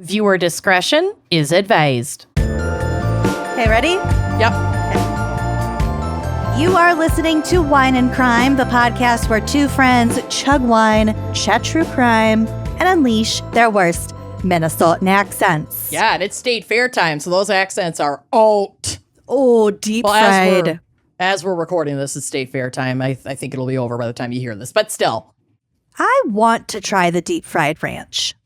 Viewer discretion is advised. Okay, ready? Yep. You are listening to Wine and Crime, the podcast where two friends chug wine, chat true crime, and unleash their worst Minnesotan accents. Yeah, and it's state fair time, so those accents are out. Oh, deep fried. As we're recording this, it's state fair time. I think it'll be over by the time you hear this, but still. I want to try the deep fried ranch.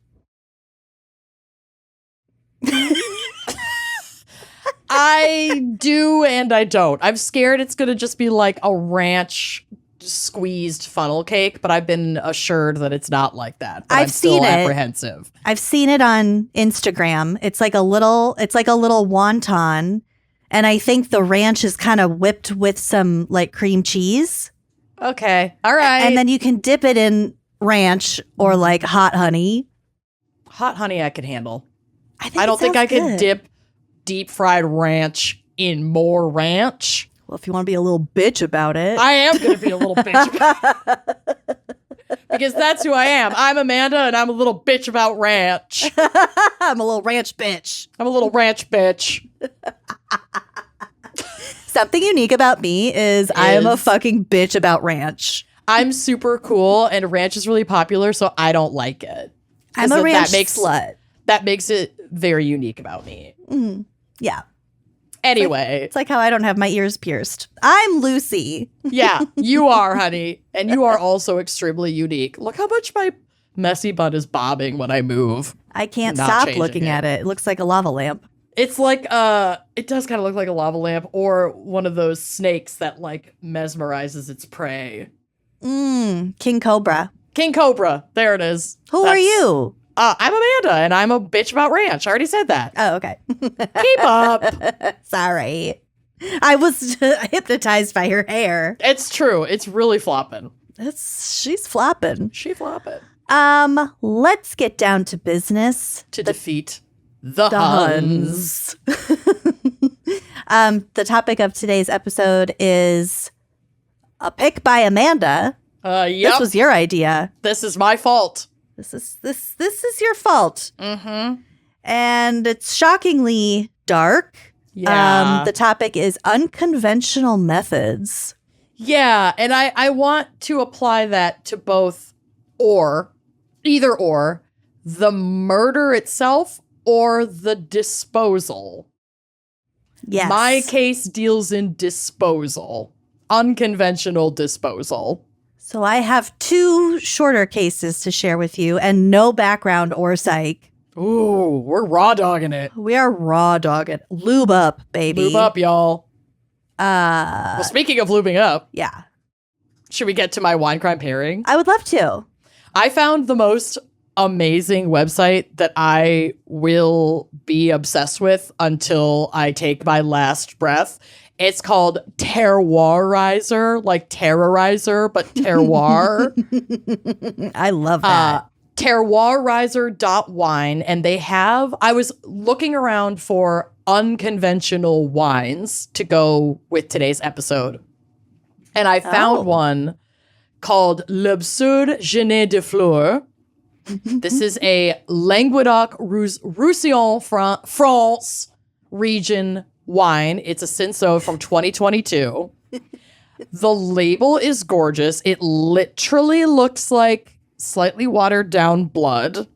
I do and I don't. I'm scared it's going to just be like a ranch squeezed funnel cake, but I've been assured that it's not like that. But I'm still apprehensive. I've seen it on Instagram. It's like a little wonton, and I think the ranch is kind of whipped with some like cream cheese. Okay. All right. And then you can dip it in ranch or like hot honey. Hot honey I could handle. I don't think I could dip deep fried ranch in more ranch. Well, if you want to be a little bitch about it. I am going to be a little bitch about it. Because that's who I am. I'm Amanda, and I'm a little bitch about ranch. I'm a little ranch bitch. I'm a little ranch bitch. Something unique about me is I am a fucking bitch about ranch. I'm super cool, and ranch is really popular, so I don't like it. I'm a ranch slut. That makes it very unique about me. Mm, yeah. Anyway. It's like how I don't have my ears pierced. I'm Lucy. Yeah, you are, honey. And you are also extremely unique. Look how much my messy butt is bobbing when I move. I can't stop looking at it. It looks like a lava lamp. It's like, it does kind of look like a lava lamp or one of those snakes that like mesmerizes its prey. King Cobra. King Cobra. There it is. Who are you? I'm Amanda, and I'm a bitch about ranch. I already said that. Oh, okay. Keep up. Sorry. I was hypnotized by her hair. It's true. It's really flopping. She's flopping. She flopping. Let's get down to business. To defeat the Huns. The topic of today's episode is a pick by Amanda. Yep. This was your idea. This is my fault. This is your fault. Mm-hmm. And it's shockingly dark. Yeah. The topic is unconventional methods. Yeah, and I want to apply that to both either or, the murder itself or the disposal. Yes. My case deals in disposal. Unconventional disposal. So I have two shorter cases to share with you and no background or psych. Ooh, we're raw dogging it. We are raw dogging. Lube up, baby. Lube up, y'all. Well, speaking of lubing up. Yeah. Should we get to my wine crime pairing? I would love to. I found the most amazing website that I will be obsessed with until I take my last breath. It's called Terroirizer, like Terrorizer, but terroir. I love that. Terroirizer.wine. And I was looking around for unconventional wines to go with today's episode. And I found one called L'Absurde Génie de Fleurs. This is a Languedoc-Roussillon, France region wine. It's a Cinsault from 2022. The label is gorgeous. It literally looks like slightly watered down blood.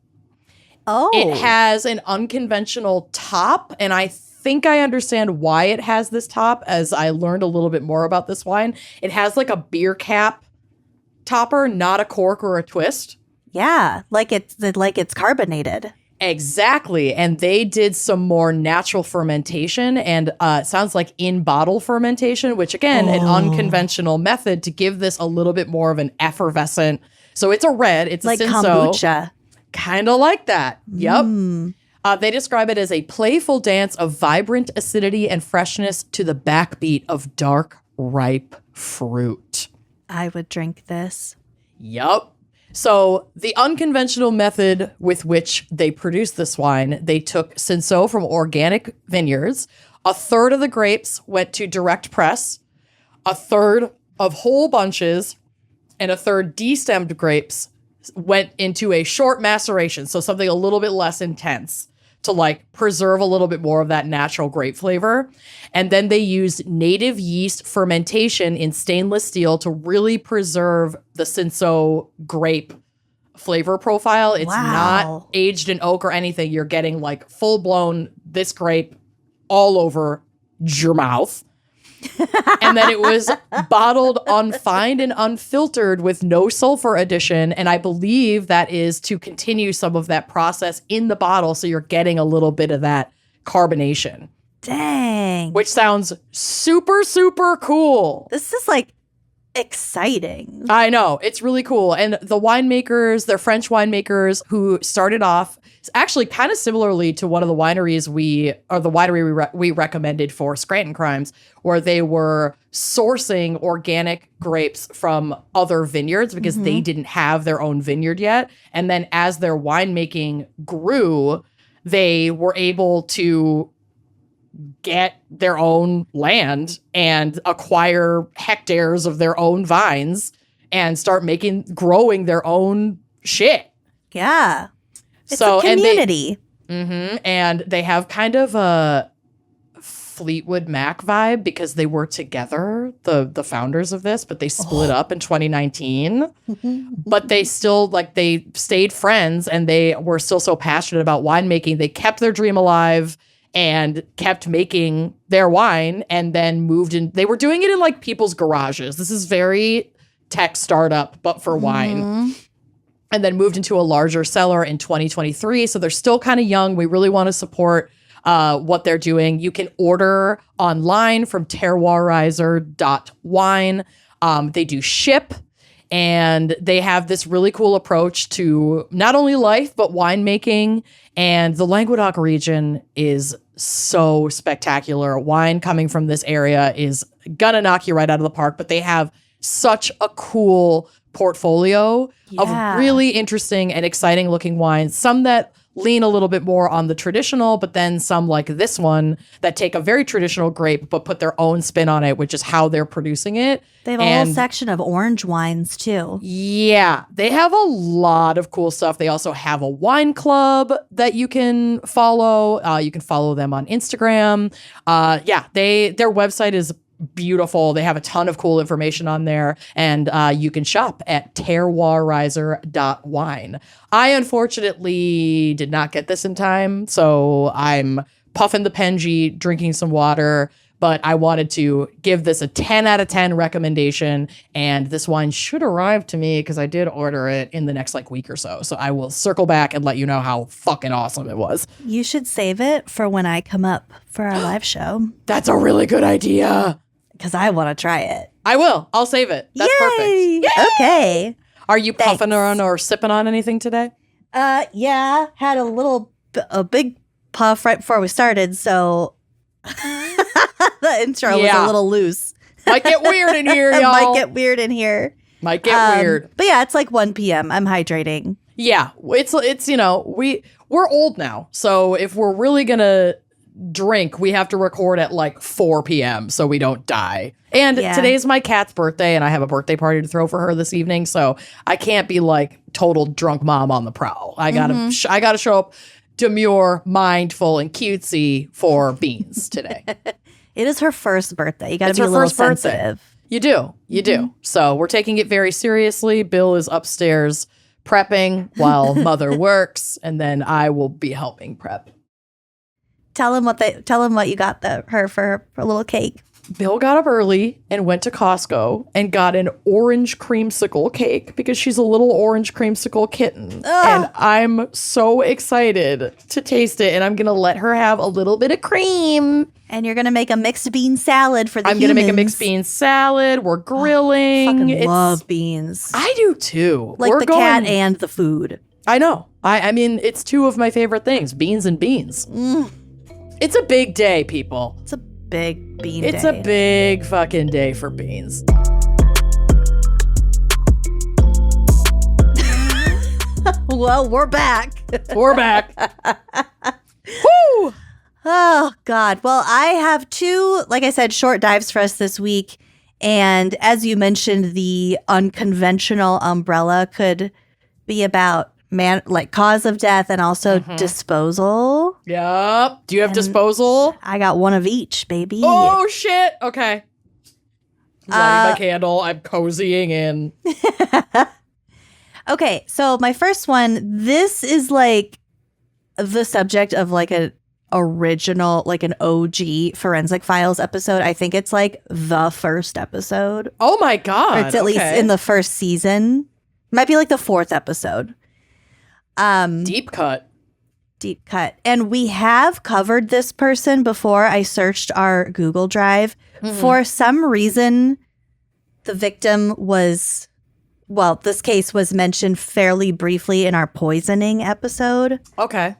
Oh. It has an unconventional top, and I think I understand why it has this top as I learned a little bit more about this wine. It has like a beer cap topper, not a cork or a twist. Yeah, like it's carbonated. Exactly. And they did some more natural fermentation and it sounds like in-bottle fermentation, which again, an unconventional method to give this a little bit more of an effervescent. So it's a red. It's like a Cinsault. Kombucha. Kind of like that. Yep. They describe it as a playful dance of vibrant acidity and freshness to the backbeat of dark, ripe fruit. I would drink this. Yup. So the unconventional method with which they produced this wine, they took Cinsault from organic vineyards. A third of the grapes went to direct press. A third of whole bunches and a third destemmed grapes went into a short maceration, so something a little bit less intense to like preserve a little bit more of that natural grape flavor. And then they used native yeast fermentation in stainless steel to really preserve the Cinsault grape flavor profile. It's not aged in oak or anything. You're getting like full blown this grape all over your mouth. And then it was bottled unfined and unfiltered with no sulfur addition. And I believe that is to continue some of that process in the bottle. So you're getting a little bit of that carbonation. Dang. Which sounds super, super cool. This is like exciting. I know. It's really cool. And the winemakers, they're French winemakers who started off actually kind of similarly to one of the wineries we recommended for Scranton Crimes, where they were sourcing organic grapes from other vineyards because they didn't have their own vineyard yet. And then as their winemaking grew, they were able to get their own land and acquire hectares of their own vines and start growing their own shit. Yeah. It's a community. And they have kind of a Fleetwood Mac vibe because they were together, the founders of this, but they split up in 2019. But they still, they stayed friends and they were still so passionate about winemaking. They kept their dream alive and kept making their wine and then moved in. They were doing it in people's garages. This is very tech startup, but for wine. And then moved into a larger cellar in 2023. So they're still kind of young. We really want to support what they're doing. You can order online from terroirizer.wine. They do ship. And they have this really cool approach to not only life, but winemaking. And the Languedoc region is so spectacular. Wine coming from this area is gonna knock you right out of the park. But they have such a cool portfolio of really interesting and exciting looking wines. Some that lean a little bit more on the traditional, but then some like this one that take a very traditional grape but put their own spin on it, which is how they're producing it. They have a whole section of orange wines too. Yeah, they have a lot of cool stuff. They also have a wine club that you can follow. You can follow them on Instagram. Their website is beautiful. They have a ton of cool information on there, and you can shop at terroirizer.wine. I unfortunately did not get this in time, so I'm puffing the Penji, drinking some water, but I wanted to give this a 10 out of 10 recommendation, and this wine should arrive to me because I did order it in the next week or so. So I will circle back and let you know how fucking awesome it was. You should save it for when I come up for our live show. That's a really good idea. Because I want to try it. I will. I'll save it. That's perfect. Yay! Okay. Are you puffing on or sipping on anything today? Yeah. Had a big puff right before we started, so the intro was a little loose. Might get weird in here, y'all. Might get weird in here. Might get weird. But yeah, it's 1 p.m. I'm hydrating. Yeah. It's we're old now. So if we're really gonna drink, we have to record at 4 p.m. so we don't die. And today's my cat's birthday, and I have a birthday party to throw for her this evening, so I can't be total drunk mom on the prowl. I gotta show up demure, mindful, and cutesy for Beans today. It is her first birthday. You gotta be a little sensitive. You do. So we're taking it very seriously. Bill is upstairs prepping while mother works, and then I will be helping prep. Tell him what you got her for a little cake. Bill got up early and went to Costco and got an orange creamsicle cake because she's a little orange creamsicle kitten. And I'm so excited to taste it, and I'm going to let her have a little bit of cream. And you're going to make a mixed bean salad for the I'm going to make a mixed bean salad. We're grilling. I fucking love beans. I do too. Like cat and the food. I know. I mean, it's two of my favorite things, beans and beans. It's a big day, people. It's a big bean day. It's a big fucking day for beans. Well, we're back. We're back. Woo! Oh, God. Well, I have two, like I said, short dives for us this week. And as you mentioned, the unconventional umbrella could be about cause of death and also disposal. Yep. Do you have disposal? I got one of each, baby. Oh, shit. Okay. Lighting my candle. I'm cozying in. Okay, so my first one, this is like the subject of like an original, like an OG Forensic Files episode. I think it's like the first episode. Oh my God. Or it's at least in the first season. Might be like the fourth episode. Deep cut. Deep cut. And we have covered this person before. I searched our Google Drive. For some reason, the victim was, well, this case was mentioned fairly briefly in our poisoning episode. Okay.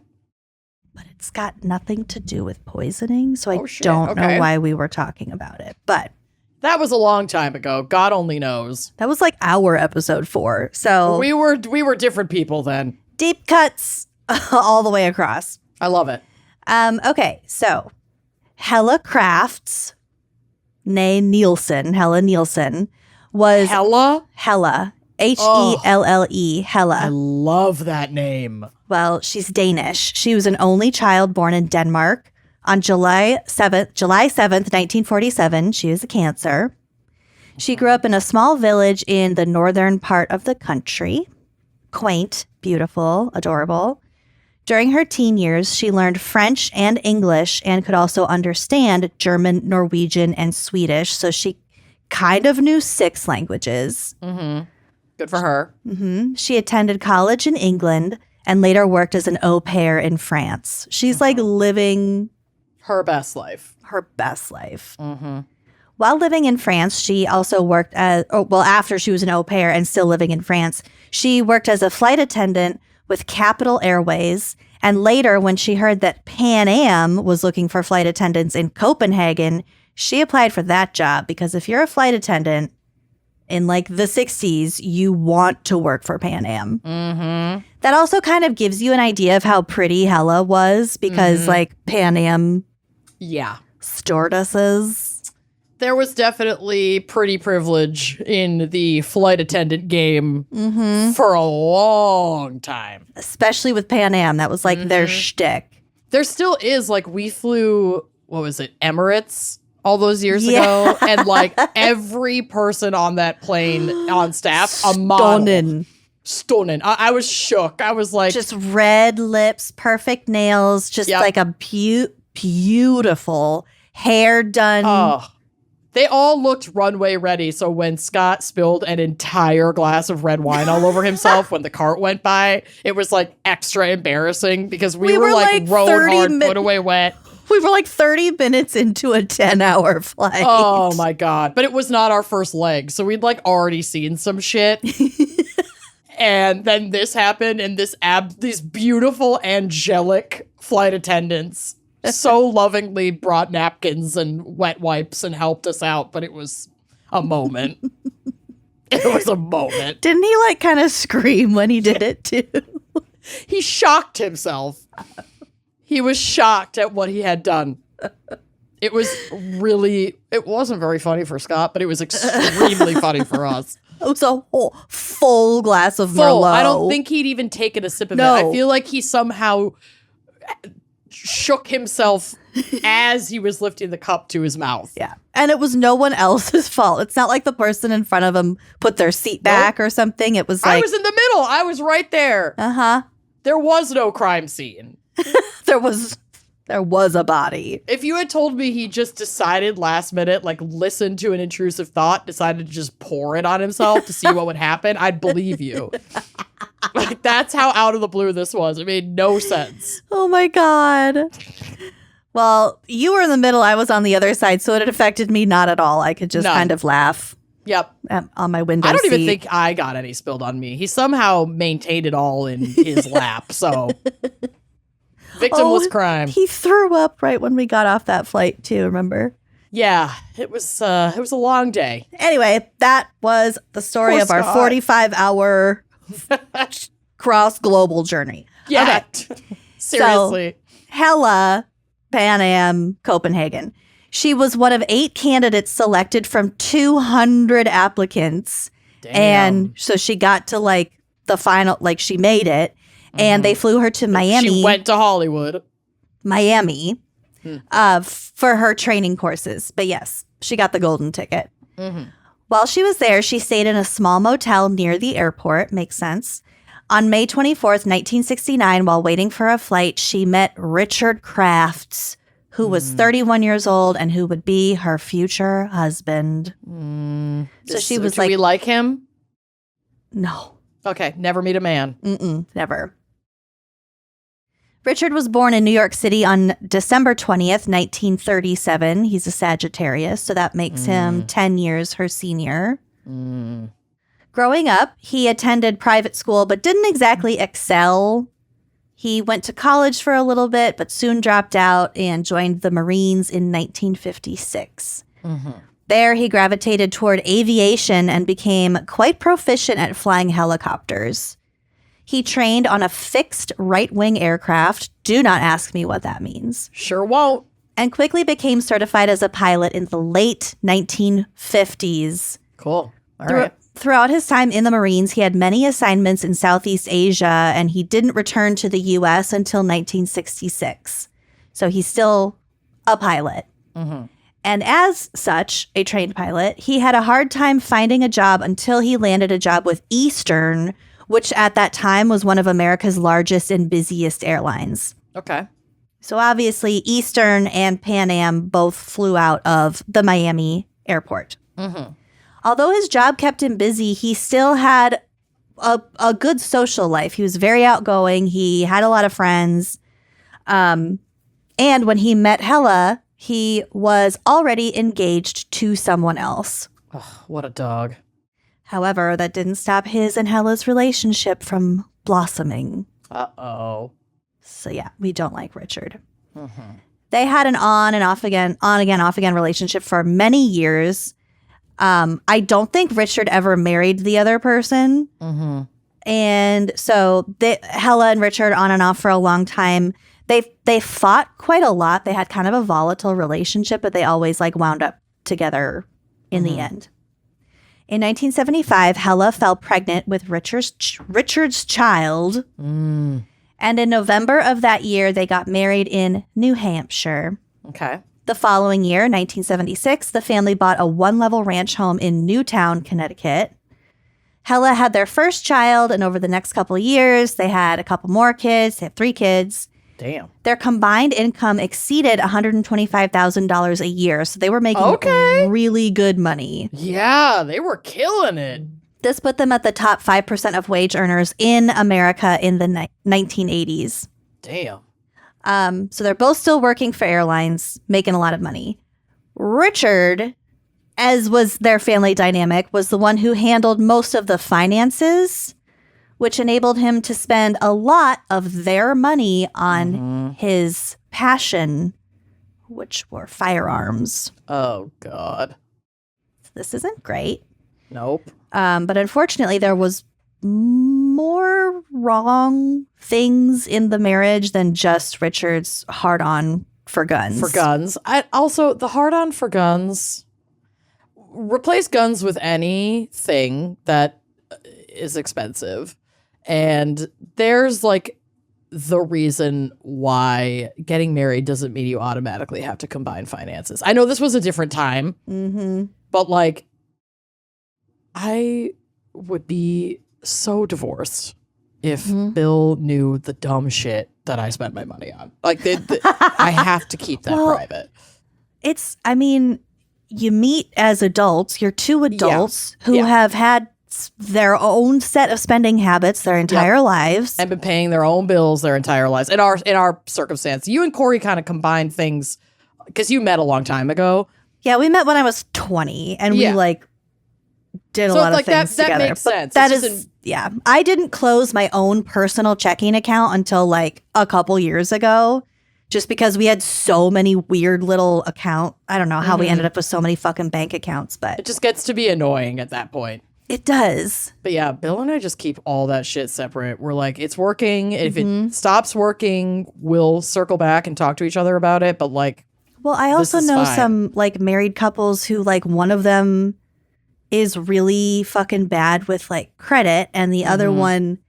But it's got nothing to do with poisoning, so I don't know why we were talking about it. But that was a long time ago. God only knows. that was like our episode 4. So We were different people then. deep cuts all the way across. I love it. Okay, so Hela Crafts, nay Hela Nielsen, was Hela? Hela, Helle, I Hela. love that name. Well, she's Danish. She was an only child born in Denmark on July 7th, 1947. She was a Cancer. She grew up in a small village in the northern part of the country. Quaint, beautiful, adorable. During her teen years, she learned French and English and could also understand German, Norwegian, and Swedish. So she kind of knew 6 languages. Good for her. She attended college in England and later worked as an au pair in France. She's like living Her best life. her best life. While living in France, she also worked as, after she was an au pair and still living in France, she worked as a flight attendant with Capital Airways. And later, when she heard that Pan Am was looking for flight attendants in Copenhagen, she applied for that job because if you're a flight attendant in like the 60s, you want to work for Pan Am. That also kind of gives you an idea of how pretty Hela was because like Pan Am stewardesses. There was definitely pretty privilege in the flight attendant game for a long time. Especially with Pan Am. That was like their shtick. There still is, like, we flew, what was it, Emirates all those years ago. And, like, every person on that plane on staff, a model. Stunning. I was shook. I was like. Just red lips, perfect nails, just like a beautiful hair done. Oh. They all looked runway ready. So when Scott spilled an entire glass of red wine all over himself when the cart went by, it was like extra embarrassing because we were like rowing hard, put away wet. We were like 30 minutes into a 10-hour flight. Oh my God. But it was not our first leg. So we'd like already seen some shit. And then this happened and these beautiful angelic flight attendants so lovingly brought napkins and wet wipes and helped us out, but it was a moment. It was a moment. Didn't he like kind of scream when he did it too? He shocked himself. He was shocked at what he had done. It wasn't very funny for Scott, but it was extremely funny for us. It was a whole full glass of Merlot. I don't think he'd even taken a sip of it. I feel like he somehow shook himself as he was lifting the cup to his mouth. Yeah. And it was no one else's fault. It's not like the person in front of him put their seat back or something. It was like. I was in the middle. I was right there. There was no crime scene. There was a body. If you had told me he just decided last minute, like listened to an intrusive thought, decided to just pour it on himself to see what would happen, I'd believe you. Like, that's how out of the blue this was. It made no sense. Oh my God. Well, you were in the middle. I was on the other side, so it affected me not at all. I could just kind of laugh. Yep. On my window I don't seat. even think I got any spilled on me. He somehow maintained it all in his lap, so... Victimless crime. He threw up right when we got off that flight too, remember? Yeah, it was a long day. Anyway, that was the story of our 45-hour cross-global journey. Yeah. Okay. Seriously. So, Hela, Pan Am, Copenhagen. She was one of 8 candidates selected from 200 applicants. Damn. And so she got to like the final, like she made it. And they flew her to Miami. She went to Hollywood. Miami for her training courses. But yes, she got the golden ticket. While she was there, she stayed in a small motel near the airport. Makes sense. On May 24th, 1969, while waiting for a flight, she met Richard Crafts, who was 31 years old and who would be her future husband. So she was like... Do we like him? No. Okay, never meet a man. Never. Richard was born in New York City on December 20th, 1937. He's a Sagittarius, so that makes him 10 years her senior. Growing up, he attended private school but didn't exactly excel. He went to college for a little bit but soon dropped out and joined the Marines in 1956. There, he gravitated toward aviation and became quite proficient at flying helicopters. He trained on a fixed right-wing aircraft. Do not ask me what that means. Sure won't. And quickly became certified as a pilot in the late 1950s. Cool. All right. Throughout his time in the Marines, he had many assignments in Southeast Asia, and he didn't return to the U.S. until 1966. So he's still a pilot. And as such, a trained pilot, he had a hard time finding a job until he landed a job with Eastern, which at that time was one of America's largest and busiest airlines. Okay. So obviously, Eastern and Pan Am both flew out of the Miami airport. Although his job kept him busy, he still had a good social life. He was very outgoing. He had a lot of friends. And when he met Hela, he was already engaged to someone else. Oh, what a dog. However, that didn't stop his and Hela's relationship from blossoming. Uh-oh. So yeah, we don't like Richard. They had an on again, off again relationship for many years. I don't think Richard ever married the other person. And so Hela and Richard on and off for a long time. They fought quite a lot. They had kind of a volatile relationship, but they always like wound up together in the end. In 1975, Hela fell pregnant with Richard's child. And in November of that year, they got married in New Hampshire. Okay. The following year, 1976, the family bought a one-level ranch home in Newtown, Connecticut. Hela had their first child, and over the next couple of years, they had a couple more kids. They had 3 kids. Damn. Their combined income exceeded $125,000 a year, so they were making really good money. Yeah, they were killing it. This put them at the top 5% of wage earners in America in the 1980s. Damn. So they're both still working for airlines, making a lot of money. Richard, as was their family dynamic, was the one who handled most of the finances, which enabled him to spend a lot of their money on his passion, which were firearms. Oh, God. This isn't great. Nope. But unfortunately, there was more wrong things in the marriage than just Richard's hard-on for guns. For guns. Also, the hard-on for guns, replace guns with anything that is expensive. And there's like the reason why getting married doesn't mean you automatically have to combine finances. I know this was a different time, but like I would be so divorced if Bill knew the dumb shit that I spent my money on. Like I have to keep that private. I mean, you meet as adults. You're 2 adults who have had their own set of spending habits their entire lives. And been paying their own bills their entire lives. In our circumstance, you and Corey kind of combined things because you met a long time ago. Yeah, we met when I was 20 and we like did a lot of things together. That makes sense. That is, I didn't close my own personal checking account until like a couple years ago. Just because we had so many weird little I don't know how we ended up with so many fucking bank accounts, but it just gets to be annoying at that point. It does. But yeah, Bill and I just keep all that shit separate. We're like, it's working. If it stops working, we'll circle back and talk to each other about it. But like, well, I also know some like married couples who like one of them is really fucking bad with like credit and the other one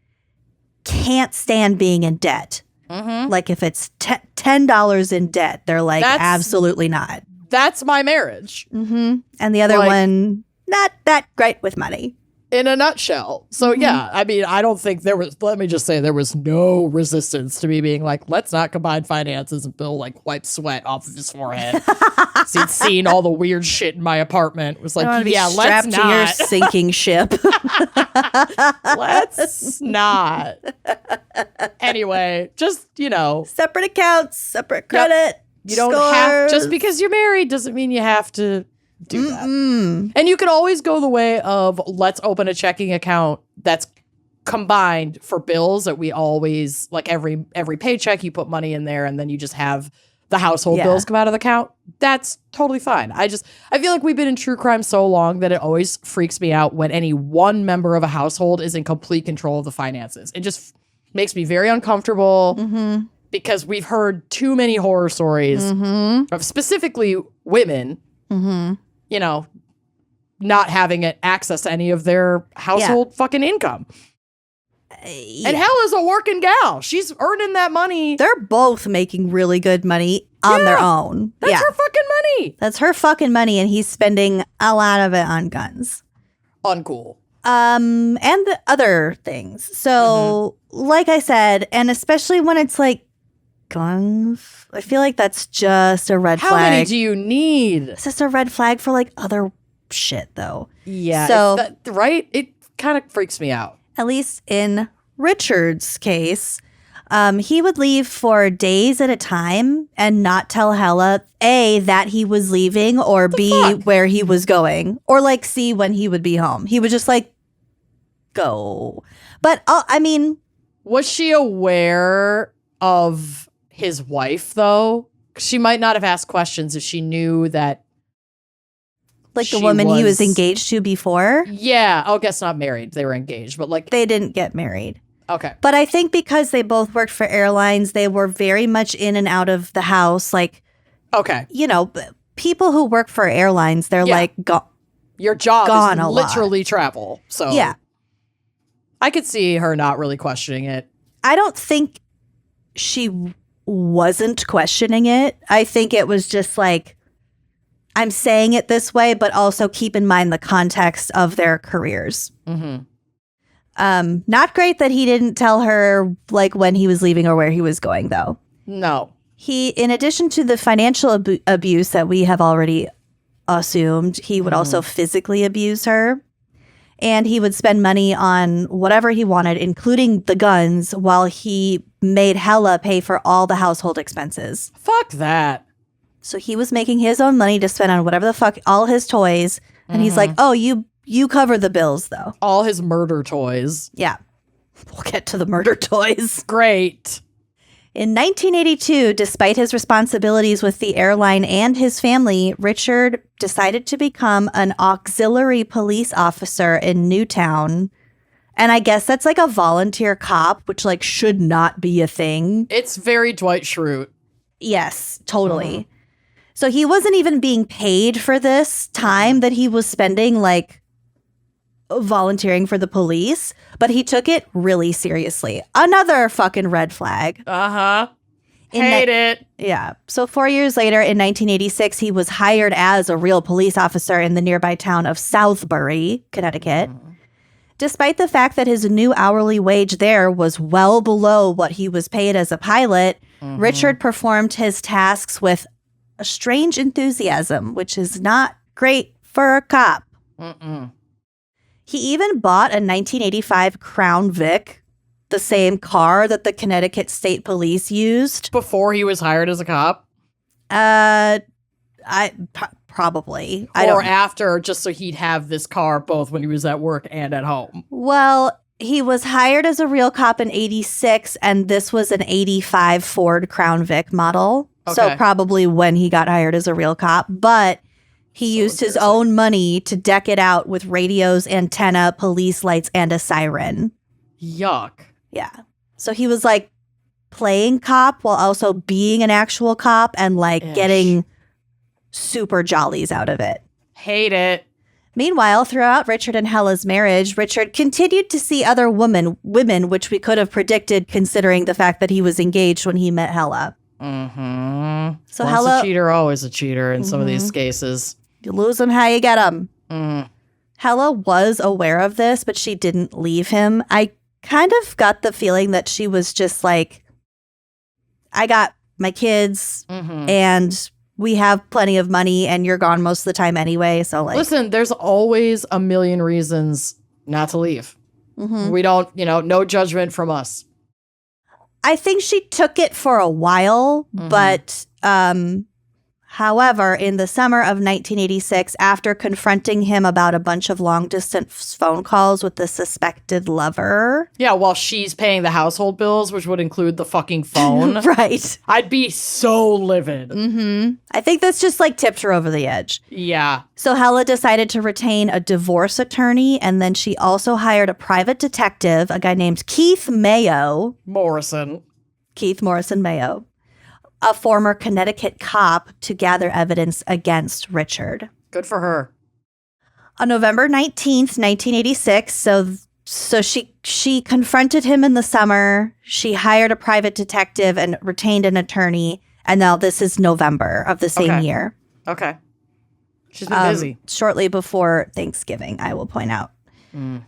can't stand being in debt. Mm-hmm. Like if it's $10 in debt, they're like, absolutely not. That's my marriage. Mm-hmm. And the other one, not that great with money. In a nutshell. So yeah, I mean, I don't think let me just say there was no resistance to me being like, let's not combine finances. And Bill like wiped sweat off of his forehead. So he'd seen all the weird shit in my apartment. It was like, yeah, let's not. To your sinking ship. Let's not. Anyway, just, separate accounts, separate credit. You don't have, just because you're married doesn't mean you have to do that. And you can always go the way of let's open a checking account that's combined for bills that we always, like every paycheck you put money in there and then you just have the household bills come out of the account. That's totally fine. I feel like we've been in true crime so long that it always freaks me out when any one member of a household is in complete control of the finances. It just makes me very uncomfortable because we've heard too many horror stories of specifically women not having access to any of their household fucking income. And Hela's a working gal. She's earning that money. They're both making really good money on their own. That's her fucking money. That's her fucking money, and he's spending a lot of it on guns. Uncool. And the other things. So, like I said, and especially when it's like guns, I feel like that's just a red flag. How many do you need? It's just a red flag for like other shit, though. Yeah. So, right? It kind of freaks me out. At least in Richard's case, he would leave for days at a time and not tell Hela, A, that he was leaving, or B, where he was going, or like C, when he would be home. He would just like go. But I mean, was she aware of his wife, though? She might not have asked questions if she knew that. Like the woman he was engaged to before? Yeah. I guess not married. They were engaged, but like. They didn't get married. Okay. But I think because they both worked for airlines, they were very much in and out of the house. Like, okay. People who work for airlines, they're like, your job gone is a literally travel. So yeah. I could see her not really questioning it. I don't think she wasn't questioning it. I think it was just like, I'm saying it this way, but also keep in mind the context of their careers. Not great that he didn't tell her like when he was leaving or where he was going, though. No. He, in addition to the financial abuse that we have already assumed, he would also physically abuse her. And he would spend money on whatever he wanted, including the guns, while he made Hela pay for all the household expenses. Fuck that. So he was making his own money to spend on whatever the fuck, all his toys. And he's like, oh, you cover the bills, though. All his murder toys. Yeah. We'll get to the murder toys. Great. In 1982, despite his responsibilities with the airline and his family, Richard decided to become an auxiliary police officer in Newtown. And I guess that's like a volunteer cop, which like should not be a thing. It's very Dwight Schrute. Yes, totally. So he wasn't even being paid for this time that he was spending like volunteering for the police, but he took it really seriously. Another fucking red flag. Hate it. Yeah. So 4 years later, in 1986, he was hired as a real police officer in the nearby town of Southbury, Connecticut. Despite the fact that his new hourly wage there was well below what he was paid as a pilot, Richard performed his tasks with a strange enthusiasm, which is not great for a cop. He even bought a 1985 Crown Vic, the same car that the Connecticut State Police used. Before he was hired as a cop? Probably. Or after, just so he'd have this car both when he was at work and at home. Well, he was hired as a real cop in 86, and this was an 85 Ford Crown Vic model. Okay. So probably when he got hired as a real cop. But he used his own money to deck it out with radios, antenna, police lights, and a siren. Yuck. Yeah. So he was like playing cop while also being an actual cop and like getting super jollies out of it. Hate it. Meanwhile, throughout Richard and Hela's marriage, Richard continued to see other women, which we could have predicted considering the fact that he was engaged when he met Hela. Mm-hmm. So Once Hela, a cheater, always a cheater in some of these cases. You lose him how you get him. Mm. Hela was aware of this, but she didn't leave him. I kind of got the feeling that she was just like, I got my kids and we have plenty of money and you're gone most of the time anyway. So like, listen, there's always a million reasons not to leave. We don't, no judgment from us. I think she took it for a while, but however, in the summer of 1986, after confronting him about a bunch of long-distance phone calls with the suspected lover. Yeah, while she's paying the household bills, which would include the fucking phone. Right. I'd be so livid. I think that's just like tipped her over the edge. Yeah. So Hela decided to retain a divorce attorney, and then she also hired a private detective, a guy named Keith Morrison Mayo, a former Connecticut cop, to gather evidence against Richard. Good for her. On November 19th, 1986, so she confronted him in the summer. She hired a private detective and retained an attorney. And now this is November of the same year. Okay. She's been busy. Shortly before Thanksgiving, I will point out.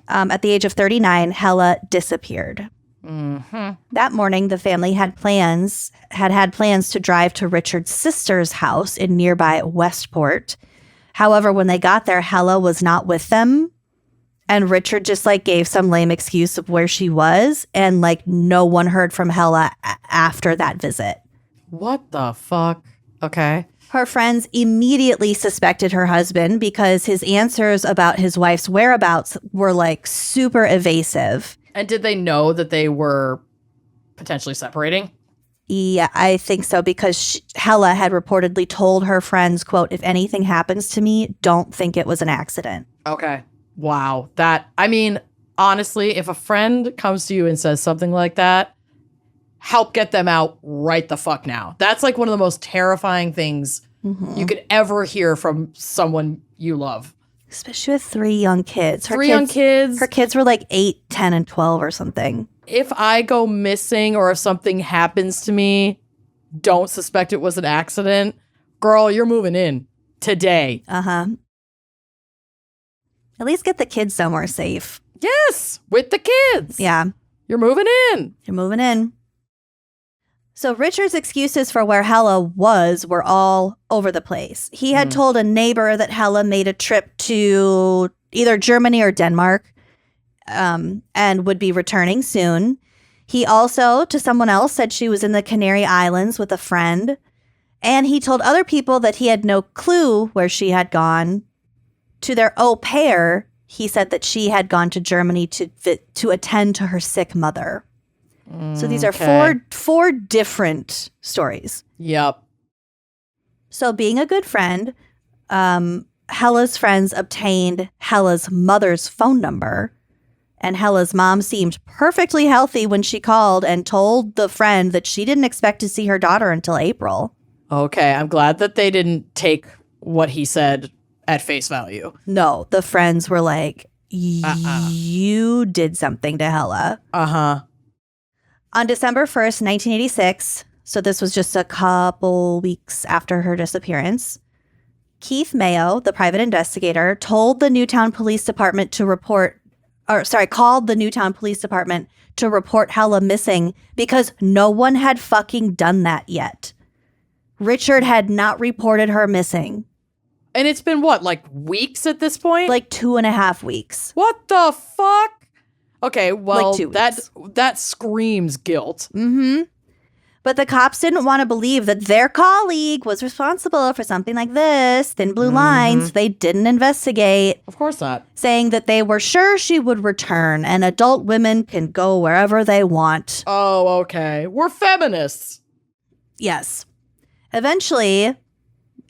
At the age of 39, Hela disappeared. That morning, the family had plans to drive to Richard's sister's house in nearby Westport. However, when they got there, Hela was not with them. And Richard just like gave some lame excuse of where she was. And like no one heard from Hela after that visit. What the fuck? Okay. Her friends immediately suspected her husband because his answers about his wife's whereabouts were like super evasive. And did they know that they were potentially separating? Yeah, I think so, because Hela had reportedly told her friends, quote, "If anything happens to me, don't think it was an accident." Okay. Wow. Honestly, if a friend comes to you and says something like that, help get them out right the fuck now. That's like one of the most terrifying things you could ever hear from someone you love. Especially with 3 young kids. Three young kids. Her kids were like 8, 10, and 12 or something. If I go missing or if something happens to me, don't suspect it was an accident. Girl, you're moving in today. Uh-huh. At least get the kids somewhere safe. Yes, with the kids. Yeah. You're moving in. You're moving in. So Richard's excuses for where Hela was were all over the place. He had told a neighbor that Hela made a trip to either Germany or Denmark and would be returning soon. He also, to someone else, said she was in the Canary Islands with a friend. And he told other people that he had no clue where she had gone. To their au pair, he said that she had gone to Germany to attend to her sick mother. So these are four different stories. Yep. So being a good friend, Hela's friends obtained Hela's mother's phone number. And Hela's mom seemed perfectly healthy when she called and told the friend that she didn't expect to see her daughter until April. Okay, I'm glad that they didn't take what he said at face value. No, the friends were like, you did something to Hela. Uh-huh. On December 1st, 1986, so this was just a couple weeks after her disappearance, Keith Mayo, the private investigator, called the Newtown Police Department to report Hela missing because no one had fucking done that yet. Richard had not reported her missing. And it's been what, like weeks at this point? Like 2.5 weeks. What the fuck? Okay, well, Like 2 weeks. that screams guilt. Mm-hmm. But the cops didn't want to believe that their colleague was responsible for something like this. Thin blue lines. They didn't investigate. Of course not. Saying that they were sure she would return and adult women can go wherever they want. Oh, okay. We're feminists. Yes. Eventually,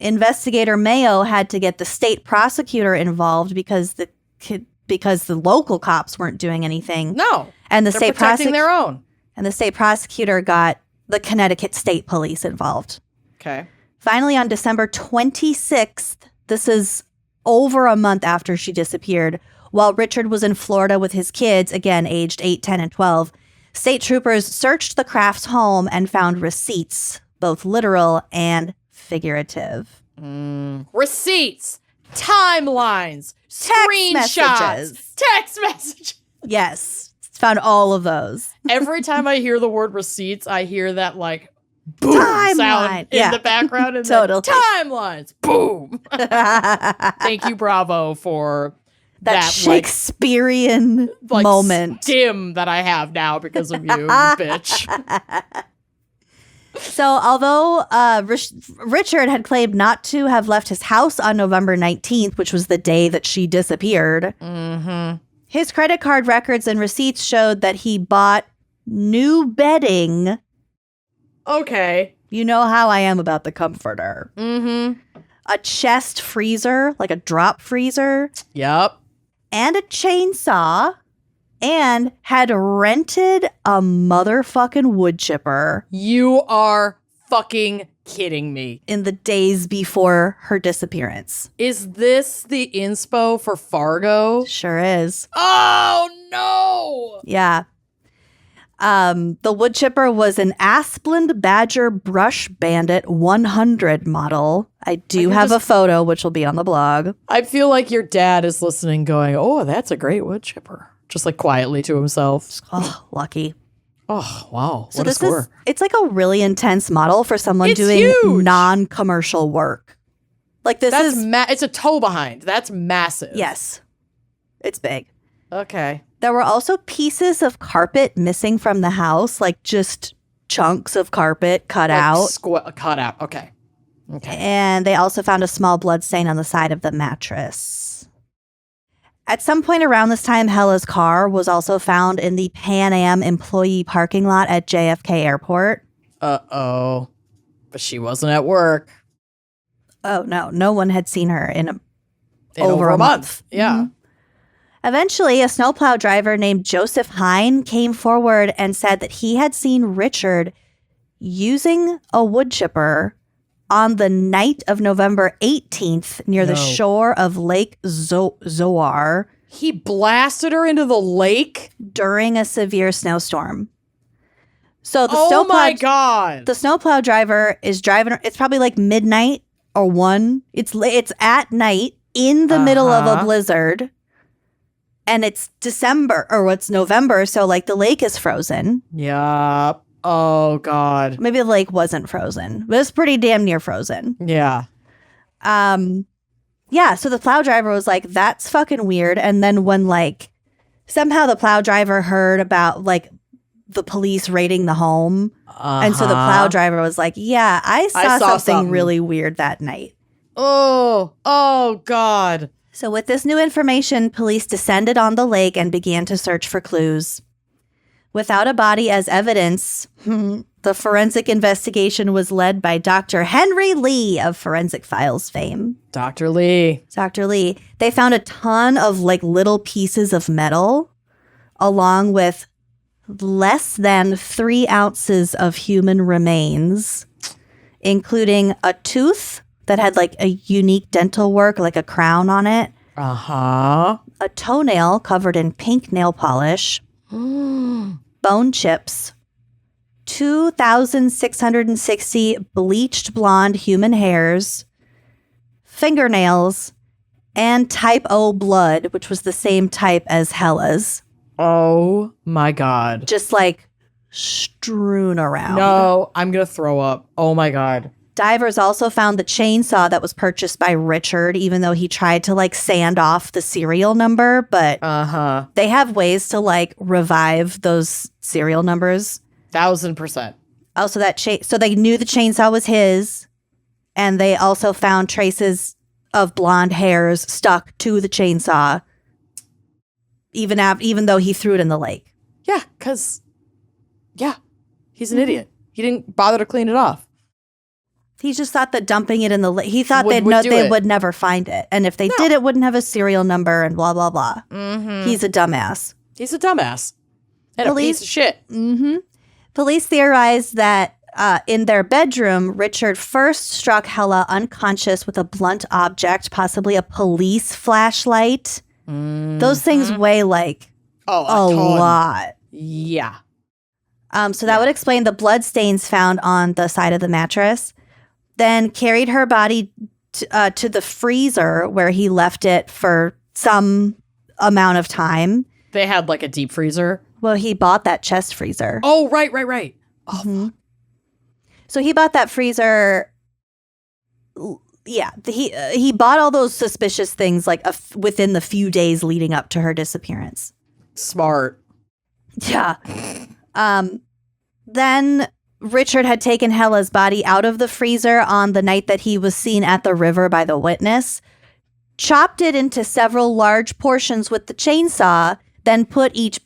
investigator Mayo had to get the state prosecutor involved because the local cops weren't doing anything. No. And the they're state protecting their own. And the state prosecutor got the Connecticut State Police involved. Okay. Finally, on December 26th, this is over a month after she disappeared, while Richard was in Florida with his kids, again, aged 8, 10, and 12. State troopers searched the Crafts' home and found receipts, both literal and figurative. Receipts, timelines, screenshots, text messages. Yes, found all of those. Every time I hear the word receipts, I hear that like boom Timeline. sound in the background. And Totally. Timelines, boom. Thank you, Bravo, for that Shakespearean like, moment. Stim that I have now because of you, bitch. So although Richard had claimed not to have left his house on November 19th, which was the day that she disappeared, his credit card records and receipts showed that he bought new bedding. Okay. You know how I am about the comforter. A chest freezer, like a drop freezer. Yep. And a chainsaw. And had rented a motherfucking wood chipper. You are fucking kidding me. In the days before her disappearance. Is this the inspo for Fargo? Sure is. Oh, no. Yeah. The wood chipper was an Asplund Badger Brush Bandit 100 model. I do have a photo, which will be on the blog. I feel like your dad is listening going, oh, that's a great wood chipper. Just like quietly to himself. Oh, lucky. Oh, wow. So what a score. It's like a really intense model for someone doing huge. non-commercial work. Like this it's a toe behind. That's massive. Yes. It's big. Okay. There were also pieces of carpet missing from the house, like just chunks of carpet cut out. Cut out. Okay. And they also found a small blood stain on the side of the mattress. At some point around this time, Hela's car was also found in the Pan Am employee parking lot at JFK Airport. Uh-oh. But she wasn't at work. Oh, no. No one had seen her in over a month. Yeah. Eventually, a snowplow driver named Joseph Hine came forward and said that he had seen Richard using a wood chipper on the night of November 18th near the shore of Lake Zoar. He blasted her into the lake? During a severe snowstorm. So the oh my God. The snowplow driver is driving. It's probably like midnight or 1. It's at night in the middle of a blizzard. And it's December or it's November. So like the lake is frozen. Yup. Oh, God. Maybe the lake wasn't frozen, but it's pretty damn near frozen. Yeah. Yeah, so the plow driver was like, that's fucking weird. And then when, like, somehow the plow driver heard about, like, the police raiding the home. And so the plow driver was like, yeah, I saw something really weird that night. Oh, God. So with this new information, police descended on the lake and began to search for clues. Without a body as evidence, the forensic investigation was led by Dr. Henry Lee of Forensic Files fame. Dr. Lee. Dr. Lee. They found a ton of like little pieces of metal along with less than 3 ounces of human remains, including a tooth that had like a unique dental work, like a crown on it. A toenail covered in pink nail polish. Bone chips, 2,660 bleached blonde human hairs, fingernails, and type O blood, which was the same type as Hela's. Oh my God. Just like strewn around. No, I'm going to throw up. Oh my God. Divers also found the chainsaw that was purchased by Richard, even though he tried to like sand off the serial number, but they have ways to like revive those serial numbers. 1,000%. Also, so they knew the chainsaw was his, and they also found traces of blonde hairs stuck to the chainsaw, even though he threw it in the lake. Yeah, because he's an idiot. He didn't bother to clean it off. He just thought that dumping it in the lake, he thought they would never find it. And if they did, it wouldn't have a serial number and blah, blah, blah. He's a dumbass. He's a dumbass. And a piece of shit. Police theorized that In their bedroom, Richard first struck Hela unconscious with a blunt object, possibly a police flashlight. Those things weigh like a lot. Yeah. So that would explain the blood stains found on the side of the mattress. Then carried her body to the freezer where he left it for some amount of time. They had like a deep freezer. Well, he bought that chest freezer. Oh, right. Oh, fuck. So he bought that freezer. Yeah, he bought all those suspicious things like within the few days leading up to her disappearance. Smart. Yeah. Then Richard had taken Hela's body out of the freezer on the night that he was seen at the river by the witness, chopped it into several large portions with the chainsaw, then put each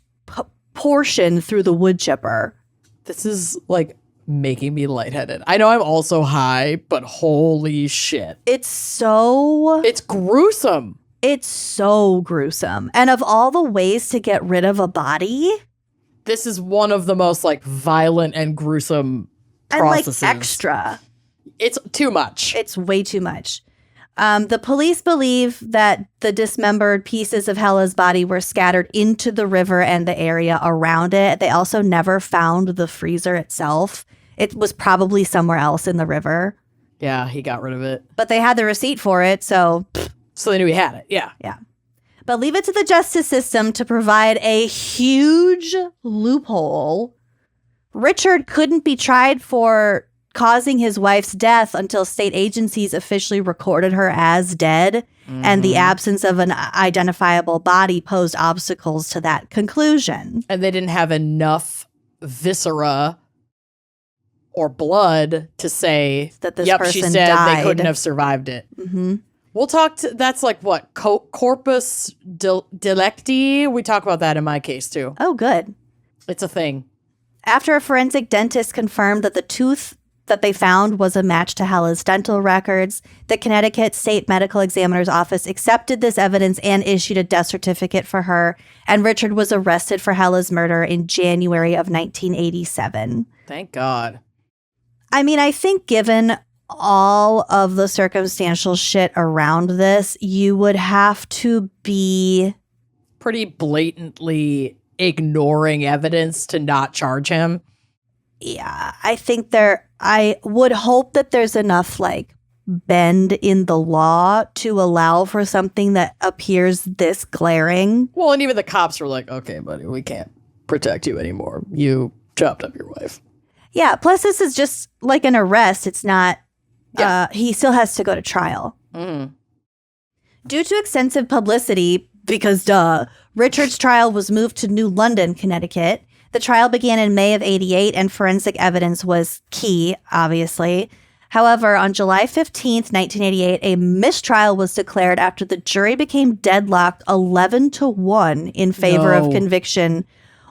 portion through the wood chipper. This is like making me lightheaded. I know I'm also high, but holy shit. It's gruesome. It's so gruesome. And of all the ways to get rid of a body, this is one of the most like violent and gruesome processes. And like extra. It's too much. It's way too much. The police believe that the dismembered pieces of Hela's body were scattered into the river and the area around it. They also never found the freezer itself. It was probably somewhere else in the river. Yeah, he got rid of it. But they had the receipt for it, so... So they knew he had it, yeah. Yeah. But leave it to the justice system to provide a huge loophole. Richard couldn't be tried for causing his wife's death until state agencies officially recorded her as dead, and the absence of an identifiable body posed obstacles to that conclusion. And they didn't have enough viscera or blood to say that this person she said died. They couldn't have survived it. We'll talk that's like what? Corpus delicti? We talk about that in my case too. Oh, good. It's a thing. After a forensic dentist confirmed that the tooth that they found was a match to Hela's dental records, the Connecticut State Medical Examiner's Office accepted this evidence and issued a death certificate for her, and Richard was arrested for Hela's murder in January of 1987. Thank God. I mean, I think given all of the circumstantial shit around this, you would have to be pretty blatantly ignoring evidence to not charge him. Yeah, I think I would hope that there's enough like bend in the law to allow for something that appears this glaring. Well, and even the cops were like, okay, buddy, we can't protect you anymore. You chopped up your wife. Yeah, plus this is just like an arrest. It's not, he still has to go to trial. Due to extensive publicity, because Richard's trial was moved to New London, Connecticut. The trial began in May of 88, and forensic evidence was key, obviously. However, on July 15th, 1988, a mistrial was declared after the jury became deadlocked 11-1 in favor of conviction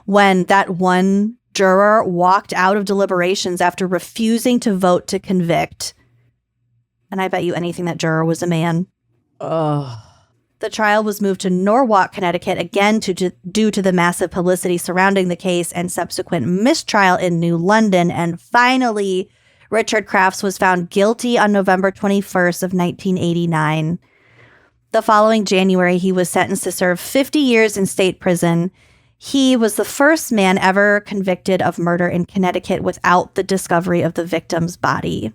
when that one juror walked out of deliberations after refusing to vote to convict. And I bet you anything that juror was a man. The trial was moved to Norwalk, Connecticut, again due to the massive publicity surrounding the case and subsequent mistrial in New London. And finally, Richard Crafts was found guilty on November 21st of 1989. The following January, he was sentenced to serve 50 years in state prison. He was the first man ever convicted of murder in Connecticut without the discovery of the victim's body.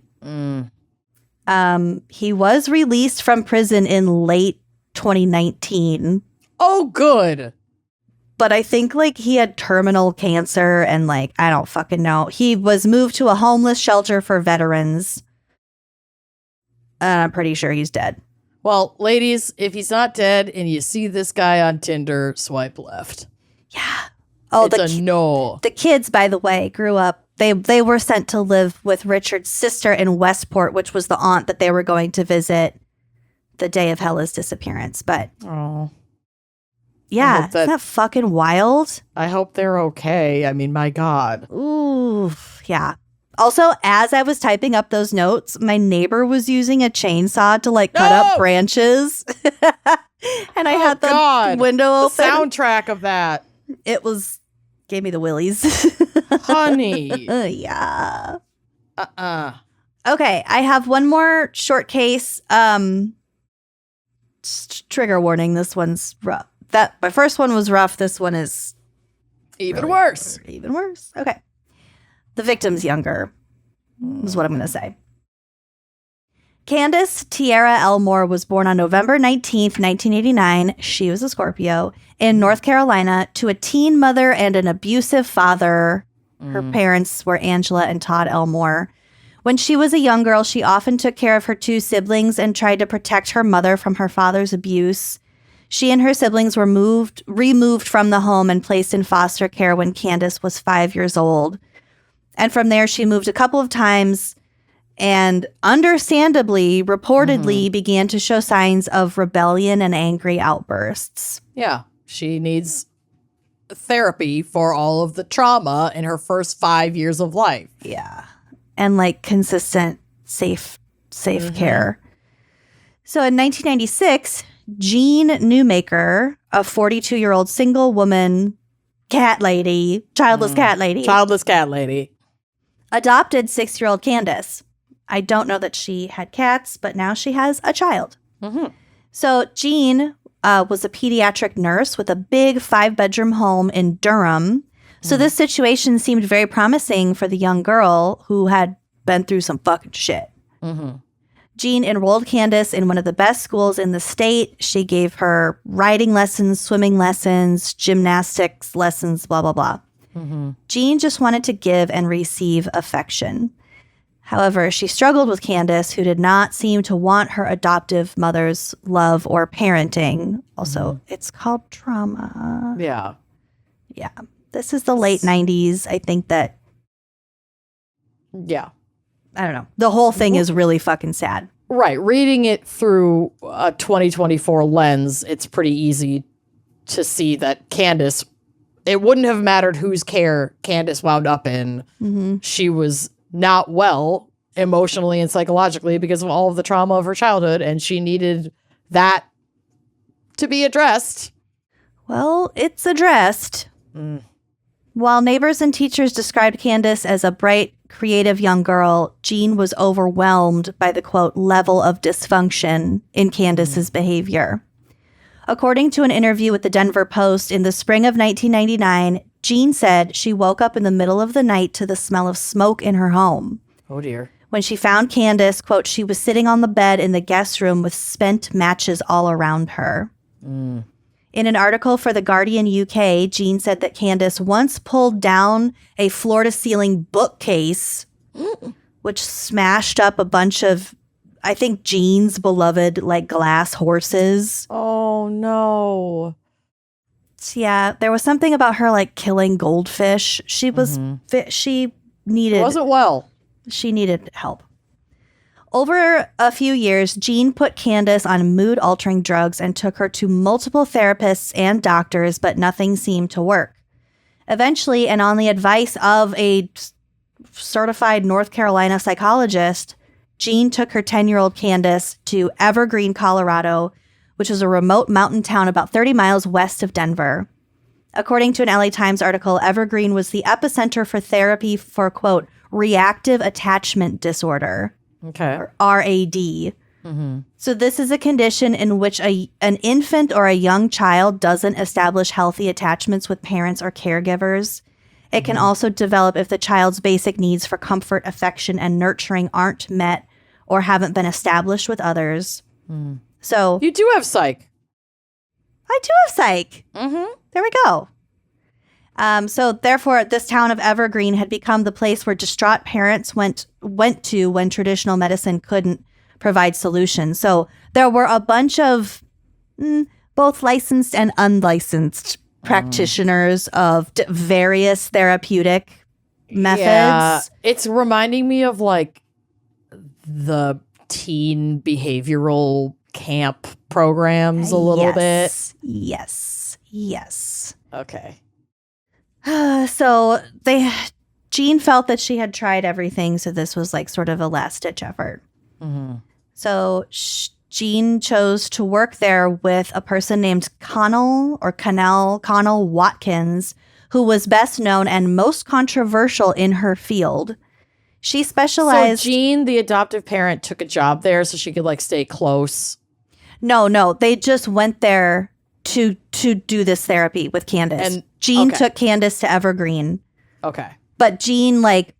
He was released from prison in late 2019. Oh, good. But I think like he had terminal cancer and like, I don't fucking know. He was moved to a homeless shelter for veterans. And I'm pretty sure he's dead. Well, ladies, if he's not dead and you see this guy on Tinder, swipe left. Yeah. Oh, no. The kids, by the way, grew up. They were sent to live with Richard's sister in Westport, which was the aunt that they were going to visit the day of Hela's disappearance. But yeah, isn't that fucking wild? I hope they're okay. I mean, my God. Ooh, yeah. Also, as I was typing up those notes, my neighbor was using a chainsaw to like cut up branches. And I had the window open. The soundtrack of that. It gave me the willies. Honey. Yeah. Okay, I have one more short case. Trigger warning, this one's rough. My first one was rough. This one is even worse. Even worse. Okay. The victim's younger, is what I'm going to say. Candice Tierra Elmore was born on November 19th, 1989. She was a Scorpio in North Carolina to a teen mother and an abusive father. Her parents were Angela and Todd Elmore. When she was a young girl, she often took care of her two siblings and tried to protect her mother from her father's abuse. She and her siblings were removed from the home and placed in foster care when Candice was 5 years old. And from there, she moved a couple of times and understandably, reportedly, began to show signs of rebellion and angry outbursts. Yeah, she needs therapy for all of the trauma in her first 5 years of life. Yeah. And like consistent, safe care. So in 1996, Jean Newmaker, a 42-year-old single woman cat lady, childless cat lady, adopted 6-year-old Candice. I don't know that she had cats, but now she has a child. So Jean was a pediatric nurse with a big 5-bedroom home in Durham. So this situation seemed very promising for the young girl who had been through some fucking shit. Jean enrolled Candice in one of the best schools in the state. She gave her riding lessons, swimming lessons, gymnastics lessons, blah, blah, blah. Jean just wanted to give and receive affection. However, she struggled with Candice, who did not seem to want her adoptive mother's love or parenting. Also, it's called trauma. Yeah. Yeah. This is the late 90s. I think that, yeah. I don't know. The whole thing is really fucking sad. Right. Reading it through a 2024 lens, it's pretty easy to see that Candice, it wouldn't have mattered whose care Candice wound up in. She was not well emotionally and psychologically because of all of the trauma of her childhood, and she needed that to be addressed. Well, it's addressed. While neighbors and teachers described Candice as a bright, creative young girl, Jean was overwhelmed by the, quote, level of dysfunction in Candice's behavior. According to an interview with the Denver Post in the spring of 1999, Jean said she woke up in the middle of the night to the smell of smoke in her home. Oh, dear. When she found Candice, quote, she was sitting on the bed in the guest room with spent matches all around her. In an article for The Guardian UK, Jean said that Candice once pulled down a floor-to-ceiling bookcase, which smashed up a bunch of, I think, Jean's beloved, like, glass horses. Oh, no. Yeah, there was something about her, like, killing goldfish. She was, she needed... Wasn't well. She needed help. Over a few years, Jean put Candice on mood-altering drugs and took her to multiple therapists and doctors, but nothing seemed to work. Eventually, and on the advice of a certified North Carolina psychologist, Jean took her 10-year-old Candice to Evergreen, Colorado, which is a remote mountain town about 30 miles west of Denver. According to an LA Times article, Evergreen was the epicenter for therapy for, quote, reactive attachment disorder. Okay. Or RAD. So this is a condition in which an infant or a young child doesn't establish healthy attachments with parents or caregivers. It can also develop if the child's basic needs for comfort, affection, and nurturing aren't met or haven't been established with others. So you do have psych. I do have psych. There we go. So therefore, this town of Evergreen had become the place where distraught parents went to when traditional medicine couldn't provide solutions. So there were a bunch of both licensed and unlicensed practitioners of various therapeutic methods. Yeah, it's reminding me of like the teen behavioral camp programs a little bit. Yes. Okay. So Jean felt that she had tried everything, so this was like sort of a last-ditch effort. So Jean chose to work there with a person named Connell Watkins, who was best known and most controversial in her field. She specialized. So Jean, the adoptive parent, took a job there so she could like stay close. No, they just went there to do this therapy with Candice. And Jean took Candice to Evergreen. Okay. But Jean like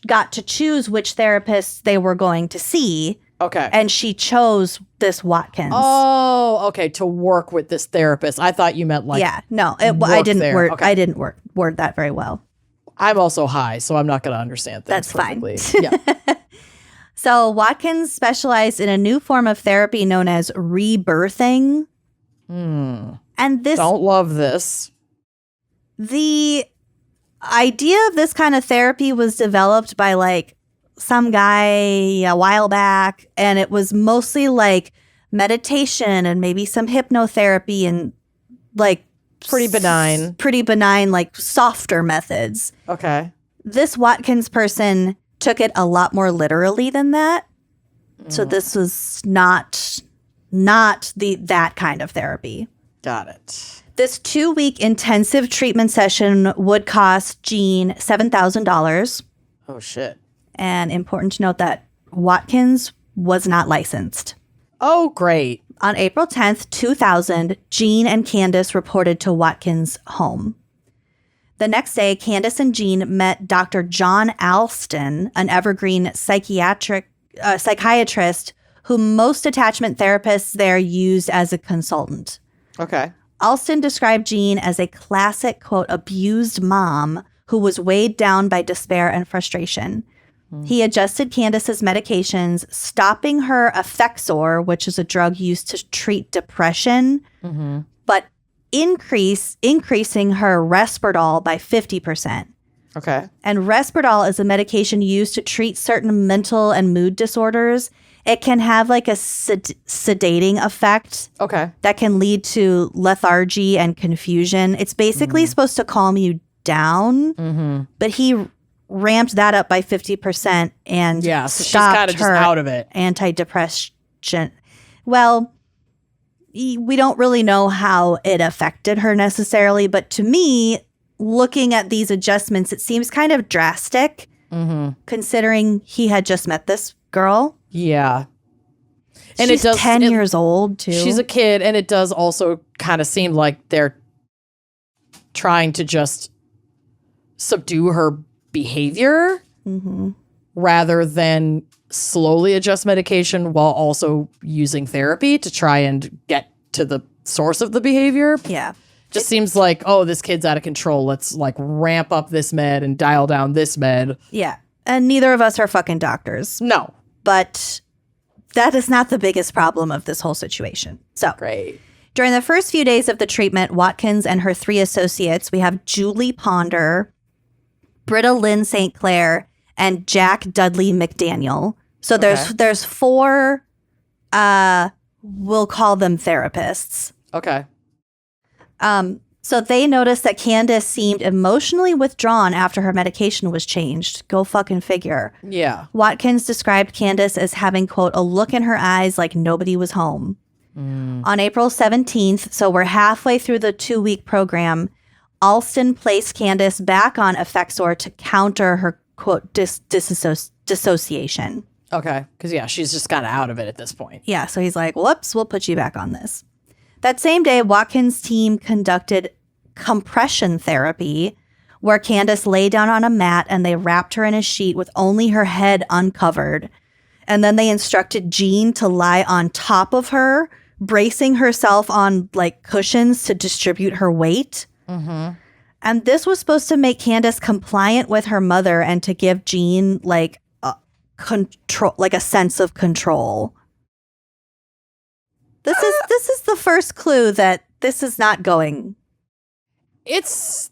got to choose which therapists they were going to see. Okay. And she chose this Watkins. Oh, okay. To work with this therapist. I thought you meant like I didn't word that very well. I'm also high, so I'm not going to understand things. That's perfectly. fine. Yeah. So Watkins specialized in a new form of therapy known as rebirthing. And this don't love this. The idea of this kind of therapy was developed by like some guy a while back, and it was mostly like meditation and maybe some hypnotherapy and like pretty benign, like softer methods. Okay. This Watkins person took it a lot more literally than that. So this was not that kind of therapy. Got it. This 2-week intensive treatment session would cost Jean $7,000. Oh, shit. And important to note that Watkins was not licensed. Oh, great. On April 10th, 2000, Jean and Candice reported to Watkins' home. The next day, Candice and Jean met Dr. John Alston, an Evergreen psychiatrist who most attachment therapists there used as a consultant. Okay. Alston described Jean as a classic, quote, abused mom who was weighed down by despair and frustration. He adjusted Candice's medications, stopping her Effexor, which is a drug used to treat depression, but increasing her Risperdal by 50%. Okay. And Risperdal is a medication used to treat certain mental and mood disorders. It can have like a sedating effect. Okay. That can lead to lethargy and confusion. It's basically supposed to calm you down, but he ramped that up by 50% and so stopped she's kind of just out of it. Antidepressant. Well, we don't really know how it affected her necessarily, but to me, looking at these adjustments, it seems kind of drastic considering he had just met this girl. Yeah. And she's 10 years old, too. She's a kid, and it does also kind of seem like they're trying to just subdue her behavior rather than slowly adjust medication while also using therapy to try and get to the source of the behavior. Yeah. Just seems like, oh, this kid's out of control. Let's like ramp up this med and dial down this med. Yeah. And neither of us are fucking doctors. No. But that is not the biggest problem of this whole situation. So great. During the first few days of the treatment, Watkins and her 3 associates, we have Julie Ponder, Britta Lynn St. Clair, and Jack Dudley McDaniel. So there's 4, we'll call them therapists. Okay. So they noticed that Candice seemed emotionally withdrawn after her medication was changed. Go fucking figure. Yeah. Watkins described Candice as having, quote, a look in her eyes like nobody was home. On April 17th, so we're halfway through the 2-week program, Alston placed Candice back on Effexor to counter her, quote, dissociation. Okay. Because, she's just kind of out of it at this point. Yeah. So he's like, whoops, we'll put you back on this. That same day, Watkins' team conducted compression therapy, where Candice lay down on a mat and they wrapped her in a sheet with only her head uncovered. And then they instructed Jean to lie on top of her, bracing herself on like cushions to distribute her weight. And this was supposed to make Candice compliant with her mother and to give Jean like control, like a sense of control. This is the first clue that this is not going. It's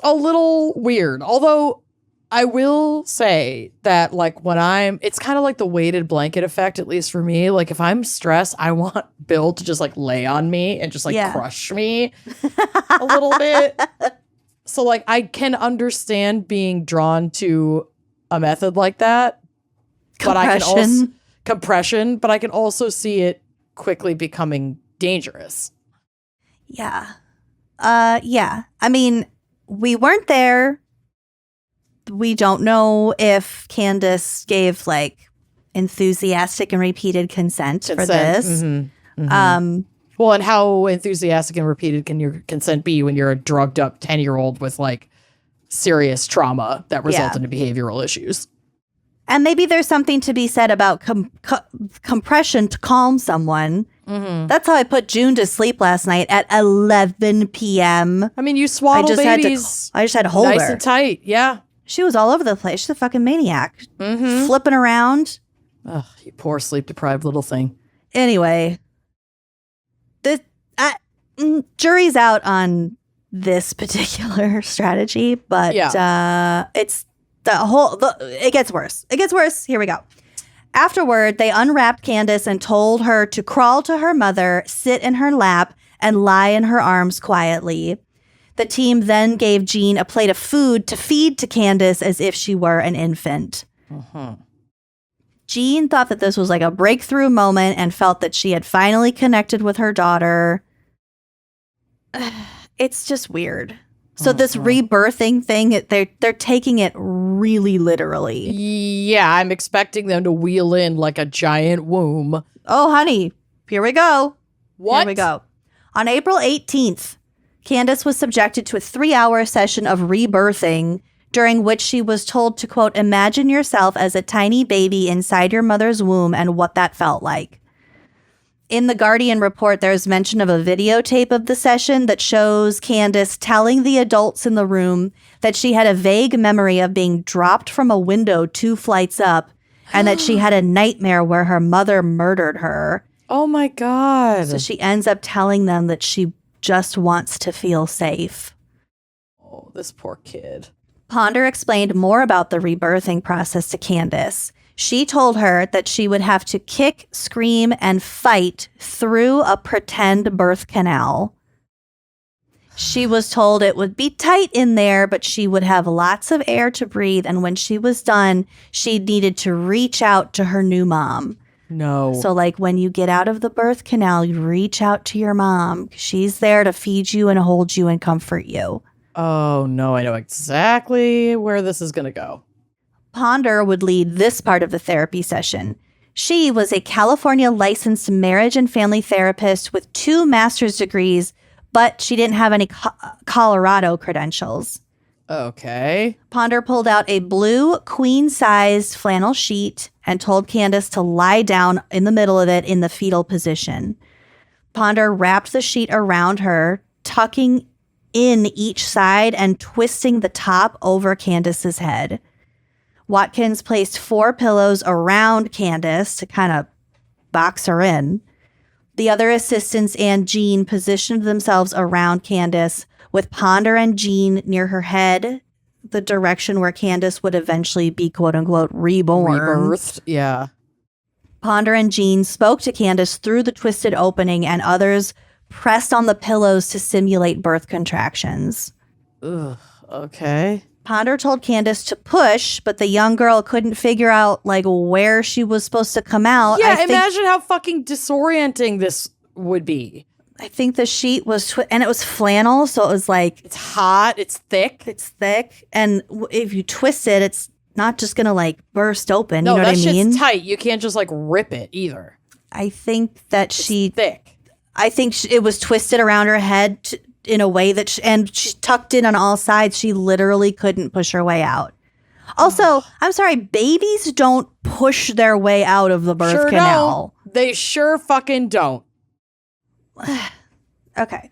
a little weird. Although I will say that like it's kind of like the weighted blanket effect, at least for me. Like if I'm stressed, I want Bill to just like lay on me and just like crush me a little bit. So like I can understand being drawn to a method like that. Compression, but I can also see it quickly becoming dangerous. Yeah. I mean, we weren't there, We don't know if Candice gave like enthusiastic and repeated consent. For this. Mm-hmm. Mm-hmm. Well, and how enthusiastic and repeated can your consent be when you're a drugged up 10-year-old with like serious trauma that resulted in behavioral issues? And maybe there's something to be said about compression to calm someone. Mm-hmm. That's how I put June to sleep last night at 11 p.m. I mean, you swaddle babies. I just had to hold her. Nice and tight, yeah. She was all over the place. She's a fucking maniac. Mm-hmm. Flipping around. Ugh, you poor sleep-deprived little thing. Anyway, the jury's out on this particular strategy, but it's it gets worse. It gets worse. Here we go. Afterward, they unwrapped Candice and told her to crawl to her mother, sit in her lap, and lie in her arms quietly. The team then gave Jean a plate of food to feed to Candice as if she were an infant. Uh-huh. Jean thought that this was like a breakthrough moment and felt that she had finally connected with her daughter. It's just weird. So this rebirthing thing, they're taking it really literally. Yeah, I'm expecting them to wheel in like a giant womb. Oh, honey, here we go. What? Here we go. On April 18th, Candice was subjected to a 3-hour session of rebirthing, during which she was told to, quote, imagine yourself as a tiny baby inside your mother's womb and what that felt like. In the Guardian report, there's mention of a videotape of the session that shows Candice telling the adults in the room that she had a vague memory of being dropped from a window 2 flights up and that she had a nightmare where her mother murdered her. Oh, my God. So she ends up telling them that she just wants to feel safe. Oh, this poor kid. Ponder explained more about the rebirthing process to Candice. She told her that she would have to kick, scream, and fight through a pretend birth canal. She was told it would be tight in there, but she would have lots of air to breathe. And when she was done, she needed to reach out to her new mom. No. So like when you get out of the birth canal, you reach out to your mom. She's there to feed you and hold you and comfort you. Oh, no. I know exactly where this is going to go. Ponder would lead this part of the therapy session. She was a California licensed marriage and family therapist with 2 master's degrees, but she didn't have any Colorado credentials. Okay. Ponder pulled out a blue queen-sized flannel sheet and told Candice to lie down in the middle of it in the fetal position. Ponder wrapped the sheet around her, tucking in each side and twisting the top over Candice's head. Watkins placed 4 pillows around Candice to kind of box her in. The other assistants and Jean positioned themselves around Candice, with Ponder and Jean near her head, the direction where Candice would eventually be, quote-unquote, reborn. Rebirthed, yeah. Ponder and Jean spoke to Candice through the twisted opening, and others pressed on the pillows to simulate birth contractions. Ugh, okay. Ponder told Candice to push, but the young girl couldn't figure out like where she was supposed to come out. Yeah, imagine how fucking disorienting this would be. I think the sheet was, and it was flannel, so it was like... It's hot, it's thick. It's thick, and if you twist it, it's not just gonna like burst open, you know what I mean? No, that shit's tight. You can't just like rip it either. I think that it's thick. I think it was twisted around her head in a way that, and she tucked in on all sides. She literally couldn't push her way out. Also, I'm sorry, babies don't push their way out of the birth canal. Don't. They sure fucking don't. Okay.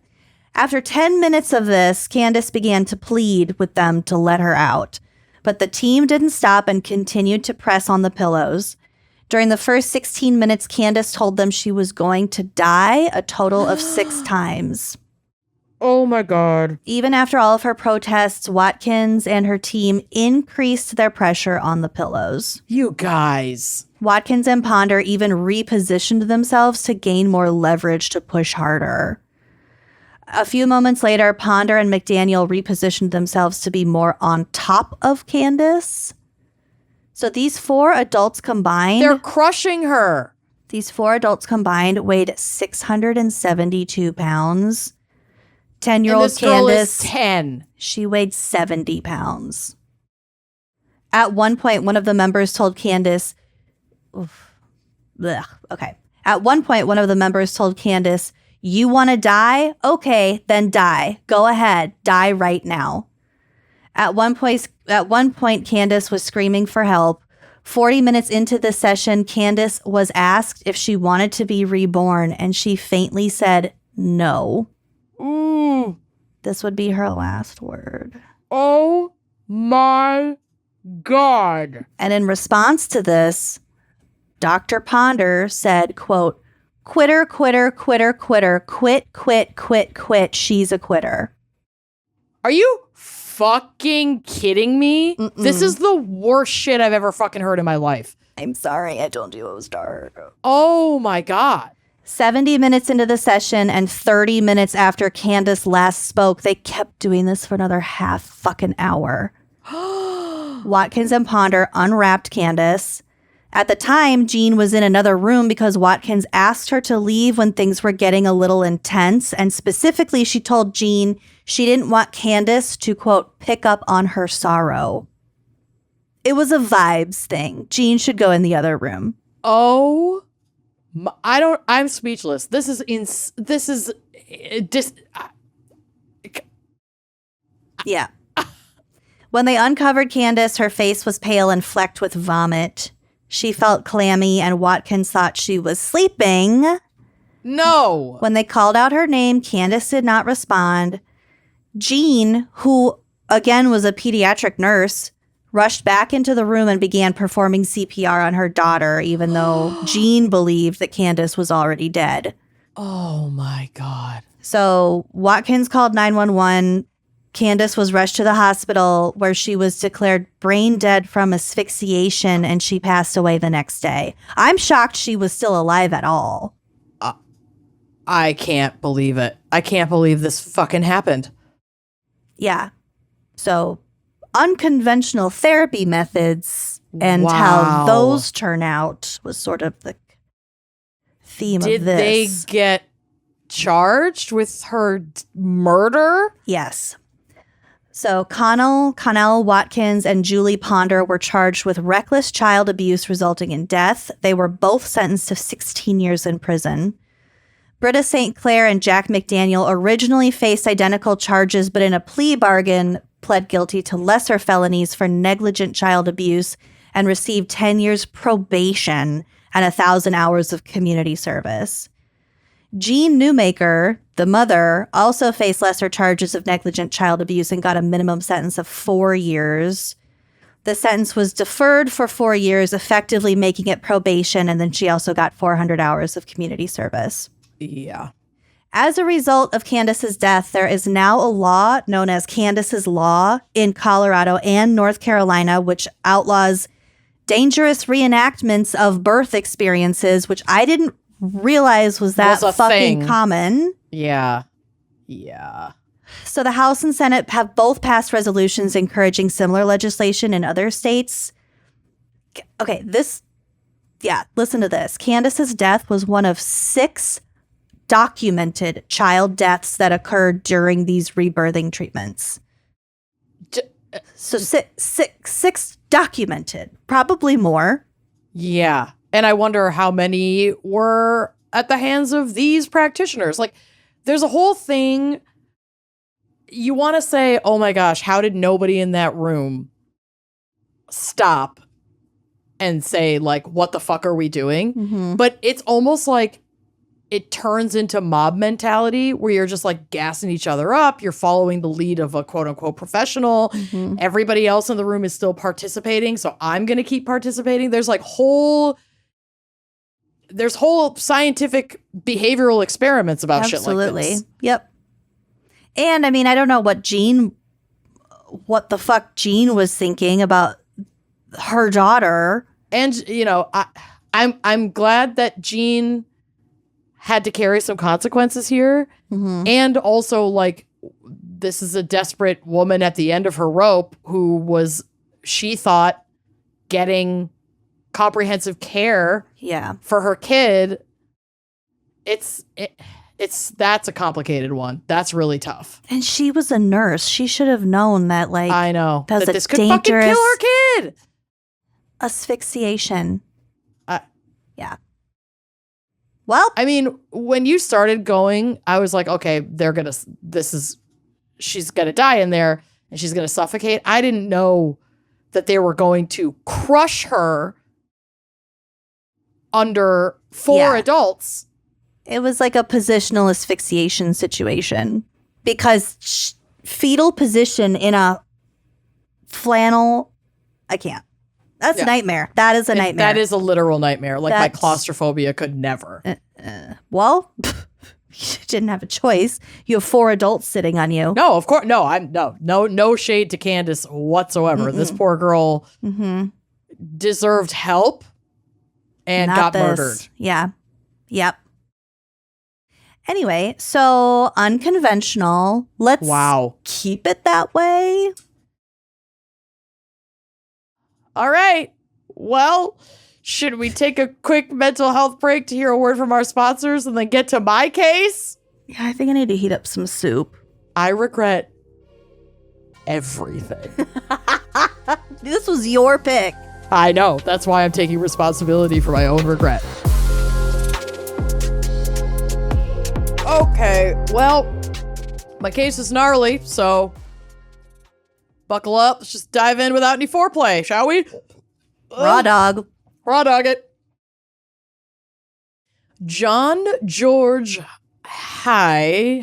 After 10 minutes of this, Candice began to plead with them to let her out. But the team didn't stop and continued to press on the pillows. During the first 16 minutes, Candice told them she was going to die a total of 6 times. Oh my God. Even after all of her protests, Watkins and her team increased their pressure on the pillows. You guys. Watkins and Ponder even repositioned themselves to gain more leverage to push harder. A few moments later, Ponder and McDaniel repositioned themselves to be more on top of Candice. So these 4 adults combined... They're crushing her. These 4 adults combined weighed 672 pounds. 10-year-old Candice, girl is Candice, 10. She weighed 70 pounds. At one point, one of the members told Candice, At one point, one of the members told Candice, "You want to die? Okay, then die. Go ahead. Die right now." At one point, Candice was screaming for help. 40 minutes into the session, Candice was asked if she wanted to be reborn, and she faintly said no. Ooh. This would be her last word. Oh my God. And in response to this, Dr. Ponder said, quote, "Quitter, quitter, quitter, quitter, quit, quit, quit, quit. She's a quitter." Are you fucking kidding me? Mm-mm. This is the worst shit I've ever fucking heard in my life. I'm sorry. I told you it was dark. Oh my God. 70 minutes into the session and 30 minutes after Candice last spoke, they kept doing this for another half fucking hour. Watkins and Ponder unwrapped Candice. At the time, Jean was in another room because Watkins asked her to leave when things were getting a little intense. And specifically, she told Jean she didn't want Candice to, quote, pick up on her sorrow. It was a vibes thing. Jean should go in the other room. Oh, I'm speechless. Yeah. When they uncovered Candice, her face was pale and flecked with vomit. She felt clammy, and Watkins thought she was sleeping. No. When they called out her name, Candice did not respond. Jean, who again was a pediatric nurse, rushed back into the room and began performing CPR on her daughter, even though Jean believed that Candice was already dead. Oh my God. So Watkins called 911. Candice was rushed to the hospital where she was declared brain dead from asphyxiation, and she passed away the next day. I'm shocked she was still alive at all. I can't believe it. I can't believe this fucking happened. Yeah. So unconventional therapy methods and how those turn out was sort of the theme of this. Did they get charged with her murder? Yes. So Connell Watkins, and Julie Ponder were charged with reckless child abuse resulting in death. They were both sentenced to 16 years in prison. Britta St. Clair and Jack McDaniel originally faced identical charges, but in a plea bargain, pled guilty to lesser felonies for negligent child abuse and received 10 years probation and 1,000 hours of community service. Jean Newmaker, the mother, also faced lesser charges of negligent child abuse and got a minimum sentence of 4 years. The sentence was deferred for 4 years, effectively making it probation, and then she also got 400 hours of community service. Yeah. As a result of Candice's death, there is now a law known as Candice's Law in Colorado and North Carolina, which outlaws dangerous reenactments of birth experiences, which I didn't realize was that fucking common. Yeah. Yeah. So the House and Senate have both passed resolutions encouraging similar legislation in other states. Okay, listen to this. Candice's death was one of 6 documented child deaths that occurred during these rebirthing treatments. So six documented, probably more. Yeah. And I wonder how many were at the hands of these practitioners. Like, there's a whole thing. You want to say, oh my gosh, how did nobody in that room stop and say, like, what the fuck are we doing? Mm-hmm. But it's almost like it turns into mob mentality where you're just like gassing each other up. You're following the lead of a quote unquote professional. Mm-hmm. Everybody else in the room is still participating. So I'm going to keep participating. There's whole scientific behavioral experiments about shit like this. Absolutely. Yep. And I mean, I don't know what the fuck Jean was thinking about her daughter. And, you know, I'm glad that Jean had to carry some consequences here. Mm-hmm. And also, like, this is a desperate woman at the end of her rope who was, she thought, getting comprehensive care for her kid. That's a complicated one. That's really tough. And she was a nurse. She should have known that, like, I know. that was that a this could fucking dangerous kill her kid. asphyxiation. Yeah. Well, I mean, when you started going, I was like, okay, she's gonna die in there and she's gonna suffocate. I didn't know that they were going to crush her under 4 adults. it was like a positional asphyxiation situation because fetal position in a flannel, I can't. That's a nightmare. That is a nightmare. That is a literal nightmare. Like my claustrophobia could never. Well, you didn't have a choice. You have 4 adults sitting on you. No, of course. No, no shade to Candice whatsoever. This poor girl deserved help and got murdered. Yeah. Yep. Anyway, so unconventional. Let's keep it that way. All right. Well, should we take a quick mental health break to hear a word from our sponsors and then get to my case? Yeah, I think I need to heat up some soup. I regret everything. This was your pick. I know. That's why I'm taking responsibility for my own regret. Okay, well, my case is gnarly, so buckle up. Let's just dive in without any foreplay, shall we? Raw dog. Raw dog it. John George Haigh,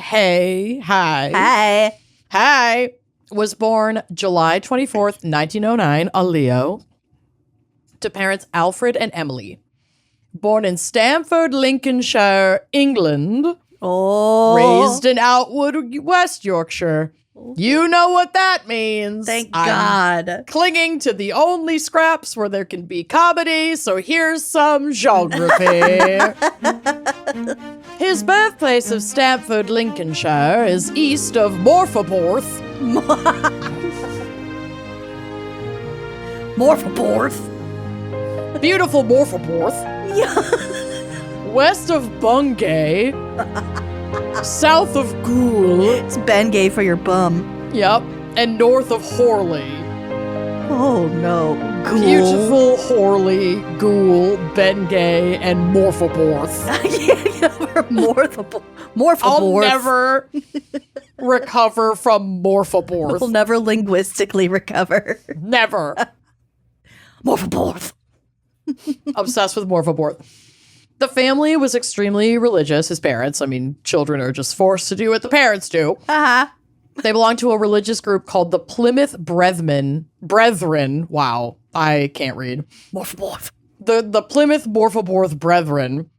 was born July 24th, 1909, a Leo, to parents Alfred and Emily. Born in Stamford, Lincolnshire, England. Oh. Raised in Outwood, West Yorkshire. You know what that means. Thank God. Clinging to the only scraps where there can be comedy, so here's some geography. His birthplace of Stamford, Lincolnshire is east of Morphetborth. Morphetborth? Beautiful Morphetborth. Yeah. West of Bungay. South of Goole. It's Bengay for your bum. Yep. And north of Horley. Oh, no. Goole. Beautiful Horley, Goole, Bengay, and Morphetborth. I can't get over Morphetborth. I'll never recover from Morphetborth. We'll never linguistically recover. Never. Morphetborth. Obsessed with Morphetborth. The family was extremely religious, his parents. I mean, children are just forced to do what the parents do. Uh-huh. They belonged to a religious group called the Plymouth Brethren. Wow, I can't read. Morphetborth. The Plymouth Morphetborth Brethren,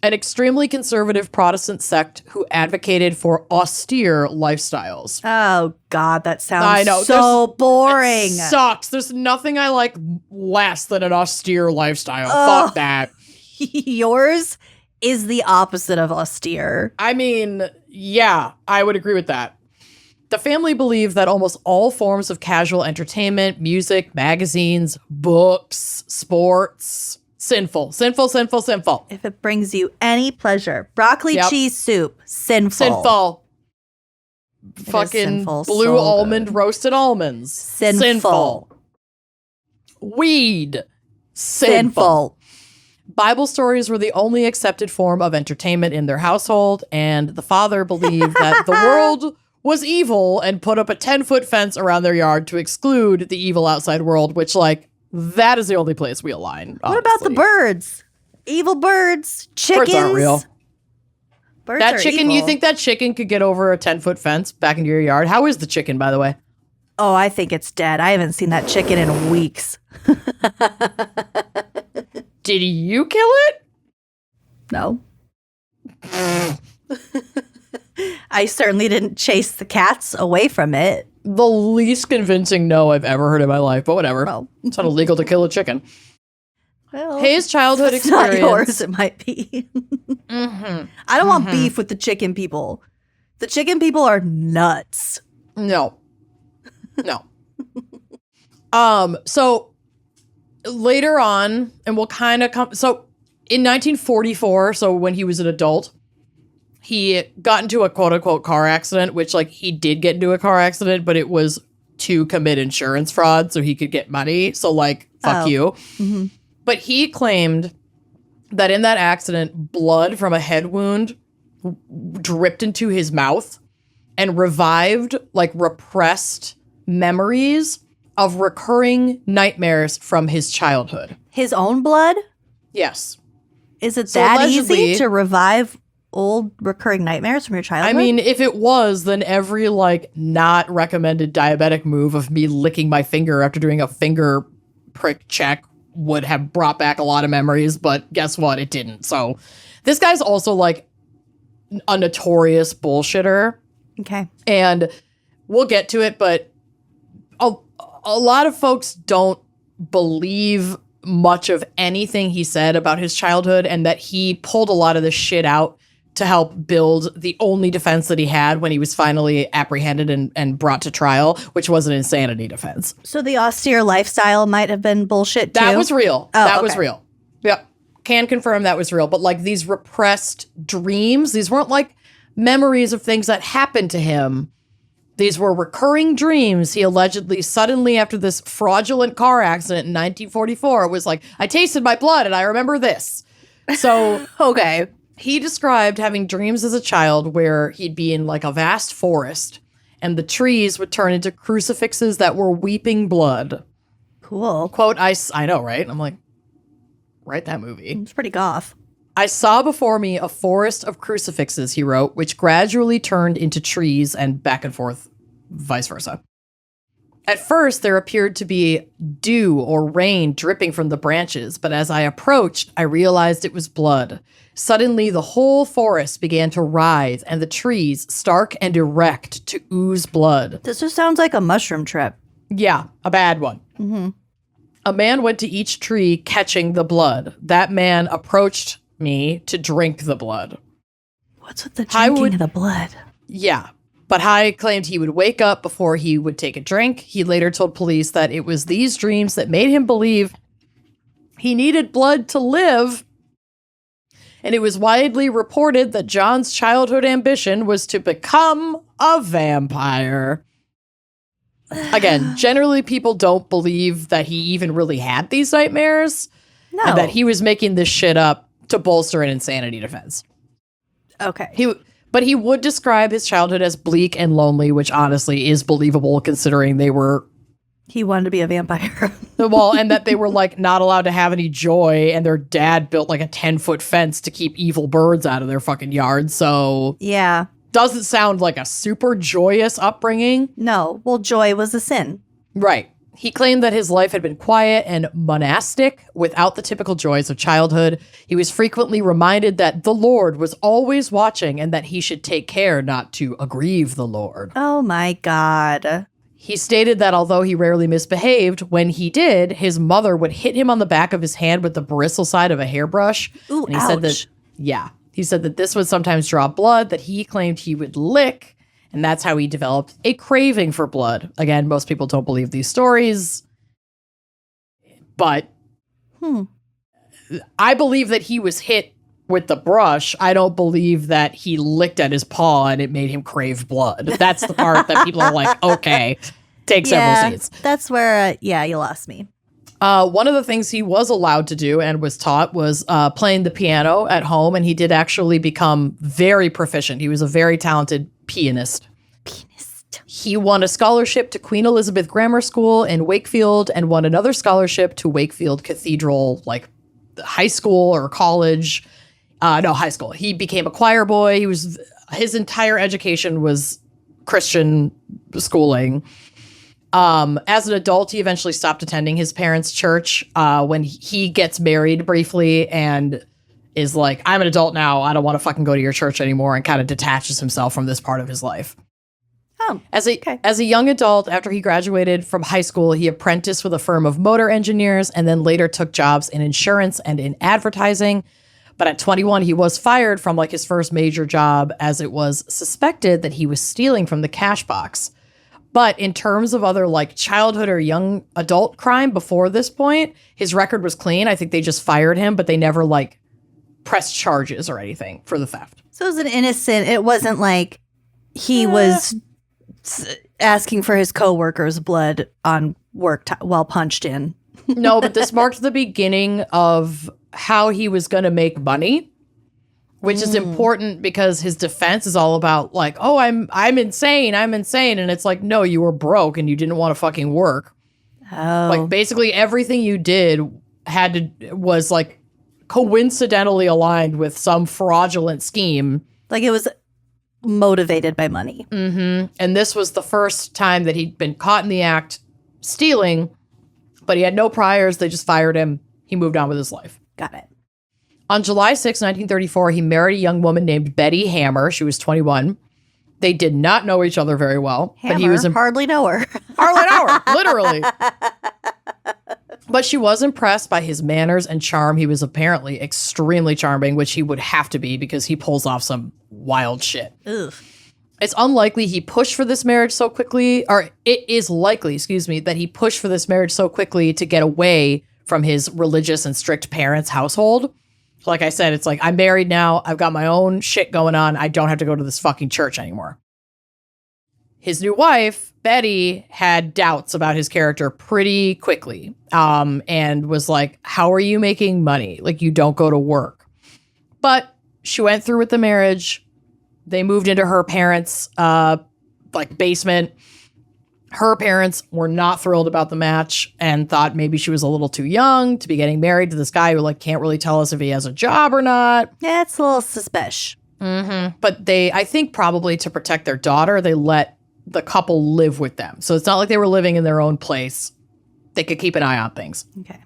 an extremely conservative Protestant sect who advocated for austere lifestyles. Oh, God, that sounds so boring. It sucks. There's nothing I like less than an austere lifestyle. Fuck that. Yours is the opposite of austere. I mean, yeah, I would agree with that. The family believed that almost all forms of casual entertainment, music, magazines, books, sports, sinful. If it brings you any pleasure. Broccoli cheese soup, sinful. Fucking sinful, blue so almond good. Roasted almonds. Sinful. Weed. Sinful. Bible stories were the only accepted form of entertainment in their household, and the father believed that the world was evil and put up a 10-foot fence around their yard to exclude the evil outside world, which, like, that is the only place we align. What about the birds? Evil birds, chickens. Birds aren't real. Birds that are chicken, evil. you think that chicken could get over a 10-foot fence back into your yard? How is the chicken, by the way? Oh, I think it's dead. I haven't seen that chicken in weeks. Did you kill it? No. I certainly didn't chase the cats away from it. The least convincing no I've ever heard in my life, but whatever. Well. It's not illegal to kill a chicken. Well, Hayes' childhood it's experience. not yours, it might be. I don't want beef with the chicken people. The chicken people are nuts. No. So later on, and we'll kind of come. So in 1944, so when he was an adult, he got into a quote unquote car accident, which like he did get into a car accident, but it was to commit insurance fraud so he could get money. So like, fuck you. Mm-hmm. But he claimed that in that accident, blood from a head wound dripped into his mouth and revived like repressed memories of recurring nightmares from his childhood. His own blood? Yes. Is it So that allegedly, easy to revive old recurring nightmares from your childhood? I mean, if it was, then every like not recommended diabetic move of me licking my finger after doing a finger prick check would have brought back a lot of memories, but guess what? It didn't. So this guy's also like a notorious bullshitter. Okay. And we'll get to it, but a lot of folks don't believe much of anything he said about his childhood, and that he pulled a lot of this shit out to help build the only defense that he had when he was finally apprehended and brought to trial, which was an insanity defense. So the austere lifestyle might have been bullshit too? That was real. That was okay. real. Yep. Can confirm that was real. But like these repressed dreams, these weren't like memories of things that happened to him. These were recurring dreams. He allegedly suddenly, after this fraudulent car accident in 1944, was like, I tasted my blood and I remember this. So Okay. he described having dreams as a child where he'd be in like a vast forest and the trees would turn into crucifixes that were weeping blood. Cool. Quote, I know, right? I'm like, write that movie. It's pretty goth. I saw before me a forest of crucifixes, he wrote, which gradually turned into trees and back and forth, vice versa. At first, there appeared to be dew or rain dripping from the branches, but as I approached, I realized it was blood. Suddenly, the whole forest began to writhe, and the trees, stark and erect, to ooze blood. This just sounds like a mushroom trip. Yeah, a bad one. Mm-hmm. A man went to each tree catching the blood. That man approached me to drink the blood. What's with the drinking of the blood? Yeah. But Haigh claimed he would wake up before he would take a drink. He later told police that it was these dreams that made him believe he needed blood to live. And it was widely reported that John's childhood ambition was to become a vampire. Again, generally people don't believe that he even really had these nightmares. No. And that he was making this shit up to bolster an insanity defense. Okay. But he would describe his childhood as bleak and lonely, which honestly is believable considering they were... He wanted to be a vampire. Well, and that they were like not allowed to have any joy, and their dad built like a 10-foot fence to keep evil birds out of their fucking yard. So Yeah. Doesn't sound like a super joyous upbringing. No. Well, joy was a sin. Right. He claimed that his life had been quiet and monastic without the typical joys of childhood. He was frequently reminded that the Lord was always watching and that he should take care not to aggrieve the Lord. Oh my God. He stated that although he rarely misbehaved, when he did, his mother would hit him on the back of his hand with the bristle side of a hairbrush. Ooh, and he ouch. said that, he said that this would sometimes draw blood that he claimed he would lick. And that's how he developed a craving for blood. Again, most people don't believe these stories. But I believe that he was hit with the brush. I don't believe that he licked at his paw and it made him crave blood. That's the part that people are like, okay, take several seats. That's where, you lost me. One of the things he was allowed to do and was taught was playing the piano at home. And he did actually become very proficient. He was a very talented pianist. He won a scholarship to Queen Elizabeth Grammar School in Wakefield and won another scholarship to Wakefield Cathedral, like high school or college. High school. He became a choir boy. His entire education was Christian schooling. As an adult, he eventually stopped attending his parents' church when he gets married briefly and is like, I'm an adult now. I don't want to fucking go to your church anymore, and kind of detaches himself from this part of his life. Oh, As a young adult, after he graduated from high school, he apprenticed with a firm of motor engineers and then later took jobs in insurance and in advertising. But at 21, he was fired from like his first major job as it was suspected that he was stealing from the cash box. But in terms of other like childhood or young adult crime before this point, his record was clean. I think they just fired him, but they never like pressed charges or anything for the theft. So it was an innocent, it wasn't like he was asking for his coworker's blood on work while punched in. No, but this marked the beginning of how he was going to make money, which is important because his defense is all about like, oh, I'm insane. And it's like, no, you were broke and you didn't want to fucking work. Oh. Like basically everything you did was like coincidentally aligned with some fraudulent scheme. Like it was motivated by money. Mm-hmm. And this was the first time that he'd been caught in the act stealing, but he had no priors. They just fired him. He moved on with his life. Got it. On July 6, 1934, he married a young woman named Betty Hammer. She was 21. They did not know each other very well. Hammer, but he was hardly know her. Hardly know her, literally. But she was impressed by his manners and charm. He was apparently extremely charming, which he would have to be because he pulls off some wild shit. Ugh. It's unlikely he pushed for this marriage so quickly, or it is likely, that he pushed for this marriage so quickly to get away from his religious and strict parents' household. Like I said, it's like, I'm married now. I've got my own shit going on. I don't have to go to this fucking church anymore. His new wife, Betty, had doubts about his character pretty quickly, and was like, how are you making money? Like, you don't go to work. But she went through with the marriage. They moved into her parents' basement. Her parents were not thrilled about the match and thought maybe she was a little too young to be getting married to this guy who can't really tell us if he has a job or not. Yeah, it's a little suspicious. Mm-hmm. But I think probably to protect their daughter, they let the couple live with them. So it's not like they were living in their own place. They could keep an eye on things. Okay.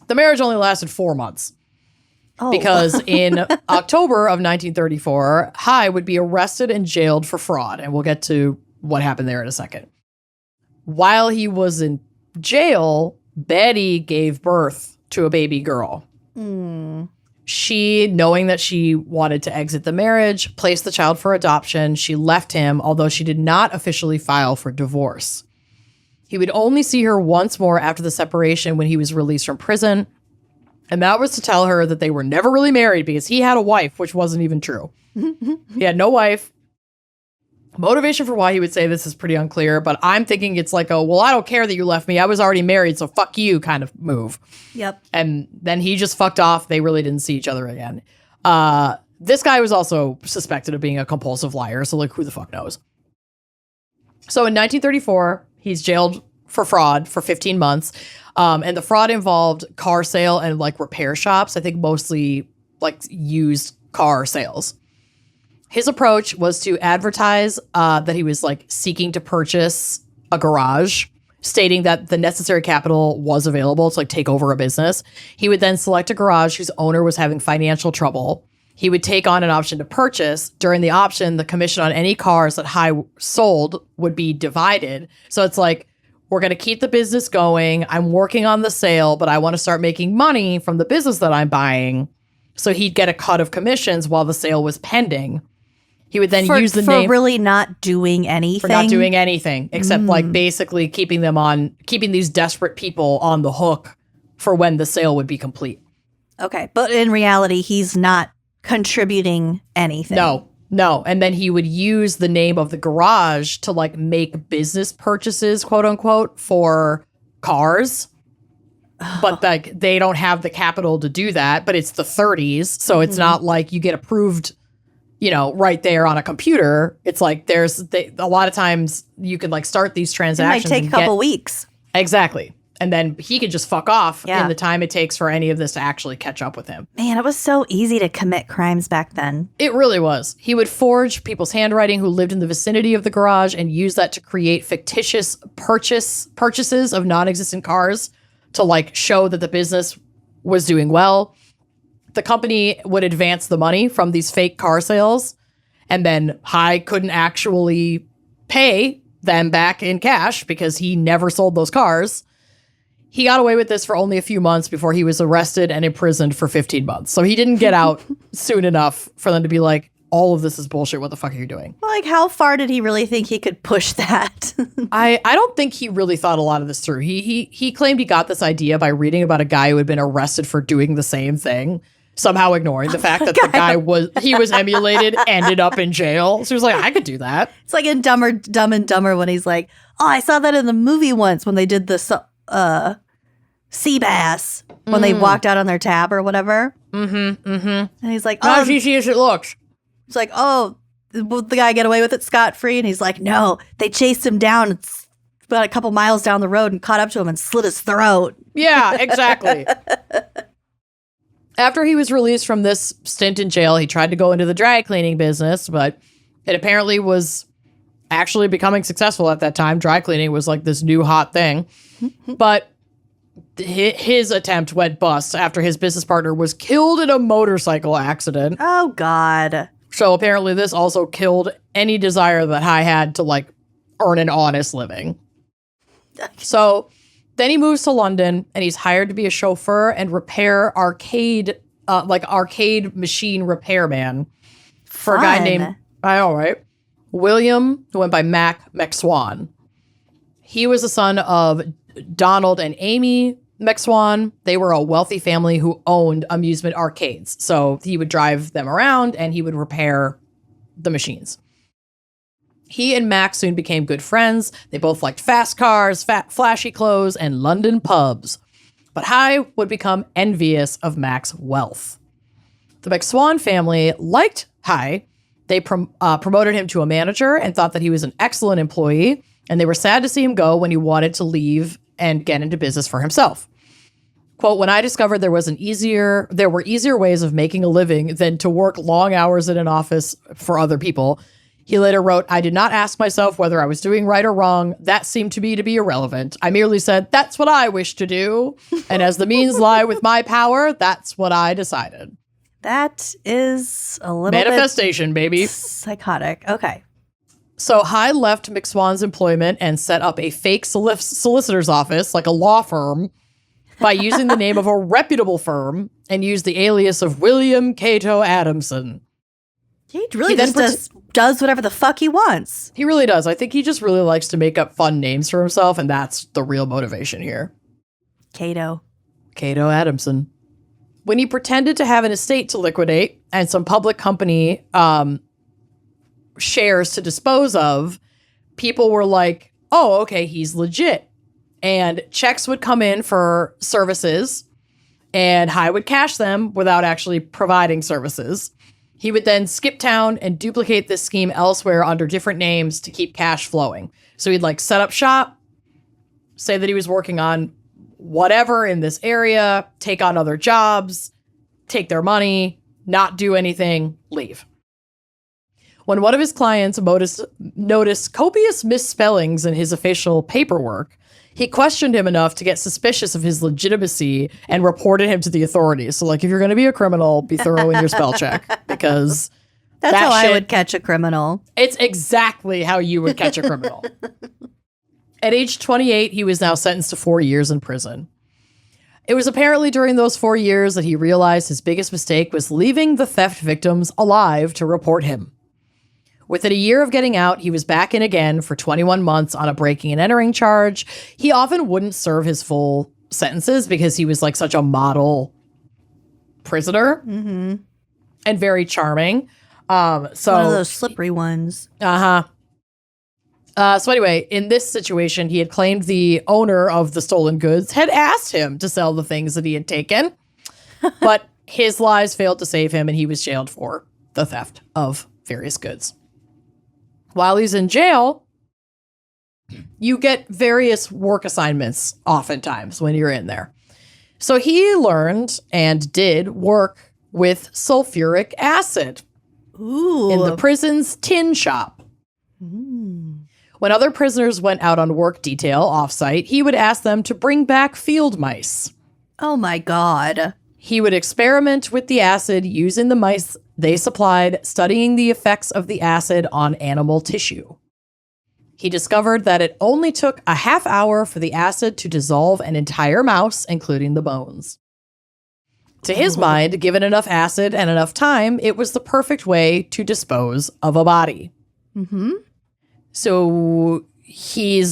The marriage only lasted 4 months. Oh. Because in October of 1934, Haigh would be arrested and jailed for fraud. And we'll get to what happened there in a second. While he was in jail, Betty gave birth to a baby girl. She, knowing that she wanted to exit the marriage, placed the child for adoption. She left him, although she did not officially file for divorce. He would only see her once more after the separation when he was released from prison. And that was to tell her that they were never really married because he had a wife, which wasn't even true. He had no wife. Motivation for why he would say this is pretty unclear, but I'm thinking it's like well, I don't care that you left me. I was already married, so fuck you kind of move. Yep. And then he just fucked off. They really didn't see each other again. This guy was also suspected of being a compulsive liar, so who the fuck knows? So in 1934, he's jailed for fraud for 15 months. And the fraud involved car sale and repair shops. I think mostly used car sales. His approach was to advertise that he was seeking to purchase a garage, stating that the necessary capital was available to take over a business. He would then select a garage whose owner was having financial trouble. He would take on an option to purchase. During the option, the commission on any cars that Haigh sold would be divided. So it's we're going to keep the business going. I'm working on the sale, but I want to start making money from the business that I'm buying. So he'd get a cut of commissions while the sale was pending. He would then use the name for really not doing anything. For not doing anything except basically keeping these desperate people on the hook for when the sale would be complete. Okay. But in reality, he's not contributing anything. No. And then he would use the name of the garage to make business purchases, quote unquote, for cars. But they don't have the capital to do that. But it's the 30s. So it's not like you get approved right there on a computer. It's a lot of times you can start these transactions. It might take a couple weeks. Exactly. And then he could just fuck off in the time it takes for any of this to actually catch up with him. Man, it was so easy to commit crimes back then. It really was. He would forge people's handwriting who lived in the vicinity of the garage and use that to create fictitious purchases of non-existent cars to show that the business was doing well. The company would advance the money from these fake car sales, and then Haigh couldn't actually pay them back in cash because he never sold those cars. He got away with this for only a few months before he was arrested and imprisoned for 15 months. So he didn't get out soon enough for them to be like, all of this is bullshit. What the fuck are you doing? How far did he really think he could push that? I don't think he really thought a lot of this through. He claimed he got this idea by reading about a guy who had been arrested for doing the same thing. somehow ignoring the fact that the guy was emulated, ended up in jail. So he was like, I could do that. It's like in Dumb and Dumber when he's like, oh, I saw that in the movie once when they did the sea bass when they walked out on their tab or whatever. And he's like, not as easy as it looks. It's like, oh, will the guy get away with it scot-free? And he's like, no, they chased him down about a couple miles down the road and caught up to him and slit his throat. Yeah, exactly. After he was released from this stint in jail, he tried to go into the dry cleaning business, but it apparently was actually becoming successful at that time. Dry cleaning was like this new hot thing. But his attempt went bust after his business partner was killed in a motorcycle accident. Oh, God. So apparently this also killed any desire that Haigh had to like earn an honest living. So then he moves to London and he's hired to be a chauffeur and repair arcade machine repairman for a guy named, William, who went by Mac McSwan. He was the son of Donald and Amy McSwan. They were a wealthy family who owned amusement arcades. So he would drive them around and he would repair the machines. He and Mac soon became good friends. They both liked fast cars, flashy clothes, and London pubs. But Haigh would become envious of Mac's wealth. The McSwan family liked Haigh. They promoted him to a manager and thought that he was an excellent employee, and they were sad to see him go when he wanted to leave and get into business for himself. Quote, when I discovered there were easier ways of making a living than to work long hours in an office for other people, he later wrote, I did not ask myself whether I was doing right or wrong. That seemed to me to be irrelevant. I merely said, that's what I wish to do. And as the means lie with my power, that's what I decided. That is a little manifestation, baby. Psychotic. Okay. So Haigh left McSwan's employment and set up a fake solicitor's office, like a law firm, by using the name of a reputable firm and used the alias of William Cato Adamson. He really just does whatever the fuck he wants. He really does. I think he just really likes to make up fun names for himself, and that's the real motivation here. Cato Adamson. When he pretended to have an estate to liquidate and some public company shares to dispose of, people were like, oh, okay, he's legit. And checks would come in for services, and Haigh would cash them without actually providing services. He would then skip town and duplicate this scheme elsewhere under different names to keep cash flowing. So he'd like set up shop, say that he was working on whatever in this area, take on other jobs, take their money, not do anything, leave. When one of his clients noticed copious misspellings in his official paperwork, he questioned him enough to get suspicious of his legitimacy and reported him to the authorities. So, like, if you're going to be a criminal, be thorough in your spell check, because that's how I would catch a criminal. It's exactly how you would catch a criminal. At age 28, he was now sentenced to 4 years in prison. It was apparently during those 4 years that he realized his biggest mistake was leaving the theft victims alive to report him. Within a year of getting out, he was back in again for 21 months on a breaking and entering charge. He often wouldn't serve his full sentences because he was like such a model prisoner and very charming. One of those slippery ones. So anyway, in this situation, he had claimed the owner of the stolen goods had asked him to sell the things that he had taken, but his lies failed to save him and he was jailed for the theft of various goods. While he's in jail, you get various work assignments oftentimes when you're in there. So he learned and did work with sulfuric acid in the prison's tin shop. When other prisoners went out on work detail off-site, he would ask them to bring back field mice. Oh my God. He would experiment with the acid using the mice they supplied, studying the effects of the acid on animal tissue. He discovered that it only took a half hour for the acid to dissolve an entire mouse, including the bones. To his mind, given enough acid and enough time, it was the perfect way to dispose of a body. So he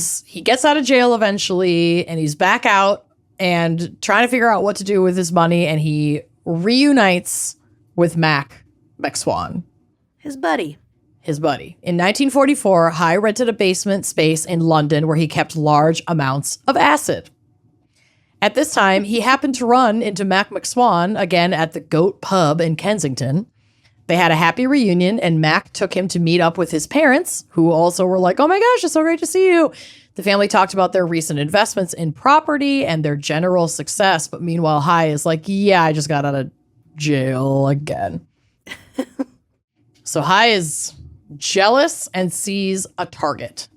gets out of jail eventually, and he's back out and trying to figure out what to do with his money, and he reunites with Mac McSwan, His buddy. his buddy. In 1944, Haigh rented a basement space in London where he kept large amounts of acid. At this time, he happened to run into Mac McSwan again at the Goat Pub in Kensington. They had a happy reunion, and Mac took him to meet up with his parents, who also were like, oh my gosh, it's so great to see you. The family talked about their recent investments in property and their general success, but meanwhile, Haigh is like, yeah, I just got out of jail again. So Haigh is jealous and sees a target.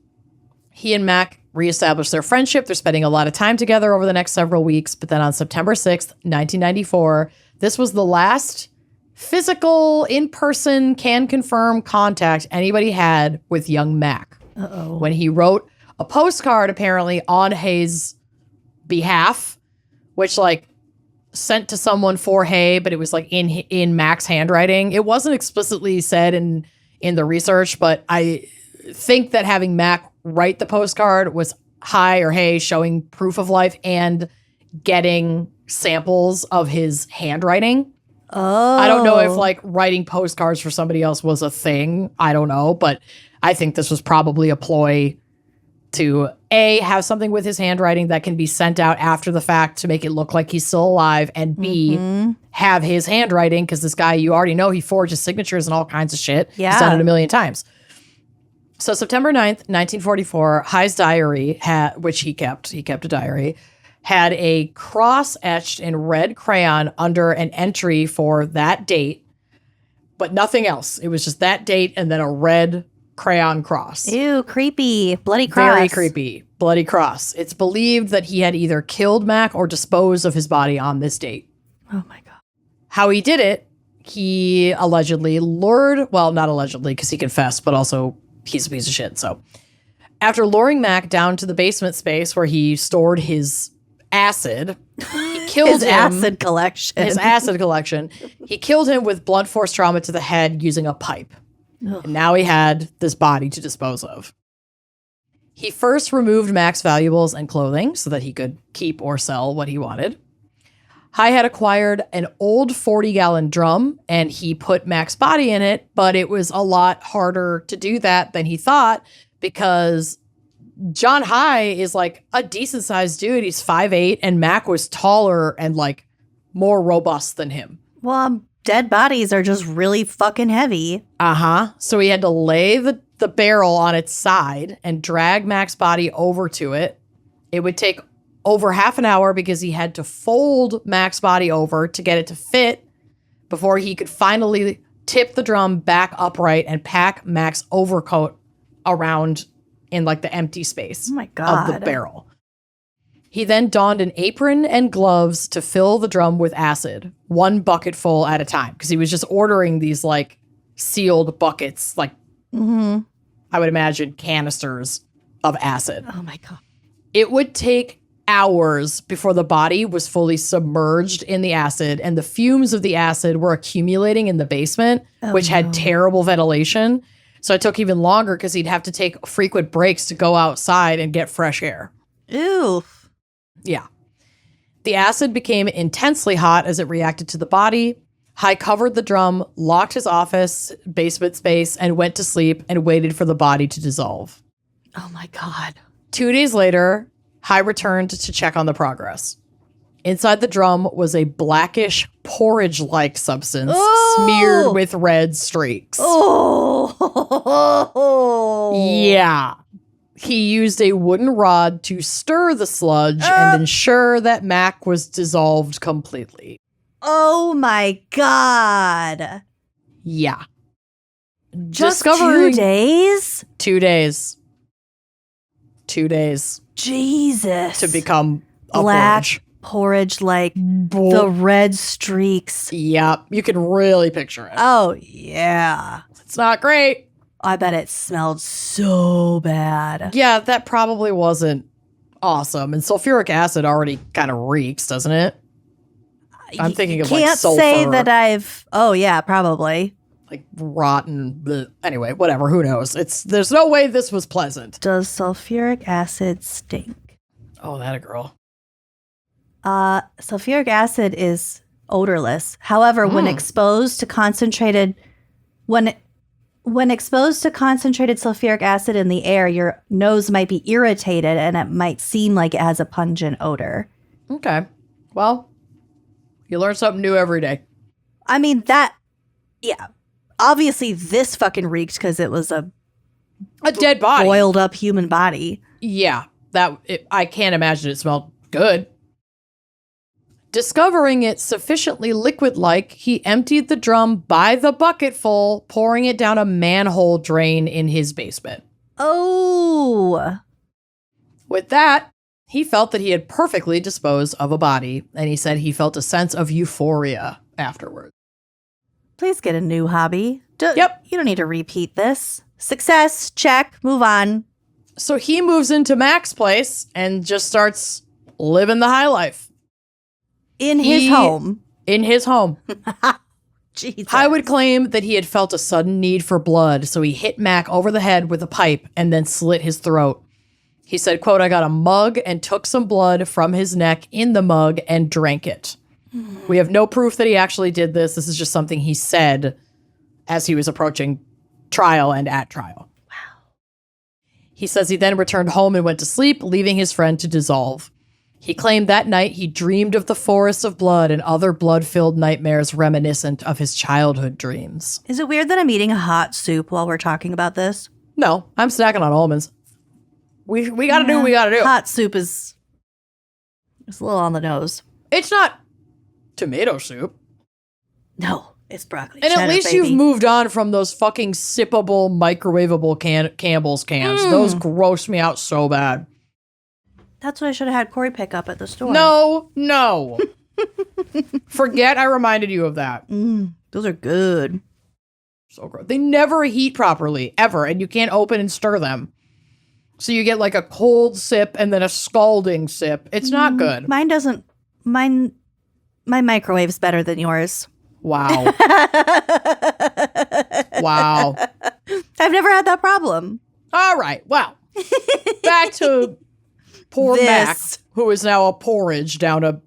He and Mac reestablish their friendship. They're spending a lot of time together over the next several weeks. But then on September 6th, 1994, this was the last physical, in-person, can confirm contact anybody had with young Mac. When he wrote a postcard, apparently, on Haigh's behalf, which, like, sent to someone for Haigh, but it was, like, in Mac's handwriting. It wasn't explicitly said in the research, but I think that having Mac write the postcard was Haigh showing proof of life and getting samples of his handwriting. Oh. I don't know if like writing postcards for somebody else was a thing. I don't know, but I think this was probably a ploy to A, have something with his handwriting that can be sent out after the fact to make it look like he's still alive, and B, have his handwriting, because this guy, you already know he forges signatures and all kinds of shit. Yeah. He's done it a million times. So September 9th, 1944, Haigh's diary, which he kept a diary, had a cross etched in red crayon under an entry for that date, but nothing else. It was just that date and then a red crayon cross. Ew, creepy. Bloody cross. Very creepy. Bloody cross. It's believed that he had either killed Mac or disposed of his body on this date. Oh my God. How he did it, he allegedly lured, well, not allegedly because he confessed, but also he's a piece of shit. So after luring Mac down to the basement space where he stored his acid, he killed His him. acid collection. His acid collection. He killed him with blunt force trauma to the head using a pipe. And now he had this body to dispose of. He first removed Mac's valuables and clothing so that he could keep or sell what he wanted. Haigh had acquired an old 40-gallon drum, and he put Mac's body in it, but it was a lot harder to do that than he thought because John Haigh is like a decent-sized dude. He's 5'8", and Mac was taller and like more robust than him. Well, dead bodies are just really fucking heavy. So he had to lay the barrel on its side and drag Mac's body over to it. It would take over half an hour because he had to fold Mac's body over to get it to fit before he could finally tip the drum back upright and pack Mac's overcoat around in like the empty space of the barrel. He then donned an apron and gloves to fill the drum with acid, one bucket full at a time, because he was just ordering these like sealed buckets, like I would imagine canisters of acid. Oh my God. It would take hours before the body was fully submerged in the acid, and the fumes of the acid were accumulating in the basement, which had terrible ventilation. So it took even longer because he'd have to take frequent breaks to go outside and get fresh air. Ew. Yeah. The acid became intensely hot as it reacted to the body. Haigh covered the drum, locked his office, basement space, and went to sleep and waited for the body to dissolve. Oh my God. 2 days later, Haigh returned to check on the progress. Inside the drum was a blackish porridge-like substance smeared with red streaks. Yeah. He used a wooden rod to stir the sludge and ensure that Mac was dissolved completely. Oh my God. Yeah. Just 2 days? 2 days. 2 days. Jesus. To become a black porridge like the red streaks. Yeah, you can really picture it. Oh, yeah. It's not great. I bet it smelled so bad. Yeah, that probably wasn't awesome. And sulfuric acid already kind of reeks, doesn't it? I'm thinking of like sulfur. Can't say that I've... Oh, yeah, probably. Like rotten. Bleh. Anyway, whatever. Who knows? There's no way this was pleasant. Does sulfuric acid stink? Oh, that a girl. Sulfuric acid is odorless. However, when exposed to concentrated sulfuric acid in the air, your nose might be irritated and it might seem like it has a pungent odor. Okay. Well, you learn something new every day. I mean, obviously this fucking reeked because it was a dead body. Boiled up human body. Yeah. I can't imagine it smelled good. Discovering it sufficiently liquid-like, he emptied the drum by the bucketful, pouring it down a manhole drain in his basement. Oh. With that, he felt that he had perfectly disposed of a body, and he said he felt a sense of euphoria afterward. Please get a new hobby. Yep. You don't need to repeat this. Success, check, move on. So he moves into Mac's place and just starts living the high life. In his home. In his home. Jesus. Haigh would claim that he had felt a sudden need for blood, so he hit Mac over the head with a pipe and then slit his throat. He said, quote, "I got a mug and took some blood from his neck in the mug and drank it." We have no proof that he actually did this. This is just something he said as he was approaching trial and at trial. Wow. He says he then returned home and went to sleep, leaving his friend to dissolve. He claimed that night he dreamed of the forests of blood and other blood-filled nightmares reminiscent of his childhood dreams. Is it weird that I'm eating a hot soup while we're talking about this? No, I'm snacking on almonds. We gotta do what we gotta do. Hot soup is a little on the nose. It's not tomato soup. No, it's broccoli. And cheddar, at least baby. you've moved on from those fucking sippable, microwavable Campbell's cans. Those gross me out so bad. That's what I should have had Corey pick up at the store. No. Forget I reminded you of that. Those are good. So gross. They never heat properly, ever, and you can't open and stir them. So you get like a cold sip and then a scalding sip. It's not good. Mine doesn't. My microwave's better than yours. Wow. Wow. I've never had that problem. All right. Well, back to poor Mac, who is now a porridge down a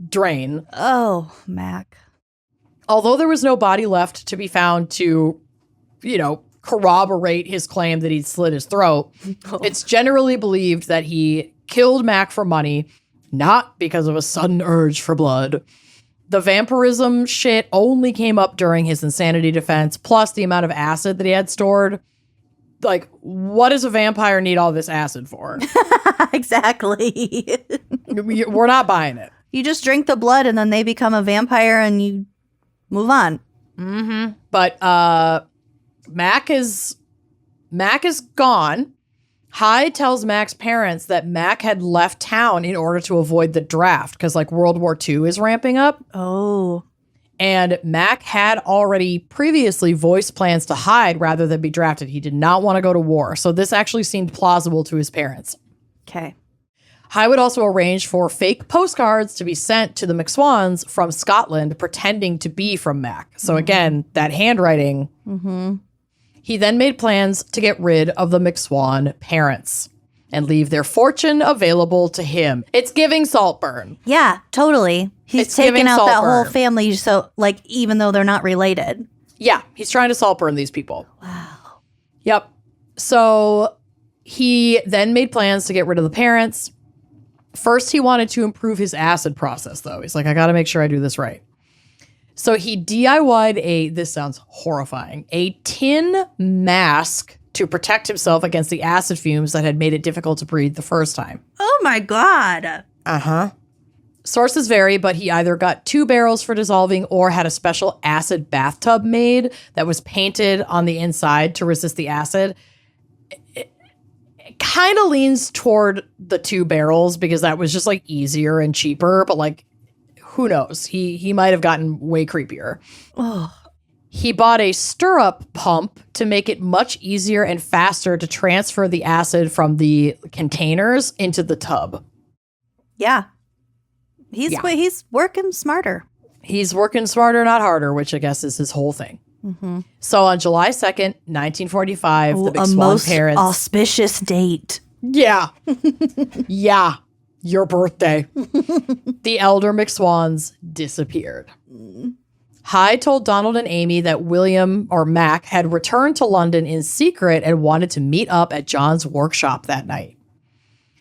drain. Oh, Mac. Although there was no body left to be found to, corroborate his claim that he'd slit his throat, it's generally believed that he killed Mac for money, not because of a sudden urge for blood. The vampirism shit only came up during his insanity defense, plus the amount of acid that he had stored. Like, what does a vampire need all this acid for? Exactly. We're not buying it. You just drink the blood and then they become a vampire and you move on. Mm-hmm. But Mac is gone. Haigh tells Mac's parents that Mac had left town in order to avoid the draft because, World War II is ramping up. Oh. And Mac had already previously voiced plans to hide rather than be drafted. He did not want to go to war. So this actually seemed plausible to his parents. Okay. Haigh would also arrange for fake postcards to be sent to the McSwans from Scotland, pretending to be from Mac. So again, that handwriting. Mm-hmm. He then made plans to get rid of the McSwan parents and leave their fortune available to him. It's giving Saltburn. Yeah, totally. He's taking out that whole family, so even though they're not related. Yeah, he's trying to Saltburn these people. Wow. Yep. So he then made plans to get rid of the parents. First, he wanted to improve his acid process, though. He's like, I got to make sure I do this right. So he DIY'd this sounds horrifying, a tin mask to protect himself against the acid fumes that had made it difficult to breathe the first time. Oh my God. Uh-huh. Sources vary, but he either got 2 barrels for dissolving or had a special acid bathtub made that was painted on the inside to resist the acid. It kind of leans toward the 2 barrels because that was just easier and cheaper, but who knows? He might have gotten way creepier. Oh. He bought a stirrup pump to make it much easier and faster to transfer the acid from the containers into the tub. Yeah. He's working smarter. He's working smarter, not harder, which I guess is his whole thing. Mm-hmm. So on July 2nd, 1945, the McSwan parents... auspicious date. Yeah. Yeah. your birthday. The elder McSwans disappeared. Haigh told Donald and Amy that William, or Mac, had returned to London in secret and wanted to meet up at John's workshop that night.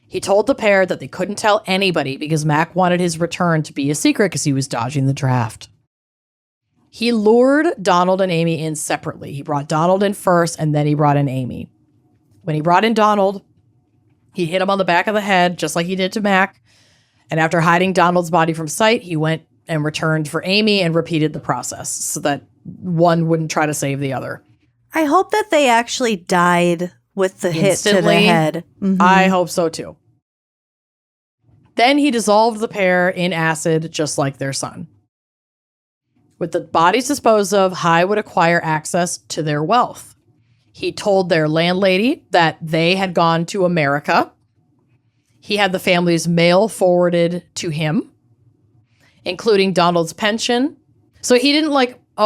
He told the pair that they couldn't tell anybody because Mac wanted his return to be a secret because he was dodging the draft. He lured Donald and Amy in separately. He brought Donald in first, and then he brought in Amy. When he brought in Donald, he hit him on the back of the head, just like he did to Mac. And after hiding Donald's body from sight, he went and returned for Amy and repeated the process so that one wouldn't try to save the other. I hope that they actually died with the hit to the head. Mm-hmm. I hope so, too. Then he dissolved the pair in acid, just like their son. With the bodies disposed of, Haigh would acquire access to their wealth. He told their landlady that they had gone to America. He had the family's mail forwarded to him, including Donald's pension. So he didn't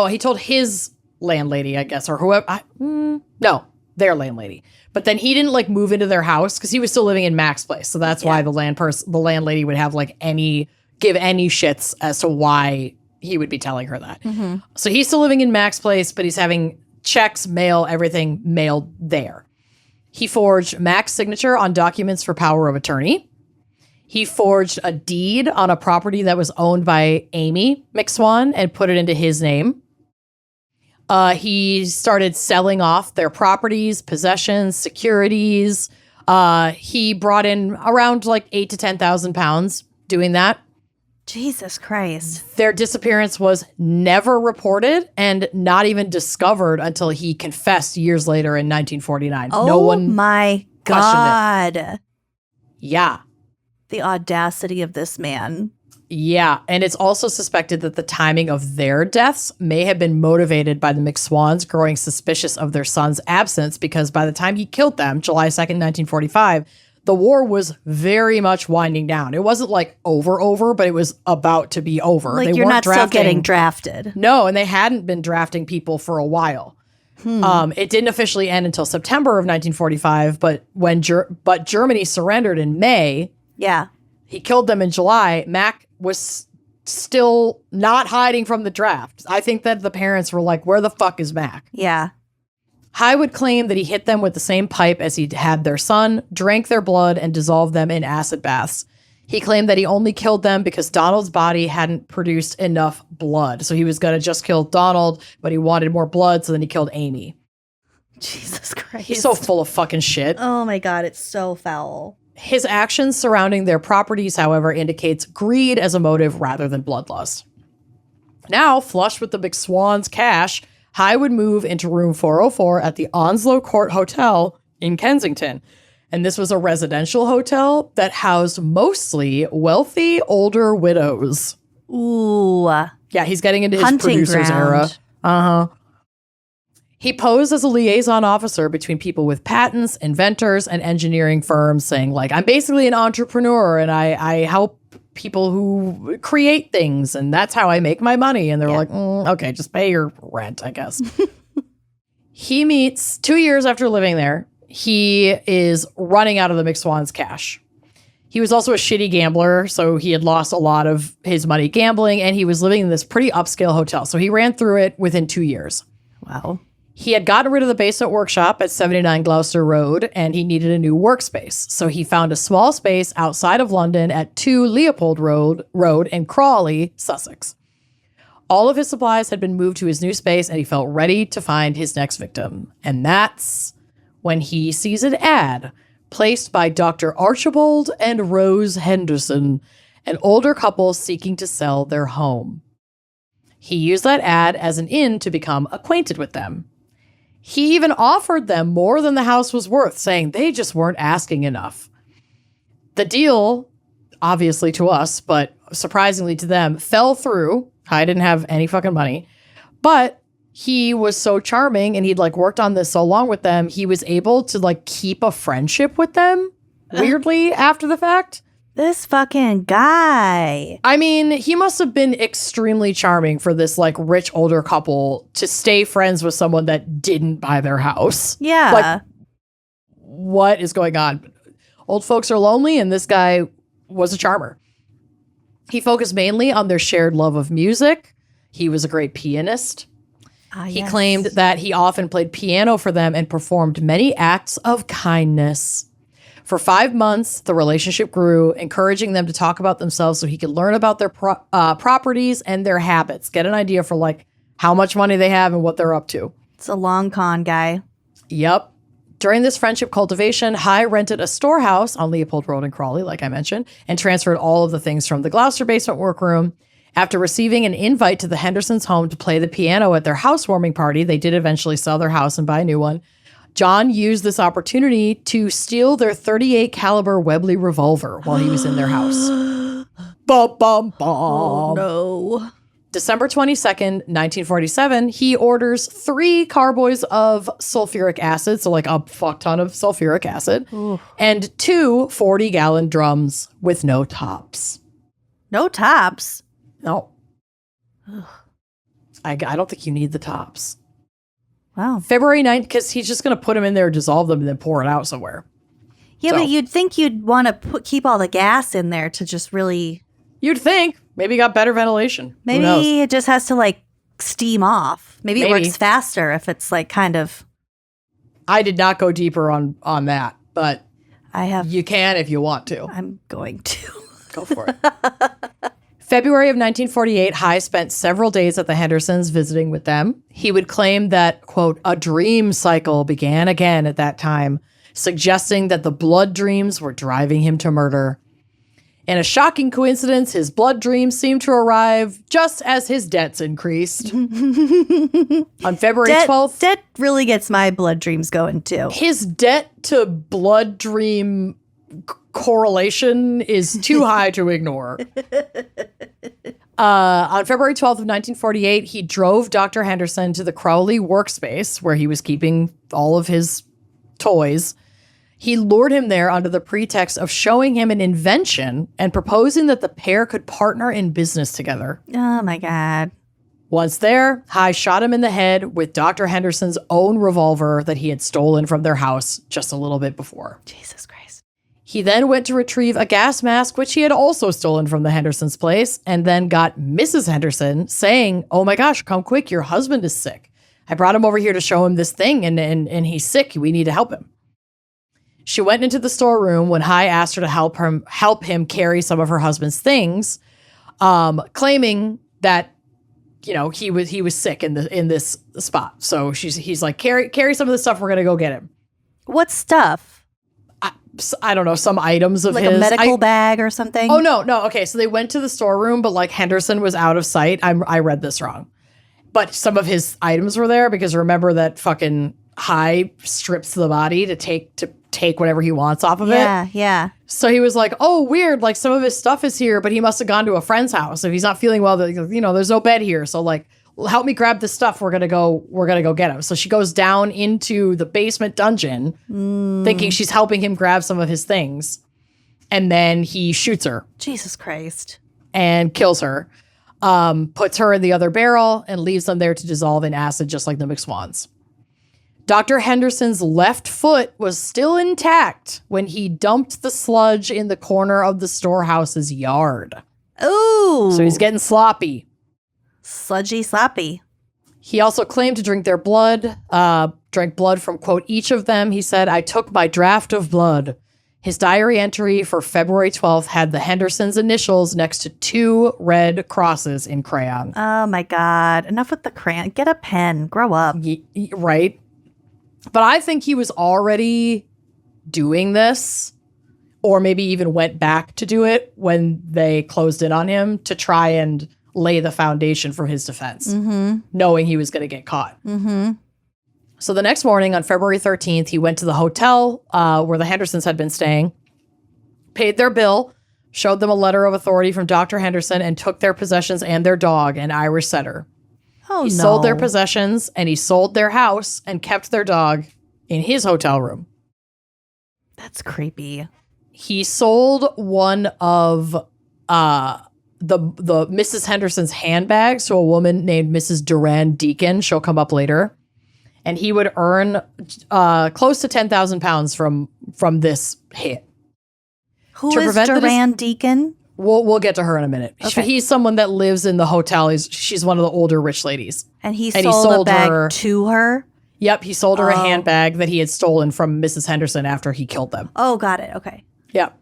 he told his landlady, I guess, or whoever. No, their landlady. But then he didn't move into their house because he was still living in Mac's place. So that's why the landlady would have give any shits as to why he would be telling her that. Mm-hmm. So he's still living in Mac's place, but he's having checks, mail, everything mailed there. He forged Mac's signature on documents for power of attorney. He forged a deed on a property that was owned by Amy McSwan and put it into his name. He started selling off their properties, possessions, securities. He brought in around £8,000 to £10,000 doing that. Jesus Christ. Their disappearance was never reported and not even discovered until he confessed years later in 1949. No one my God. It. Yeah. The audacity of this man. Yeah, and it's also suspected that the timing of their deaths may have been motivated by the McSwans growing suspicious of their son's absence because by the time he killed them, July 2nd, 1945, the war was very much winding down. It wasn't over, but it was about to be over. You're not still getting drafted. No, and they hadn't been drafting people for a while. It didn't officially end until September of 1945, but when Germany surrendered in May, he killed them in July. Mac was still not hiding from the draft. I think that the parents were like, where the fuck is Mac? Yeah. Haigh would claim that he hit them with the same pipe as he had their son, drank their blood, and dissolved them in acid baths. He claimed that he only killed them because Donald's body hadn't produced enough blood. So he was going to just kill Donald, but he wanted more blood, so then he killed Amy. Jesus Christ. He's so full of fucking shit. Oh my God, it's so foul. His actions surrounding their properties, however, indicates greed as a motive rather than bloodlust. Now, flush with the McSwan's cash, Haigh would move into room 404 at the Onslow Court Hotel in Kensington. And this was a residential hotel that housed mostly wealthy older widows. Ooh. Yeah, he's getting into his Hunting producer's ground. era. Uh-huh. He posed as a liaison officer between people with patents, inventors, and engineering firms, saying, I'm basically an entrepreneur, and I help people who create things, and that's how I make my money. And they're okay, just pay your rent, I guess. He meets 2 years after living there. He is running out of the McSwan's cash. He was also a shitty gambler, so he had lost a lot of his money gambling, and he was living in this pretty upscale hotel. So he ran through it within 2 years. Wow. He had gotten rid of the basement workshop at 79 Gloucester Road, and he needed a new workspace. So he found a small space outside of London at 2 Leopold Road in Crawley, Sussex. All of his supplies had been moved to his new space, and he felt ready to find his next victim. And that's when he sees an ad placed by Dr. Archibald and Rose Henderson, an older couple seeking to sell their home. He used that ad as an in to become acquainted with them. He even offered them more than the house was worth, saying they just weren't asking enough. The deal, obviously to us, but surprisingly to them, fell through. I didn't have any fucking money. But he was so charming and he'd worked on this so long with them, he was able to keep a friendship with them, weirdly, after the fact. This fucking guy. I mean, he must have been extremely charming for this rich older couple to stay friends with someone that didn't buy their house. Yeah. What is going on? Old folks are lonely, and this guy was a charmer. He focused mainly on their shared love of music. He was a great pianist. He claimed that he often played piano for them and performed many acts of kindness. For 5 months, the relationship grew, encouraging them to talk about themselves so he could learn about their properties and their habits, get an idea for like how much money they have and what they're up to. It's a long con guy. Yep. During this friendship cultivation, Haigh rented a storehouse on Leopold Road in Crawley, like I mentioned, and transferred all of the things from the Gloucester basement workroom. After receiving an invite to the Hendersons' home to play the piano at their housewarming party, they did eventually sell their house and buy a new one. John used this opportunity to steal their .38 caliber Webley revolver while he was in their house. Bum, bum, bum. Oh, no. December 22nd, 1947, he orders 3 carboys of sulfuric acid, so like a fuck ton of sulfuric acid, and 2 40-gallon drums with no tops. No tops? No. I don't think you need the tops. Wow. February 9th, because he's just going to put them in there, dissolve them, and then pour it out somewhere. Yeah, but you'd think you'd want to keep all the gas in there to just really... You'd think. Maybe he got better ventilation. Maybe it just has to like steam off. Maybe it works faster if it's like kind of... I did not go deeper on that, but you can if you want to. I'm going to. Go for it. February of 1948, Haigh spent several days at the Hendersons visiting with them. He would claim that, quote, a dream cycle began again at that time, suggesting that the blood dreams were driving him to murder. In a shocking coincidence, his blood dreams seemed to arrive just as his debts increased. On February 12th... Debt really gets my blood dreams going, too. His debt to blood dream correlation is too high to ignore. On February 12th of 1948, he drove Dr. Henderson to the Crowley workspace where he was keeping all of his toys. He lured him there under the pretext of showing him an invention and proposing that the pair could partner in business together. Oh, my God. Once there, Haigh shot him in the head with Dr. Henderson's own revolver that he had stolen from their house just a little bit before. Jesus Christ. He then went to retrieve a gas mask, which he had also stolen from the Hendersons' place, and then got Mrs. Henderson saying, oh my gosh, come quick, your husband is sick. I brought him over here to show him this thing, and he's sick. We need to help him. She went into the storeroom when Haigh asked her to help him carry some of her husband's things, claiming that, you know, he was sick in this spot. So he's like, carry some of the stuff. We're gonna go get him. What stuff? I don't know, some items of like his. Like a medical bag or something? Oh, no. Okay, so they wwent to the storeroom, but like Henderson was out of sight. I read this wrong. But some of his items were there because remember that fucking Haigh strips the body to take whatever he wants off of it. Yeah. So he was like, oh, weird. Like some of his stuff is here, but he must have gone to a friend's house. If he's not feeling well, you know, there's no bed here. So like, help me grab this stuff. We're gonna go get him. So she goes down into the basement dungeon, thinking she's helping him grab some of his things, and then he shoots her. Jesus Christ! And kills her. Puts her in the other barrel and leaves them there to dissolve in acid, just like the McSwans. Dr. Henderson's left foot was still intact when he dumped the sludge in the corner of the storehouse's yard. Ooh! So he's getting sloppy. Sludgy sloppy. He also claimed to drink their blood, drank blood from, quote, each of them. He said, I took my draft of blood. His diary entry for February 12th had the Hendersons' initials next to 2 red crosses in crayon. Oh, my God. Enough with the crayon. Get a pen. Grow up. Right? But I think he was already doing this, or maybe even went back to do it when they closed in on him to try and lay the foundation for his defense, knowing he was going to get caught. So the next morning on February 13th, he went to the hotel where the Hendersons had been staying, paid their bill, showed them a letter of authority from Dr. Henderson, and took their possessions and their dog, an Irish setter. He sold their possessions and he sold their house and kept their dog in his hotel room. That's creepy. He sold one of the Mrs. Henderson's handbags to a woman named Mrs. Duran Deacon. She'll come up later. And he would earn close to 10,000 pounds from this hit. Who is Duran Deacon? We'll get to her in a minute. Okay. He's someone that lives in the hotel. She's one of the older rich ladies. And he sold a bag to her? Yep, he sold her a handbag that he had stolen from Mrs. Henderson after he killed them. Oh, got it. Okay. Yep.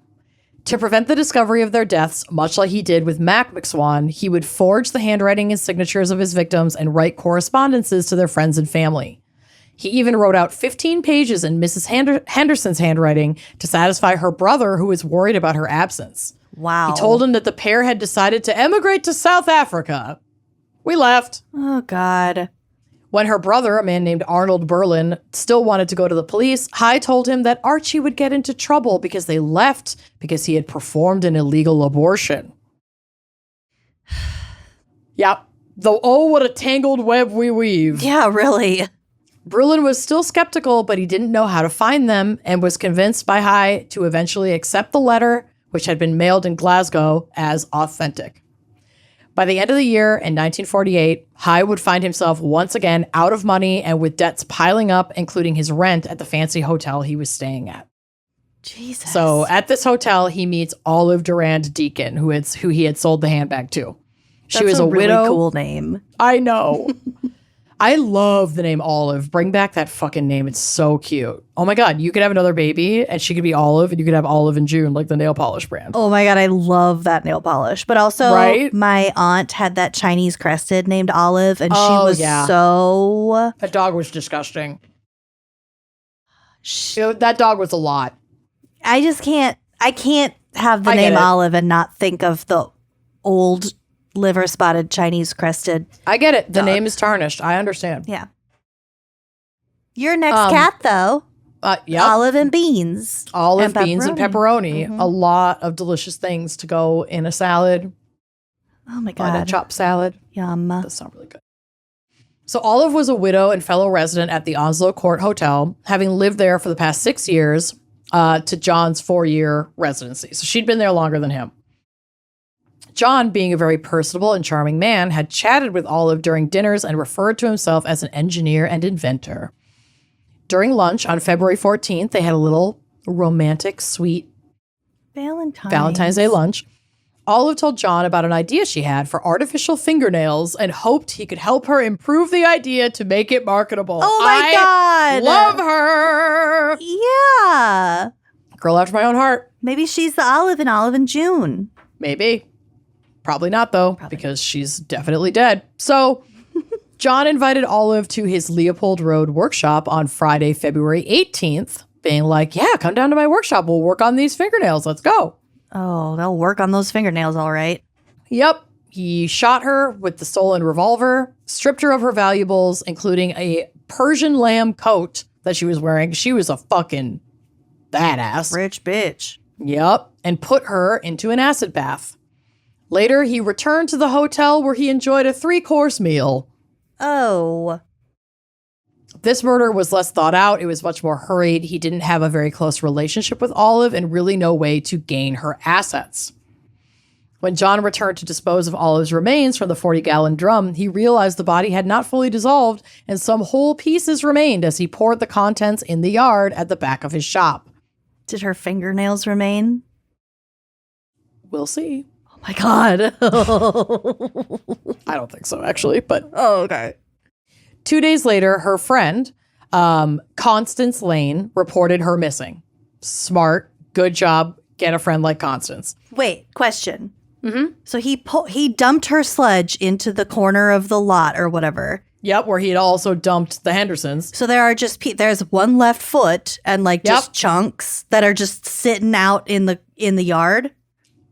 To prevent the discovery of their deaths, much like he did with Mac McSwan, he would forge the handwriting and signatures of his victims and write correspondences to their friends and family. He even wrote out 15 pages in Mrs. Henderson's handwriting to satisfy her brother, who was worried about her absence. Wow. He told him that the pair had decided to emigrate to South Africa. We left. Oh, God. When her brother, a man named Arnold Berlin, still wanted to go to the police, Haigh told him that Archie would get into trouble because they left because he had performed an illegal abortion. Yep. Though, oh, what a tangled web we weave. Yeah, really. Berlin was still skeptical, but he didn't know how to find them and was convinced by Haigh to eventually accept the letter, which had been mailed in Glasgow, as authentic. By the end of the year, in 1948, Haigh would find himself once again out of money and with debts piling up, including his rent at the fancy hotel he was staying at. Jesus. So at this hotel, he meets Olive Durand Deacon, who he had sold the handbag to. She was a really widow. Cool name. I know. I love the name Olive. Bring back that fucking name. It's so cute. Oh my God, you could have another baby and she could be Olive and you could have Olive and June, like the nail polish brand. Oh my God, I love that nail polish. But also, my aunt had that Chinese crested named Olive and she was so... That dog was disgusting. That dog was a lot. I can't have the name Olive and not think of the old liver spotted Chinese crested. I get it. The name is tarnished. I understand. Yeah. Your next cat, though. Yep. Olive and beans. Olive, beans, and pepperoni. Mm-hmm. A lot of delicious things to go in a salad. Oh my God. A chopped salad. Yum. That sounds really good. So Olive was a widow and fellow resident at the Onslow Court Hotel, having lived there for the past 6 years to John's 4-year residency. So she'd been there longer than him. John, being a very personable and charming man, had chatted with Olive during dinners and referred to himself as an engineer and inventor. During lunch on February 14th, they had a little romantic, sweet Valentine's Day lunch. Olive told John about an idea she had for artificial fingernails and hoped he could help her improve the idea to make it marketable. Oh my God. Love her. Yeah. Girl after my own heart. Maybe she's the Olive in Olive and June. Maybe. Probably not, though, because she's definitely dead. So John invited Olive to his Leopold Road workshop on Friday, February 18th, being like, yeah, come down to my workshop. We'll work on these fingernails. Let's go. Oh, they'll work on those fingernails, all right. Yep. He shot her with the stolen revolver, stripped her of her valuables, including a Persian lamb coat that she was wearing. She was a fucking badass. Rich bitch. Yep. And put her into an acid bath. Later, he returned to the hotel where he enjoyed a 3-course meal. Oh. This murder was less thought out. It was much more hurried. He didn't have a very close relationship with Olive and really no way to gain her assets. When John returned to dispose of Olive's remains from the 40-gallon drum, he realized the body had not fully dissolved and some whole pieces remained as he poured the contents in the yard at the back of his shop. Did her fingernails remain? We'll see. Oh my God. I don't think so, actually, but... Oh, okay. 2 days later, her friend, Constance Lane, reported her missing. Smart. Good job. Get a friend like Constance. Wait, question. Mm-hmm. So he dumped her sludge into the corner of the lot or whatever. Yep, where he had also dumped the Hendersons. So there are just there's one left foot and like just chunks that are just sitting out in the yard.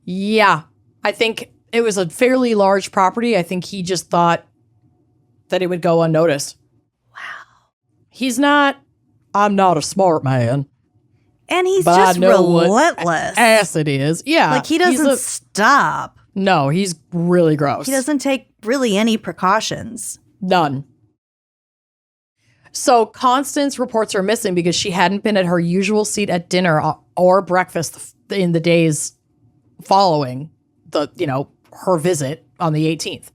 Yeah, I think it was a fairly large property. I think he just thought that it would go unnoticed. Wow. I'm not a smart man. And he's just relentless. What acid is. Yeah. Like he doesn't stop. No, he's really gross. He doesn't take really any precautions. None. So Constance reports her missing because she hadn't been at her usual seat at dinner or breakfast in the days following her visit on the 18th.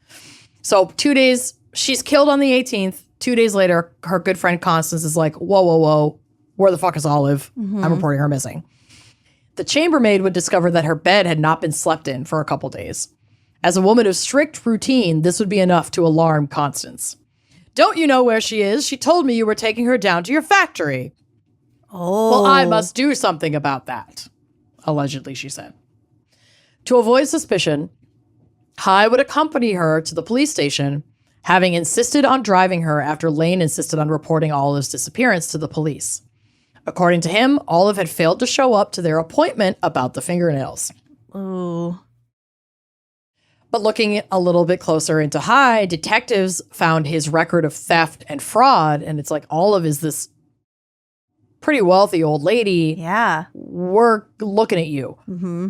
So 2 days, she's killed on the 18th. 2 days later, her good friend Constance is like, whoa, where the fuck is Olive? Mm-hmm. I'm reporting her missing. The chambermaid would discover that her bed had not been slept in for a couple days. As a woman of strict routine, this would be enough to alarm Constance. Don't you know where she is? She told me you were taking her down to your factory. Oh. Well, I must do something about that, allegedly, she said. To avoid suspicion, Haigh would accompany her to the police station, having insisted on driving her after Lane insisted on reporting Olive's disappearance to the police. According to him, Olive had failed to show up to their appointment about the fingernails. Oh. But looking a little bit closer into Haigh, detectives found his record of theft and fraud, and it's like Olive is this pretty wealthy old lady. Yeah. We're looking at you. Mm-hmm.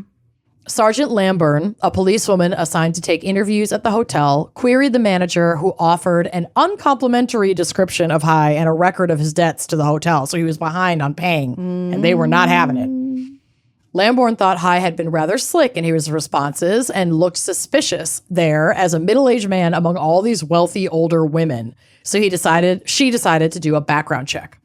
Sergeant Lamburn, a policewoman assigned to take interviews at the hotel, queried the manager who offered an uncomplimentary description of Haigh and a record of his debts to the hotel. So he was behind on paying, and they were not having it. Lamborn thought Haigh had been rather slick in his responses and looked suspicious there as a middle-aged man among all these wealthy older women. So she decided to do a background check.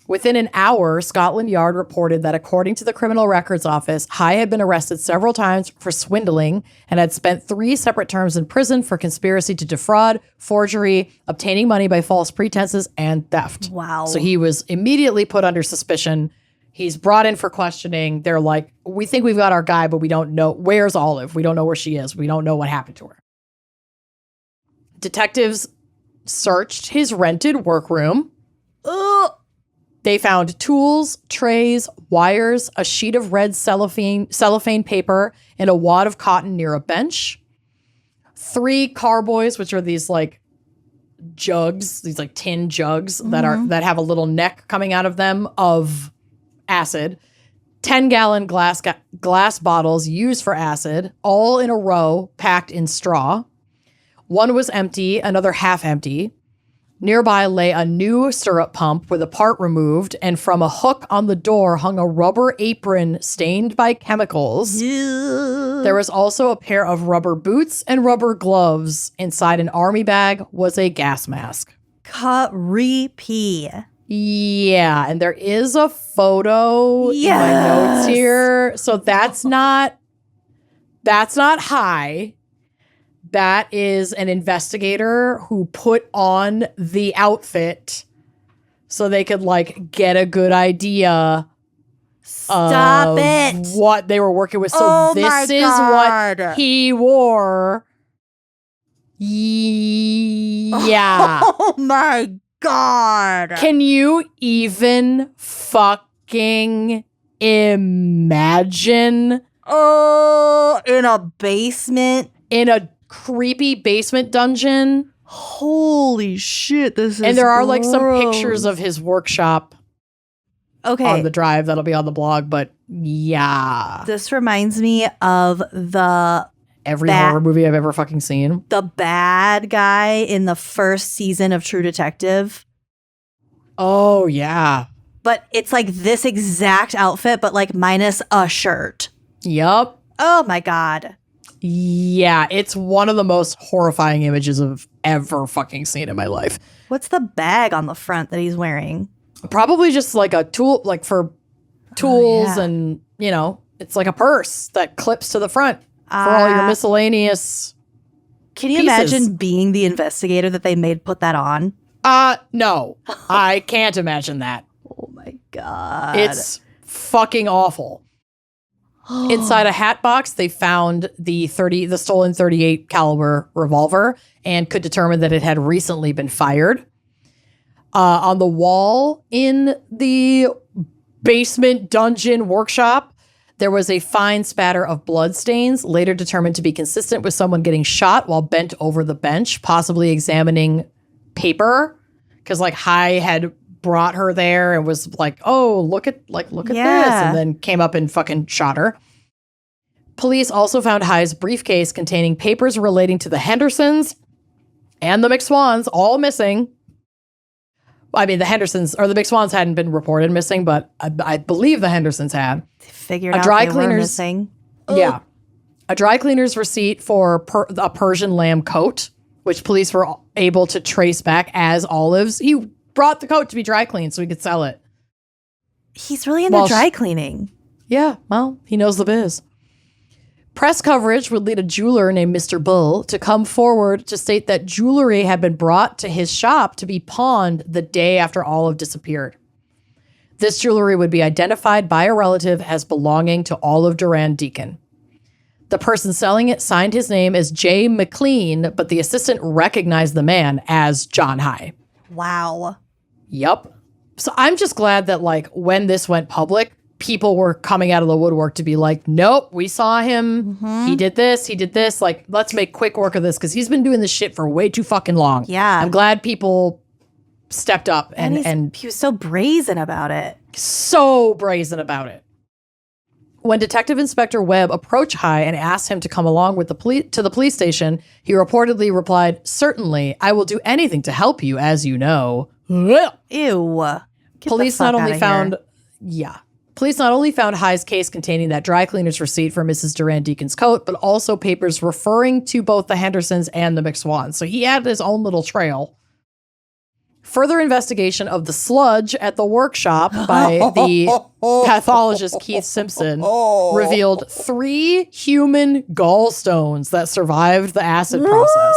Within an hour, Scotland Yard reported that according to the Criminal Records Office, Haigh had been arrested several times for swindling and had spent 3 separate terms in prison for conspiracy to defraud, forgery, obtaining money by false pretenses, and theft. Wow. So he was immediately put under suspicion. He's brought in for questioning. They're like, we think we've got our guy, but we don't know. Where's Olive? We don't know where she is. We don't know what happened to her. Detectives searched his rented workroom. They found tools, trays, wires, a sheet of red cellophane paper, and a wad of cotton near a bench. 3 carboys, which are these like jugs, these like tin jugs that have a little neck coming out of them of acid. 10-gallon glass bottles used for acid, all in a row, packed in straw. One was empty, another half empty. Nearby lay a new syrup pump with a part removed, and from a hook on the door hung a rubber apron stained by chemicals. There was also a pair of rubber boots and rubber gloves. Inside an army bag was a gas mask. Creepy. Yeah, and there is a photo in my notes here. So that's not Haigh. That is an investigator who put on the outfit so they could like get a good idea Stop of it. what they were working with. So this is what he wore. Yeah. Oh my God. Can you even fucking imagine? Oh, in a basement? In a creepy basement dungeon. Holy shit, this is And there are like some gross. pictures of his workshop on the drive that'll be on the blog, but yeah. This reminds me of Every horror movie I've ever fucking seen. The bad guy in the first season of True Detective. Oh, yeah. But it's like this exact outfit, but like minus a shirt. Yup. Oh my God. Yeah, it's one of the most horrifying images I've ever fucking seen in my life. What's the bag on the front that he's wearing? Probably just like a tool, like for tools and, you know, it's like a purse that clips to the front for all your miscellaneous Can you pieces. imagine being the investigator that they made put that on? No. I can't imagine that. Oh my God. It's fucking awful. Inside a hat box, they found the stolen .38 caliber revolver and could determine that it had recently been fired. On the wall in the basement dungeon workshop, there was a fine spatter of blood stains, later determined to be consistent with someone getting shot while bent over the bench, possibly examining paper, because like Haigh had brought her there and was like, oh, look at this, and then came up and fucking shot her. Police also found Haigh's briefcase containing papers relating to the Hendersons and the McSwans, all missing. I mean, the Hendersons or the McSwans hadn't been reported missing, but I believe the Hendersons had. They figured out they were missing. Yeah. A dry cleaner's receipt for a Persian lamb coat, which police were able to trace back as Olive's. He brought the coat to be dry cleaned so he could sell it. He's really into dry cleaning. Yeah, well, he knows the biz. Press coverage would lead a jeweler named Mr. Bull to come forward to state that jewelry had been brought to his shop to be pawned the day after Olive disappeared. This jewelry would be identified by a relative as belonging to Olive Duran Deacon. The person selling it signed his name as J. McLean, but the assistant recognized the man as John Haigh. Wow. Yup. So I'm just glad that, like, when this went public, people were coming out of the woodwork to be like, nope, we saw him. Mm-hmm. He did this. Like, let's make quick work of this because he's been doing this shit for way too fucking long. Yeah. I'm glad people stepped up and he was so brazen about it. So brazen about it. When Detective Inspector Webb approached Haigh and asked him to come along with to the police station, he reportedly replied, "Certainly, I will do anything to help you, as you know." Ew. Police not only found Haigh's case containing that dry cleaner's receipt for Mrs. Duran Deacon's coat, but also papers referring to both the Hendersons and the McSwans. So he had his own little trail. Further investigation of the sludge at the workshop by the pathologist Keith Simpson revealed 3 human gallstones that survived the acid process.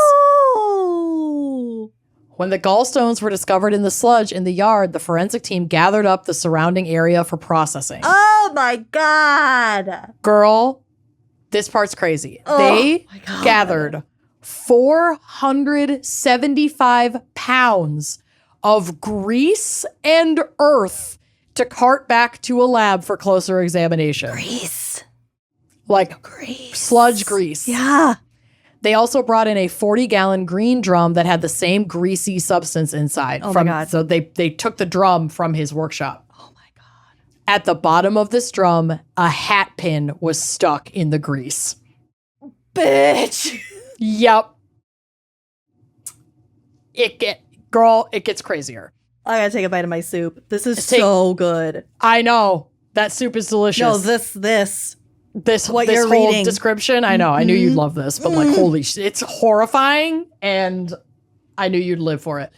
When the gallstones were discovered in the sludge in the yard, the forensic team gathered up the surrounding area for processing. Oh my God. Girl, this part's crazy. They gathered 475 pounds of grease and earth to cart back to a lab for closer examination. Grease. Like sludge grease. Yeah. They also brought in a 40-gallon green drum that had the same greasy substance inside. Oh my God. So they took the drum from his workshop. Oh my God. At the bottom of this drum, a hat pin was stuck in the grease. Bitch. Yep. It gets crazier. I gotta take a bite of my soup. This is so good. I know. That soup is delicious. No, this whole reading. description. I know. I knew you'd love this, but like, holy shit, it's horrifying, and I knew you'd live for it.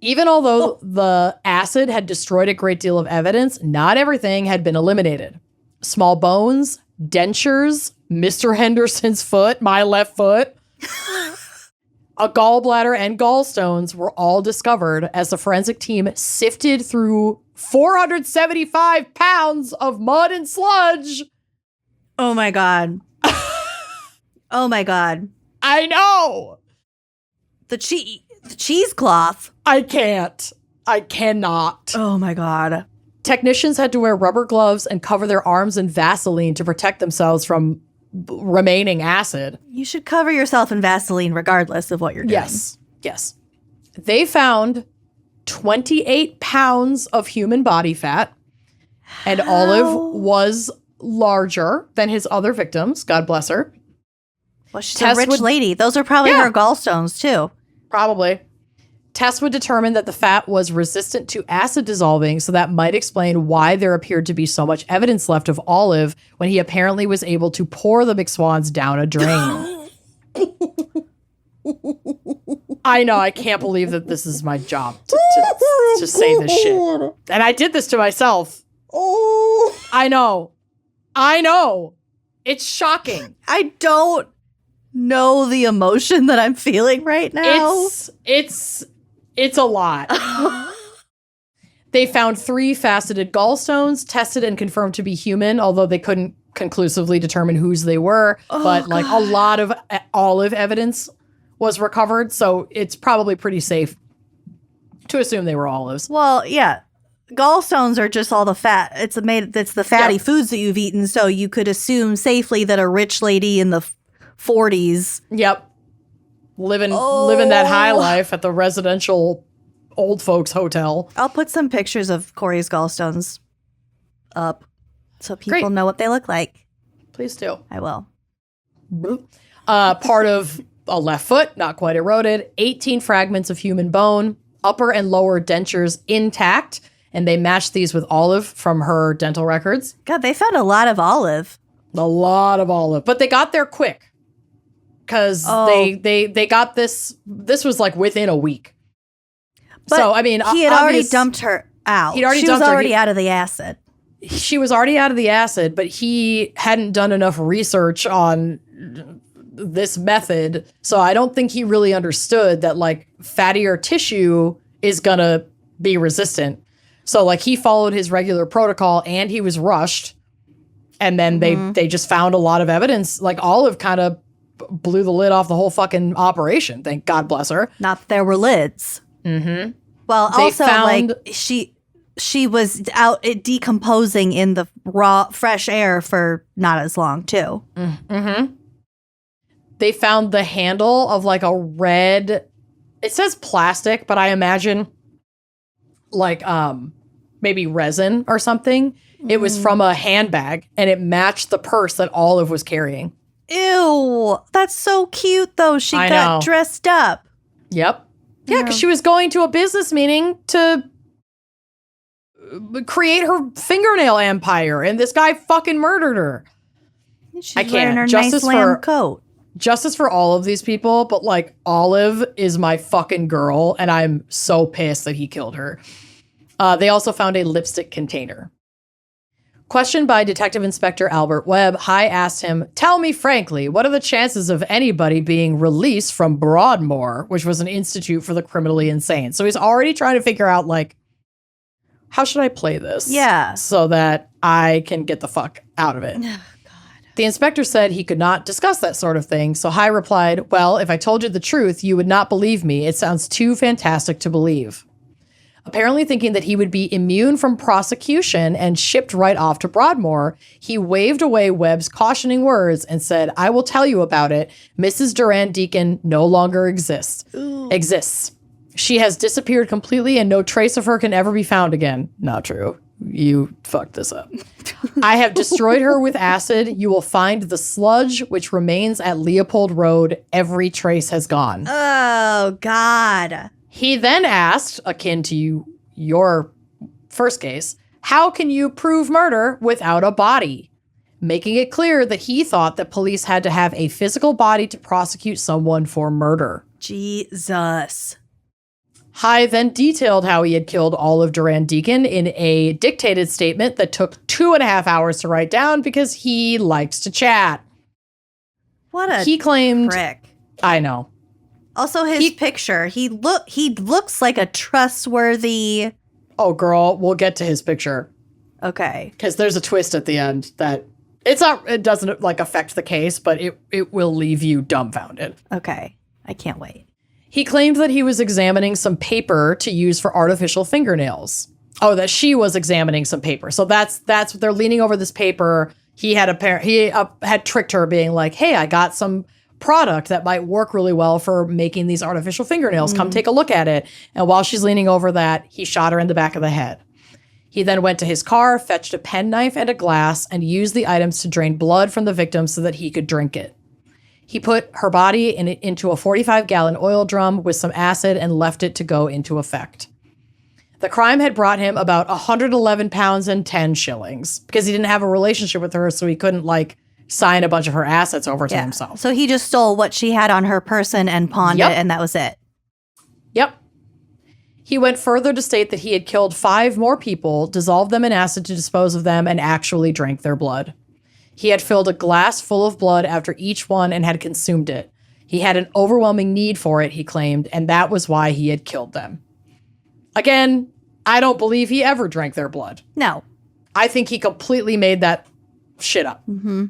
Even although the acid had destroyed a great deal of evidence, not everything had been eliminated. Small bones, dentures, Mr. Henderson's foot, my left foot, a gallbladder, and gallstones were all discovered as the forensic team sifted through 475 pounds of mud and sludge. Oh my God. Oh my God. I know. The cheesecloth. I cannot. Oh my God. Technicians had to wear rubber gloves and cover their arms in Vaseline to protect themselves from remaining acid. You should cover yourself in Vaseline regardless of what you're doing. Yes. They found 28 pounds of human body fat, and Olive was larger than his other victims. God bless her. Well, she's a rich lady. Those are probably her gallstones too. Probably. Tests would determine that the fat was resistant to acid dissolving, so that might explain why there appeared to be so much evidence left of Olive when he apparently was able to pour the McSwans down a drain. I know, I can't believe that this is my job to say this shit. And I did this to myself. I know. It's shocking. I don't know the emotion that I'm feeling right now. It's a lot. They found 3 faceted gallstones, tested and confirmed to be human, although they couldn't conclusively determine whose they were. But like a lot of Olive evidence was recovered, so it's probably pretty safe to assume they were Olives. Well, yeah. Gallstones are just all the fat. It's the fatty foods that you've eaten, so you could assume safely that a rich lady in the 40s. Yep. Living that high life at the residential old folks hotel. I'll put some pictures of Corey's gallstones up so people know what they look like. Please do. I will. Part of a left foot, not quite eroded, 18 fragments of human bone, upper and lower dentures intact, and they matched these with Olive from her dental records. God, they found a lot of Olive. But they got there quick. Because they got this was like within a week. But so, I mean, he had already dumped her out. She was already out of the acid. she was already out of the acid, but he hadn't done enough research on this method. So I don't think he really understood that like fattier tissue is going to be resistant. So like he followed his regular protocol and he was rushed. And then they just found a lot of evidence. Like Olive kind of blew the lid off the whole fucking operation. Thank God bless her. Not that there were lids. Mm-hmm. Well, also like she was out decomposing in the raw, fresh air for not as long, too. Mm-hmm. They found the handle of like a red, it says plastic, but I imagine like maybe resin or something. It was from a handbag and it matched the purse that Olive was carrying. Ew, that's so cute though. She got dressed up. Yep. Yeah, because she was going to a business meeting to create her fingernail empire, and this guy fucking murdered her. She's wearing her nice lamb coat. Justice for all of these people, but like Olive is my fucking girl, and I'm so pissed that he killed her. They also found a lipstick container. Questioned by Detective Inspector Albert Webb, Haigh asked him, "Tell me frankly, what are the chances of anybody being released from Broadmoor," which was an institute for the criminally insane? So he's already trying to figure out, like, how should I play this? Yeah. So that I can get the fuck out of it. Oh, God. The inspector said he could not discuss that sort of thing. So Haigh replied, "Well, if I told you the truth, you would not believe me. It sounds too fantastic to believe." Apparently thinking that he would be immune from prosecution and shipped right off to Broadmoor, he waved away Webb's cautioning words and said, "I will tell you about it. Mrs. Durand Deacon no longer exists. She has disappeared completely and no trace of her can ever be found again." Not true. You fucked this up. "I have destroyed her with acid. You will find the sludge which remains at Leopold Road. Every trace has gone." Oh, God. He then asked, akin to your first case, "How can you prove murder without a body?" Making it clear that he thought that police had to have a physical body to prosecute someone for murder. Jesus. Haigh then detailed how he had killed Olive Durand Deacon in a dictated statement that took 2.5 hours to write down because he likes to chat. What a he claimed, prick. I know. Also, his picture, he looks like a trustworthy... Oh, girl, we'll get to his picture. Okay. Because there's a twist at the end that it doesn't like affect the case, but it will leave you dumbfounded. Okay. I can't wait. He claimed that he was examining some paper to use for artificial fingernails. Oh, that she was examining some paper. So that's what they're leaning over this paper. He had had tricked her, being like, "Hey, I got some product that might work really well for making these artificial fingernails. Come take a look at it." And while she's leaning over that, he shot her in the back of the head. He then went to his car, fetched a penknife and a glass, and used the items to drain blood from the victim so that he could drink it. He put her body into a 45-gallon oil drum with some acid and left it to go into effect. The crime had brought him about 111 pounds and 10 shillings because he didn't have a relationship with her, so he couldn't sign a bunch of her assets over to himself. So he just stole what she had on her person and pawned it, and that was it. Yep. He went further to state that he had killed 5 more people, dissolved them in acid to dispose of them, and actually drank their blood. He had filled a glass full of blood after each one and had consumed it. He had an overwhelming need for it, he claimed, and that was why he had killed them. Again, I don't believe he ever drank their blood. No. I think he completely made that shit up. Mm-hmm.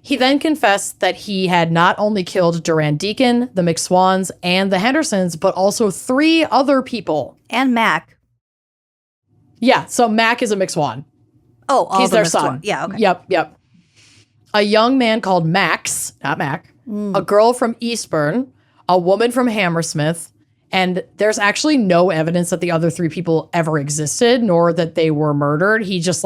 He then confessed that he had not only killed Durand Deacon, the McSwans, and the Hendersons, but also 3 other people. And Mac. Yeah, so Mac is a McSwan. Oh, he's their son. Yeah, okay. Yep. A young man called Max, not Mac, a girl from Eastbourne, a woman from Hammersmith, and there's actually no evidence that the other 3 people ever existed, nor that they were murdered. He just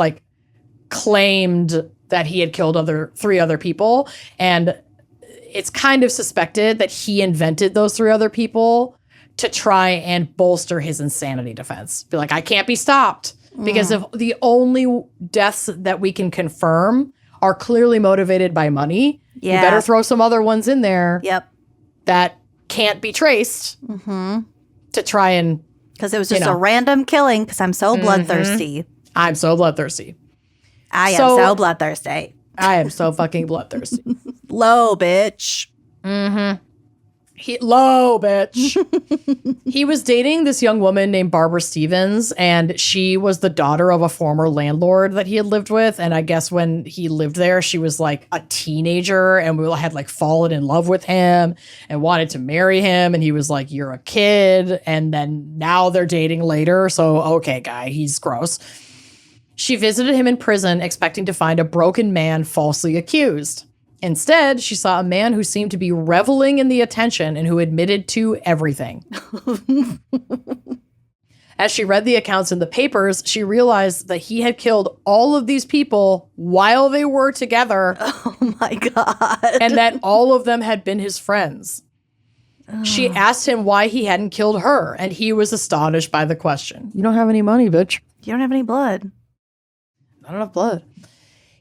claimed that he had killed 3 other people, and it's kind of suspected that he invented those 3 other people to try and bolster his insanity defense. Be like, I can't be stopped, because if the only deaths that we can confirm are clearly motivated by money, you better throw some other ones in there that can't be traced to try and... Because it was just a random killing, because I'm so bloodthirsty. I'm so bloodthirsty. I am so bloodthirsty. I am so fucking bloodthirsty. Low, bitch. Low, bitch. He was dating this young woman named Barbara Stevens, and she was the daughter of a former landlord that he had lived with. And I guess when he lived there, she was like a teenager, and we had like fallen in love with him and wanted to marry him. And he was like, "You're a kid." And then now they're dating later. So, okay, guy, he's gross. She visited him in prison, expecting to find a broken man falsely accused. Instead, she saw a man who seemed to be reveling in the attention and who admitted to everything. As she read the accounts in the papers, she realized that he had killed all of these people while they were together. Oh my God. And that all of them had been his friends. She asked him why he hadn't killed her, and he was astonished by the question. You don't have any money, bitch. You don't have any blood. Not enough blood.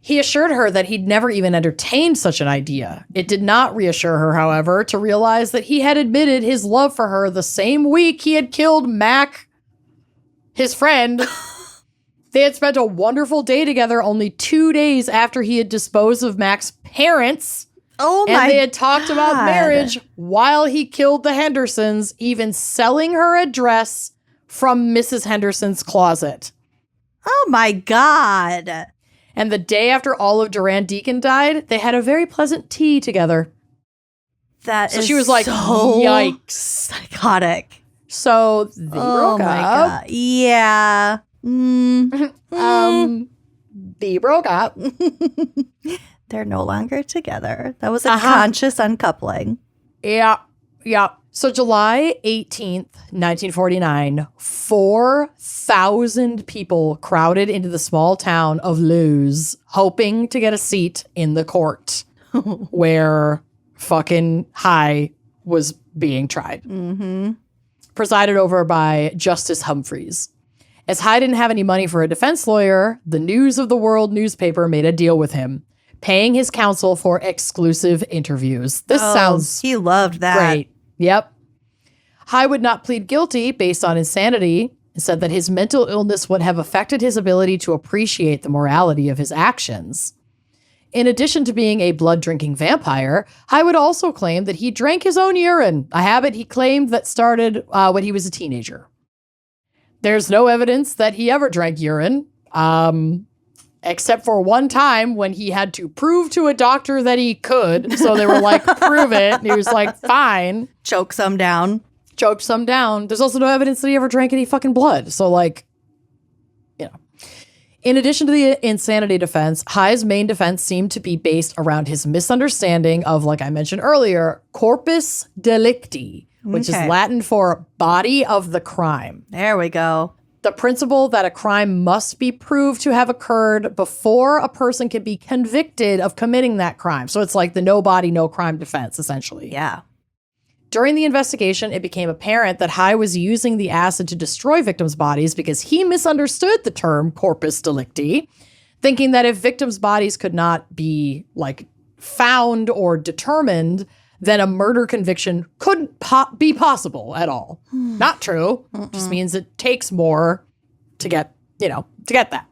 He assured her that he'd never even entertained such an idea. It did not reassure her, however, to realize that he had admitted his love for her the same week he had killed Mac, his friend. They had spent a wonderful day together only 2 days after he had disposed of Mac's parents. Oh my God. And they had talked about marriage while he killed the Hendersons, even selling her a dress from Mrs. Henderson's closet. Oh my God. And the day after Olive Duran Deacon died, they had a very pleasant tea together. So she was like, yikes. Psychotic. So they broke up. God. Yeah. They broke up. They're no longer together. That was a conscious uncoupling. Yeah. So July 18th, 1949, 4,000 people crowded into the small town of Luz, hoping to get a seat in the court where fucking Haigh was being tried. Presided over by Justice Humphreys. As Haigh didn't have any money for a defense lawyer, the News of the World newspaper made a deal with him, paying his counsel for exclusive interviews. This sounds he loved that. Great. Yep. Haigh would not plead guilty based on insanity and said that his mental illness would have affected his ability to appreciate the morality of his actions. In addition to being a blood-drinking vampire, Haigh would also claim that he drank his own urine, a habit he claimed that started when he was a teenager. There's no evidence that he ever drank urine, except for one time when he had to prove to a doctor that he could. So they were like, prove it. And he was like, fine. Choke some down. There's also no evidence that he ever drank any fucking blood. So like, you know. In addition to the insanity defense, Haigh's main defense seemed to be based around his misunderstanding of, like I mentioned earlier, corpus delicti, which is Latin for body of the crime. There we go. The principle that a crime must be proved to have occurred before a person can be convicted of committing that crime. So it's like the no body, no crime defense, essentially. Yeah. During the investigation, it became apparent that Haigh was using the acid to destroy victims' bodies because he misunderstood the term corpus delicti, thinking that if victims' bodies could not be like found or determined, then a murder conviction couldn't be possible at all. Not true. Just means it takes more to get that.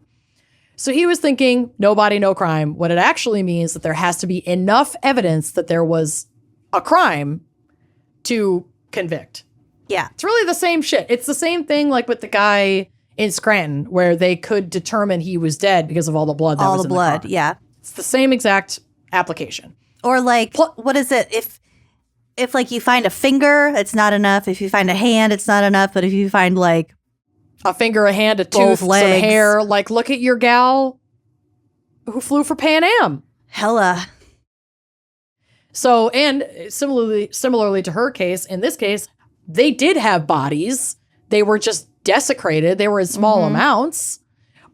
So he was thinking no body, no crime, when it actually means that there has to be enough evidence that there was a crime to convict. Yeah. It's really the same shit. It's the same thing like with the guy in Scranton where they could determine he was dead because of all the blood that was in the car. Yeah. It's the same exact application. Or like, what is it? If like you find a finger, it's not enough. If you find a hand, it's not enough. But if you find like a finger, a hand, a tooth, some hair, like look at your gal who flew for Pan Am. Hela. So, and similarly to her case, in this case, they did have bodies. They were just desecrated. They were in small amounts,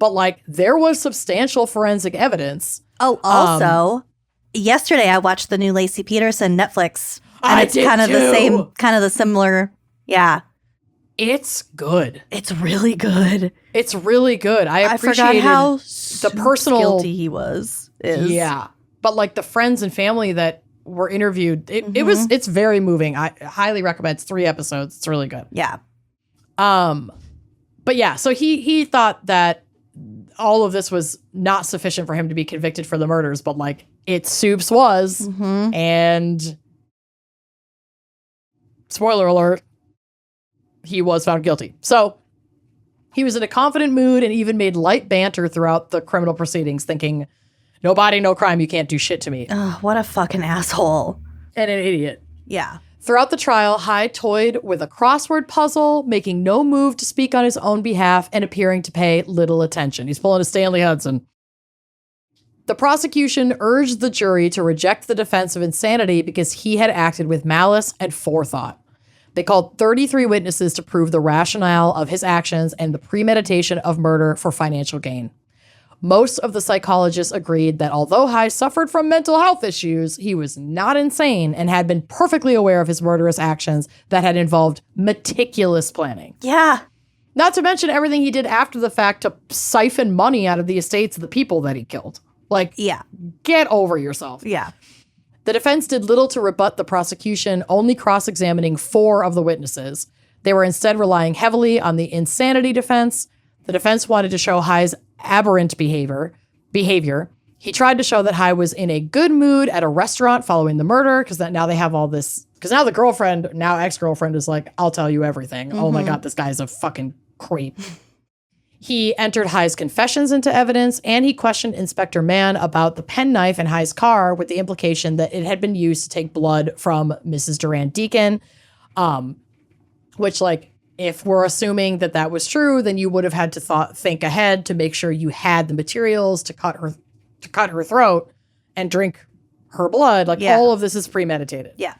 but like there was substantial forensic evidence. Oh, also, yesterday I watched the new Lacey Peterson Netflix. And it's kind of the same, kind of the similar. Yeah. It's good. It's really good. It's really good. I appreciated forgot how the personal guilty he was. Yeah. But like the friends and family that were interviewed, it's very moving. I highly recommend. It's 3 episodes. It's really good. Yeah. But yeah, so he thought that all of this was not sufficient for him to be convicted for the murders, but like it soups was. Mm-hmm. And spoiler alert, he was found guilty. So he was in a confident mood and even made light banter throughout the criminal proceedings, thinking, no body, no crime, you can't do shit to me. Oh, what a fucking asshole. And an idiot. Yeah. Throughout the trial, Haigh toyed with a crossword puzzle, making no move to speak on his own behalf and appearing to pay little attention. He's pulling a Stanley Hudson. The prosecution urged the jury to reject the defense of insanity because he had acted with malice and forethought. They called 33 witnesses to prove the rationale of his actions and the premeditation of murder for financial gain. Most of the psychologists agreed that although Haigh suffered from mental health issues, he was not insane and had been perfectly aware of his murderous actions that had involved meticulous planning. Yeah. Not to mention everything he did after the fact to siphon money out of the estates of the people that he killed. Like, yeah. Get over yourself. Yeah. The defense did little to rebut the prosecution, only cross-examining 4 of the witnesses. They were instead relying heavily on the insanity defense. The defense wanted to show Haigh's aberrant behavior. He tried to show that Haigh was in a good mood at a restaurant following the murder, because now they have all this. Because now the girlfriend, now ex-girlfriend, is like, I'll tell you everything. Mm-hmm. Oh my God, this guy's a fucking creep. He entered Haigh's confessions into evidence, and he questioned Inspector Mann about the penknife in Haigh's car with the implication that it had been used to take blood from Mrs. Durand Deacon, which, like, if we're assuming that that was true, then you would have had to think ahead to make sure you had the materials to cut her throat and drink her blood. Like, all of this is premeditated. Yeah.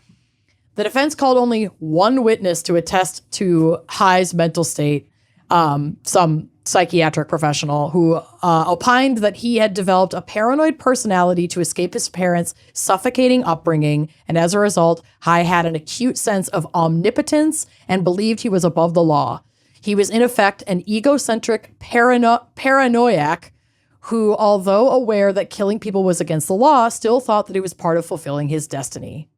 The defense called only one witness to attest to Haigh's mental state, some psychiatric professional who opined that he had developed a paranoid personality to escape his parents' suffocating upbringing, and as a result, Haigh had an acute sense of omnipotence and believed he was above the law. He was in effect an egocentric paranoiac who, although aware that killing people was against the law, still thought that he was part of fulfilling his destiny.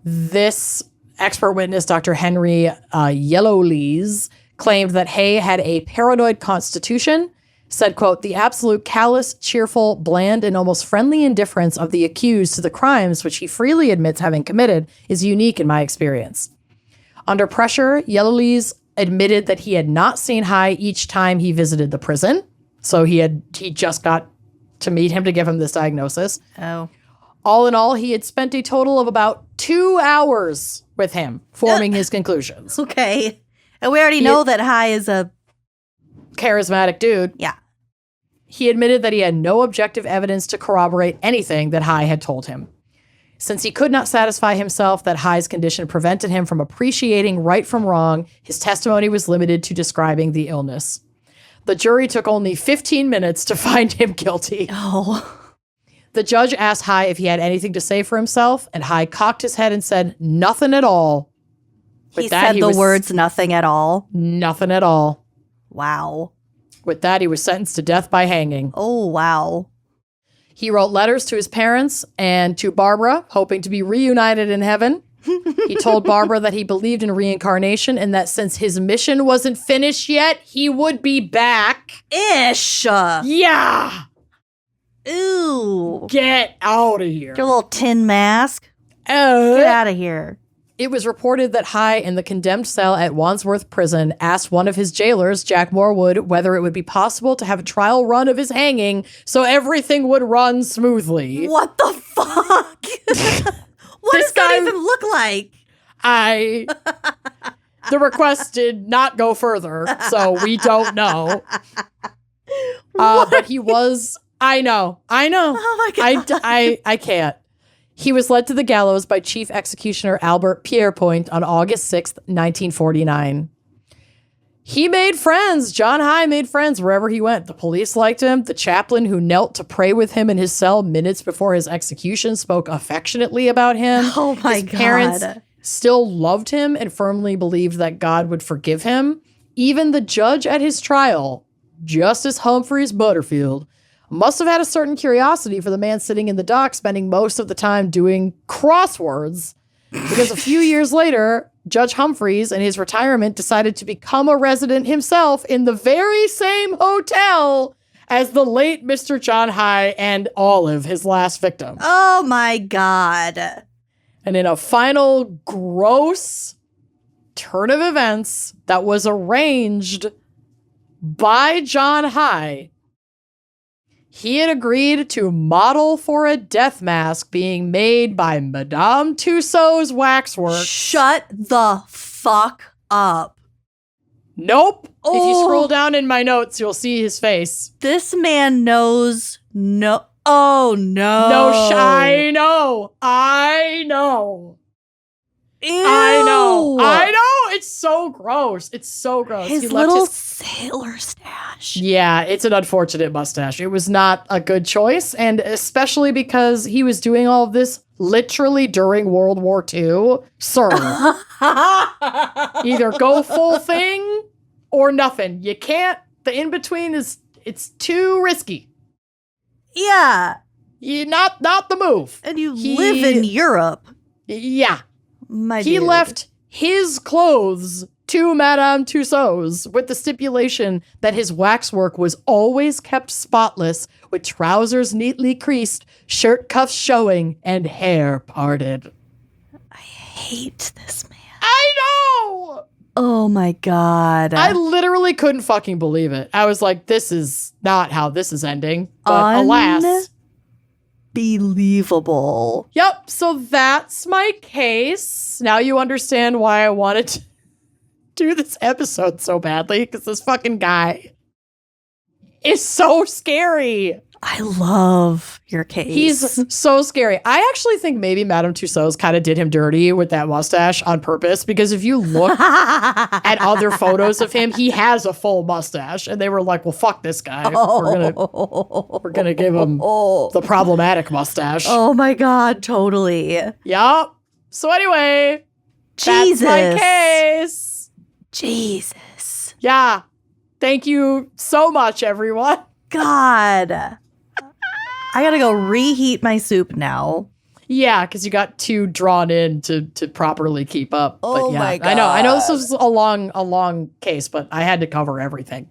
This expert witness, Dr. Henry Yellowlees, claimed that Haigh had a paranoid constitution, said, quote, the absolute callous, cheerful, bland, and almost friendly indifference of the accused to the crimes which he freely admits having committed is unique in my experience. Under pressure, Yellowlees admitted that he had not seen Haigh each time he visited the prison. So he just got to meet him to give him this diagnosis. Oh. All in all, he had spent a total of about 2 hours with him, forming his conclusions. Okay. And we already know that Haigh is a charismatic dude. Yeah. He admitted that he had no objective evidence to corroborate anything that Haigh had told him. Since he could not satisfy himself that Haigh's condition prevented him from appreciating right from wrong, his testimony was limited to describing the illness. The jury took only 15 minutes to find him guilty. Oh. The judge asked Haigh if he had anything to say for himself, and Haigh cocked his head and said, nothing at all. He said the words nothing at all? Nothing at all. Wow. With that, he was sentenced to death by hanging. Oh, wow. He wrote letters to his parents and to Barbara, hoping to be reunited in heaven. He told Barbara that he believed in reincarnation and that since his mission wasn't finished yet, he would be back. Ish. Yeah. Ooh. Get out of here. Your little tin mask. Get out of here. It was reported that Haigh in the condemned cell at Wandsworth Prison asked one of his jailers, Jack Morwood, whether it would be possible to have a trial run of his hanging so everything would run smoothly. What the fuck? What does that even look like? The request did not go further, so we don't know. But he was, I know. Oh my God. I can't. He was led to the gallows by Chief Executioner Albert Pierrepoint on August 6th, 1949. He made friends. John Haigh made friends wherever he went. The police liked him. The chaplain who knelt to pray with him in his cell minutes before his execution spoke affectionately about him. Oh my God. His parents still loved him and firmly believed that God would forgive him. Even the judge at his trial, Justice Humphreys Butterfield, must have had a certain curiosity for the man sitting in the dock spending most of the time doing crosswords, because a few years later, Judge Humphreys, in his retirement, decided to become a resident himself in the very same hotel as the late Mr. John Haigh and Olive, his last victim. Oh my God. And in a final gross turn of events that was arranged by John Haigh, he had agreed to model for a death mask being made by Madame Tussauds Waxworks. Shut the fuck up. Nope. If you scroll down in my notes, you'll see his face. This man knows no. Oh, no. I know. I know. Ew. I know. It's so gross. It's so gross. His little sailor stash. Yeah, it's an unfortunate mustache. It was not a good choice, and especially because he was doing all of this literally during World War II. Sir, either go full thing or nothing. You can't. The in-between it's too risky. Yeah. Not the move. And you live in Europe. Yeah. He dude. left his clothes to Madame Tussauds with the stipulation that his waxwork was always kept spotless, with trousers neatly creased, shirt cuffs showing, and hair parted. I hate this man. I know! Oh my God. I literally couldn't fucking believe it. I was like, this is not how this is ending. But alas. Unbelievable. Yep, so that's my case. Now you understand why I wanted to do this episode so badly, because this fucking guy is so scary. I love your case. He's so scary. I actually think maybe Madame Tussauds kind of did him dirty with that mustache on purpose, because if you look at other photos of him, he has a full mustache, and they were like, well, fuck this guy. We're gonna give him the problematic mustache. Oh my God, totally. Yup. So anyway, Jesus. That's my case. Jesus. Yeah. Thank you so much, everyone. God. I gotta go reheat my soup now. Yeah, because you got too drawn in to properly keep up. Oh but yeah, my God. I know this was a long case, but I had to cover everything.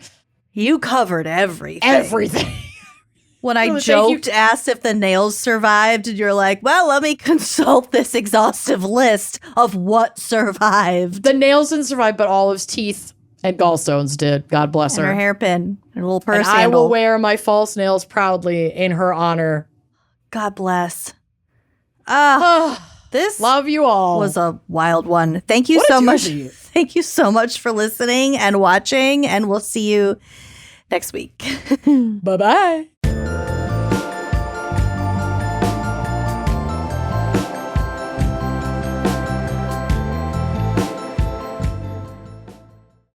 You covered everything. Everything. When I joked, asked if the nails survived, and you're like, well, let me consult this exhaustive list of what survived. The nails didn't survive, but Olive's teeth and gallstones did. God bless her. And her hairpin. And a little purse and I handle. will wear my false nails proudly in her honor. God bless. This love you all. Was a wild one. Thank you so much. Thank you so much for listening and watching, and we'll see you next week. Bye-bye.